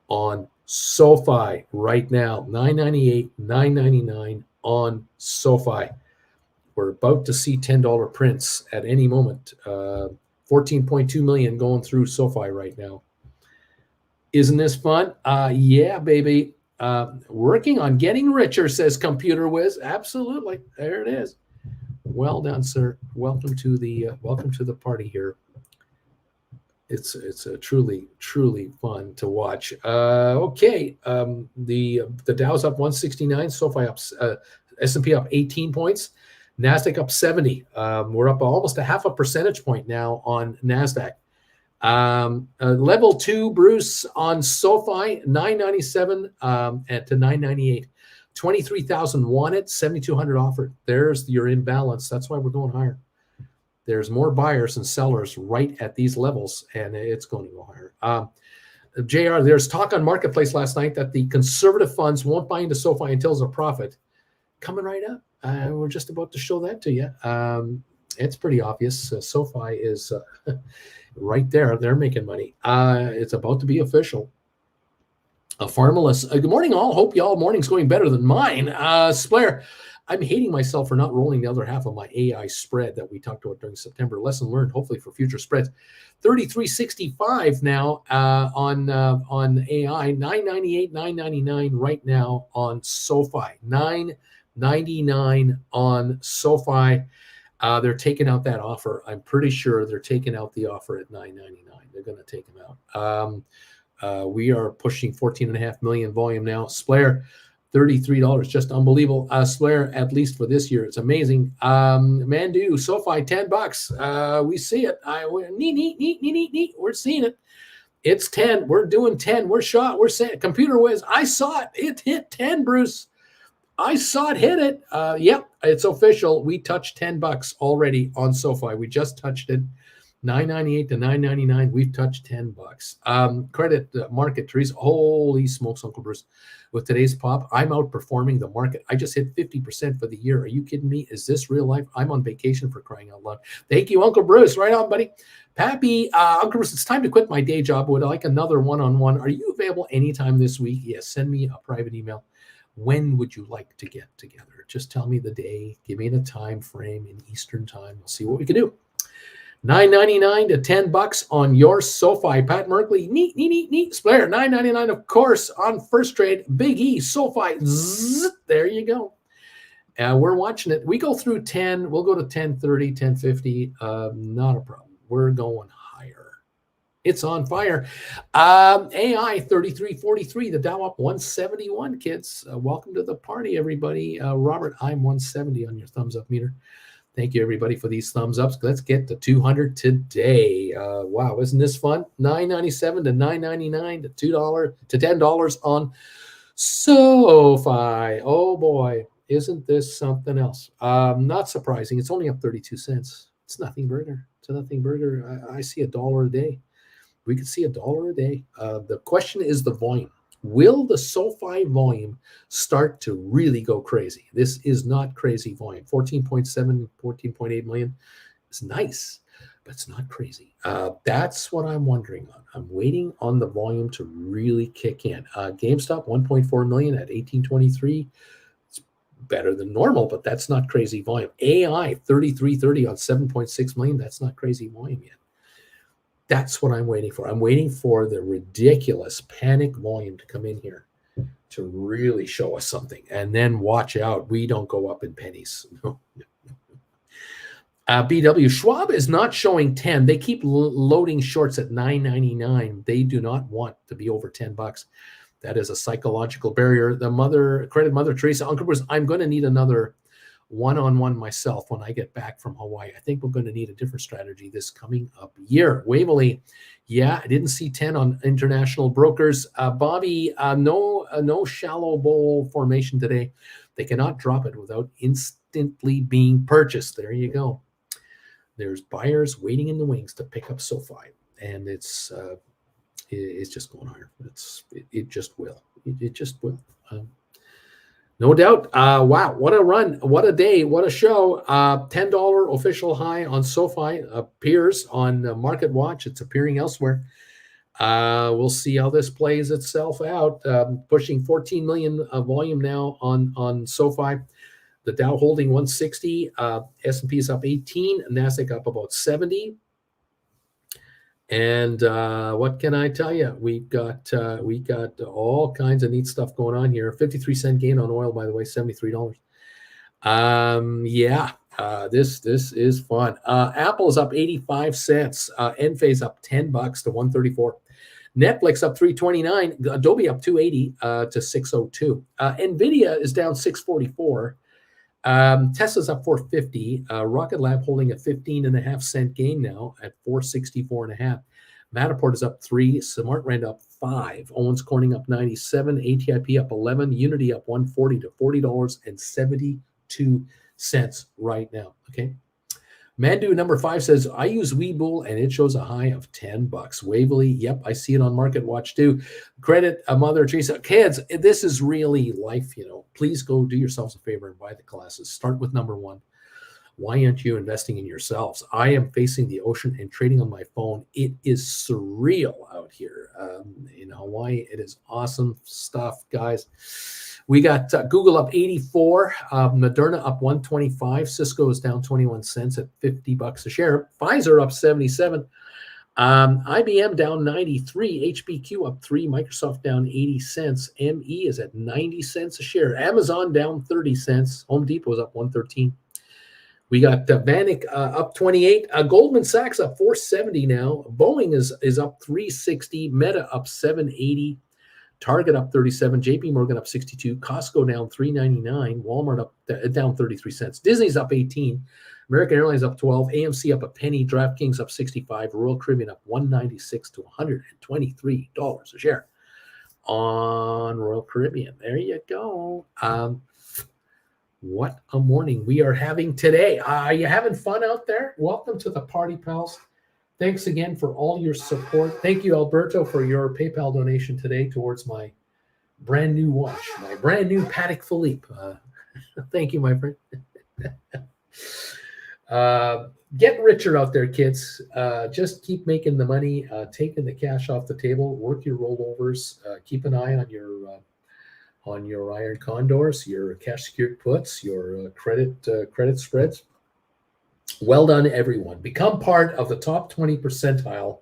on SoFi right now. $9.98, $9.99 on SoFi. We're about to see $10 prints at any moment. 14.2 million going through SoFi right now. Isn't this fun? Yeah, baby. Working on getting richer, says Computer Whiz. Absolutely. There it is. Well done, sir. Welcome to the party here. It's a truly fun to watch. Okay, the Dow's up 169, SoFi up, S&P up 18 points, Nasdaq up 70. We're up almost a half a percentage point now on Nasdaq. Level 2, Bruce, on SoFi, 997 to 998. 23,000 wanted, 7,200 offered. There's your imbalance. That's why we're going higher. There's more buyers and sellers right at these levels, and it's going to go higher. JR, there's talk on Marketplace last night that the conservative funds won't buy into SoFi until there's a profit. Coming right up. We're just about to show that to you. It's pretty obvious. SoFi is right there. They're making money. It's about to be official. Pharmalist, good morning, all. Hope y'all morning's going better than mine. Splair, I'm hating myself for not rolling the other half of my AI spread that we talked about during September. Lesson learned, hopefully, for future spreads. 33.65 now on AI. 998, 999 right now on SoFi. 999 on SoFi. They're taking out that offer. I'm pretty sure they're taking out the offer at 999. They're going to take them out. We are pushing 14.5 million volume now. Splair, $33, just unbelievable. Splair, at least for this year, it's amazing. Mandu, SoFi, $10. We see it. Neat. We're seeing it. It's 10. We're doing 10. We're shot. We're saying Computer Whiz. I saw it. It hit 10, Bruce. I saw it hit it. Yep, it's official. We touched $10 already on SoFi. We just touched it. 998 to 999. We've touched $10. Credit market, Teresa. Holy smokes, Uncle Bruce. With today's pop, I'm outperforming the market. I just hit 50% for the year. Are you kidding me? Is this real life? I'm on vacation, for crying out loud. Thank you, Uncle Bruce. Right on, buddy. Pappy, Uncle Bruce, it's time to quit my day job. Would I like another one-on-one? Are you available anytime this week? Yes, send me a private email. When would you like to get together? Just tell me the day. Give me the time frame in Eastern time. We'll see what we can do. $9.99 to $10 on your SoFi. Pat Merkley, neat. Splair, $9.99, of course, on First Trade. Big E, SoFi, there you go. We're watching it. We go through 10. We'll go to 10.30, 10.50. Not a problem. We're going higher. It's on fire. AI 33.43. The Dow up 171. Kids, welcome to the party, everybody. Robert, I'm 170 on your thumbs up meter. Thank you, everybody, for these thumbs ups. Let's get to 200 today. Wow, isn't this fun? $9.97 to $9.99 to $2 to $10 on SoFi. Oh boy, isn't this something else? Not surprising. It's only up 32 cents. It's nothing burger. It's a nothing burger. I see $1 a day. We could see $1 a day. The question is the volume. Will the SoFi volume start to really go crazy? This is not crazy volume. 14.7, 14.8 million is nice, but it's not crazy. That's what I'm wondering on. I'm waiting on the volume to really kick in. GameStop, 1.4 million at 18.23. It's better than normal, but that's not crazy volume. AI, 33.30 on 7.6 million. That's not crazy volume yet. That's what I'm waiting for. I'm waiting for the ridiculous panic volume to come in here to really show us something. And then watch out. We don't go up in pennies. No. BW, Schwab is not showing 10. They keep loading shorts at 9.99. They do not want to be over $10. That is a psychological barrier. The credit Mother Teresa, Uncle Bruce, I'm going to need another one-on-one myself when I get back from Hawaii. I think we're going to need a different strategy this coming up year. Waverly, yeah, I didn't see 10 on international brokers. Bobby, no shallow bowl formation today. They cannot drop it without instantly being purchased. There you go. There's buyers waiting in the wings to pick up SoFi, and it's just going higher. It just will. It just will. No doubt. Wow, what a run. What a day. What a show. $10 official high on SoFi appears on Market Watch. It's appearing elsewhere. We'll see how this plays itself out. Pushing 14 million volume now on SoFi. The Dow holding 160. S&P is up 18. NASDAQ up about 70. And what can I tell you? We got all kinds of neat stuff going on here. 53-cent gain on oil, by the way, $73. This is fun. Apple's up 85 cents. Enphase up $10 to 134. Netflix up 329. Adobe up 280 to 602. Nvidia is down 644. Tesla's up 450. Rocket Lab holding a 15.5-cent gain now at 464.5. Matterport is up 3. SmartRent up 5. Owens Corning up 97. ATIP up 11. Unity up 140 to $40.72 right now. Okay. Mandu number 5 says, I use Webull and it shows a high of $10. Waverly, yep, I see it on Market Watch too. Credit Mother Teresa. Kids, this is really life, Please go do yourselves a favor and buy the classes. Start with number 1. Why aren't you investing in yourselves? I am facing the ocean and trading on my phone. It is surreal out here in Hawaii. It is awesome stuff, guys. We got Google up 84, Moderna up 125, Cisco is down 21 cents at $50 a share, Pfizer up 77, IBM down 93, HBQ up 3, Microsoft down 80 cents, ME is at 90 cents a share, Amazon down 30 cents, Home Depot is up 113. We got Vanik up 28, Goldman Sachs up 470 now, Boeing is up 360, Meta up 780. Target up 37, JP Morgan up 62, Costco down 3.99, Walmart up down 33 cents, Disney's up 18, American Airlines up 12, AMC up a penny, DraftKings up 65, Royal Caribbean up 196 to $123 a share on Royal Caribbean. There you go. What a morning we are having today. Are you having fun out there? Welcome to the party, pals. Thanks again for all your support. Thank you, Alberto, for your PayPal donation today towards my brand new watch, my brand new Patek Philippe. Thank you, my friend. Get richer out there, kids. Just keep making the money, taking the cash off the table, work your rollovers, keep an eye on your iron condors, your cash secured puts, your credit spreads. Well done, everyone. Become part of the top 20 percentile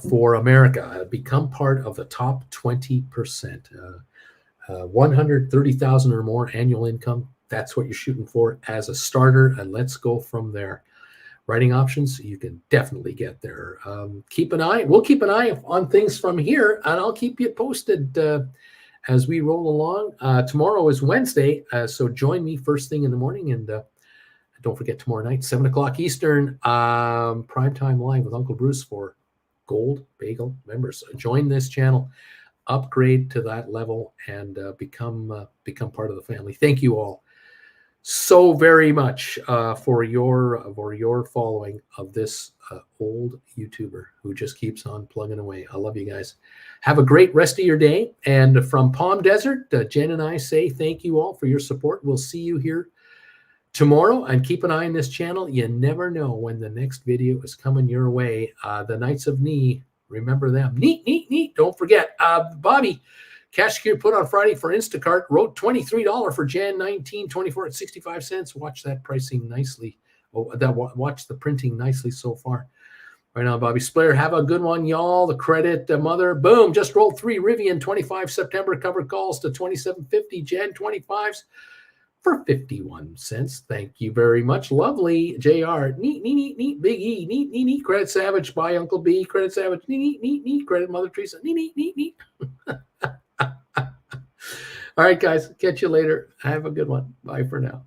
for America. Become part of the top 20%. 130,000 or more annual income. That's what you're shooting for as a starter, and let's go from there. Writing options, you can definitely get there. We'll keep an eye on things from here, and I'll keep you posted as we roll along. Tomorrow is Wednesday, so join me first thing in the morning, and don't forget tomorrow night, 7 o'clock Eastern, Primetime Live with Uncle Bruce for Gold Bagel members. Join this channel, upgrade to that level, and become part of the family. Thank you all so very much for your following of this old YouTuber who just keeps on plugging away. I love you guys. Have a great rest of your day. And from Palm Desert, Jen and I say thank you all for your support. We'll see you here tomorrow, and keep an eye on this channel. You never know when the next video is coming your way. The Knights of Knee, remember them. Neat. Don't forget, Bobby, cash secured put on Friday for Instacart, wrote $23 for Jan 1924 at 65 cents. Watch that pricing nicely. Watch the printing nicely so far. Right now, Bobby Splayer, have a good one, y'all. The credit mother, boom, just rolled 3 Rivian 25 September covered calls to 27.50 Jan 25s. For 51 cents. Thank you very much. Lovely. JR. Neat. Big E. Neat. Credit Savage. Bye, Uncle B. Credit Savage. Neat. Credit Mother Teresa. Neat. All right, guys. Catch you later. Have a good one. Bye for now.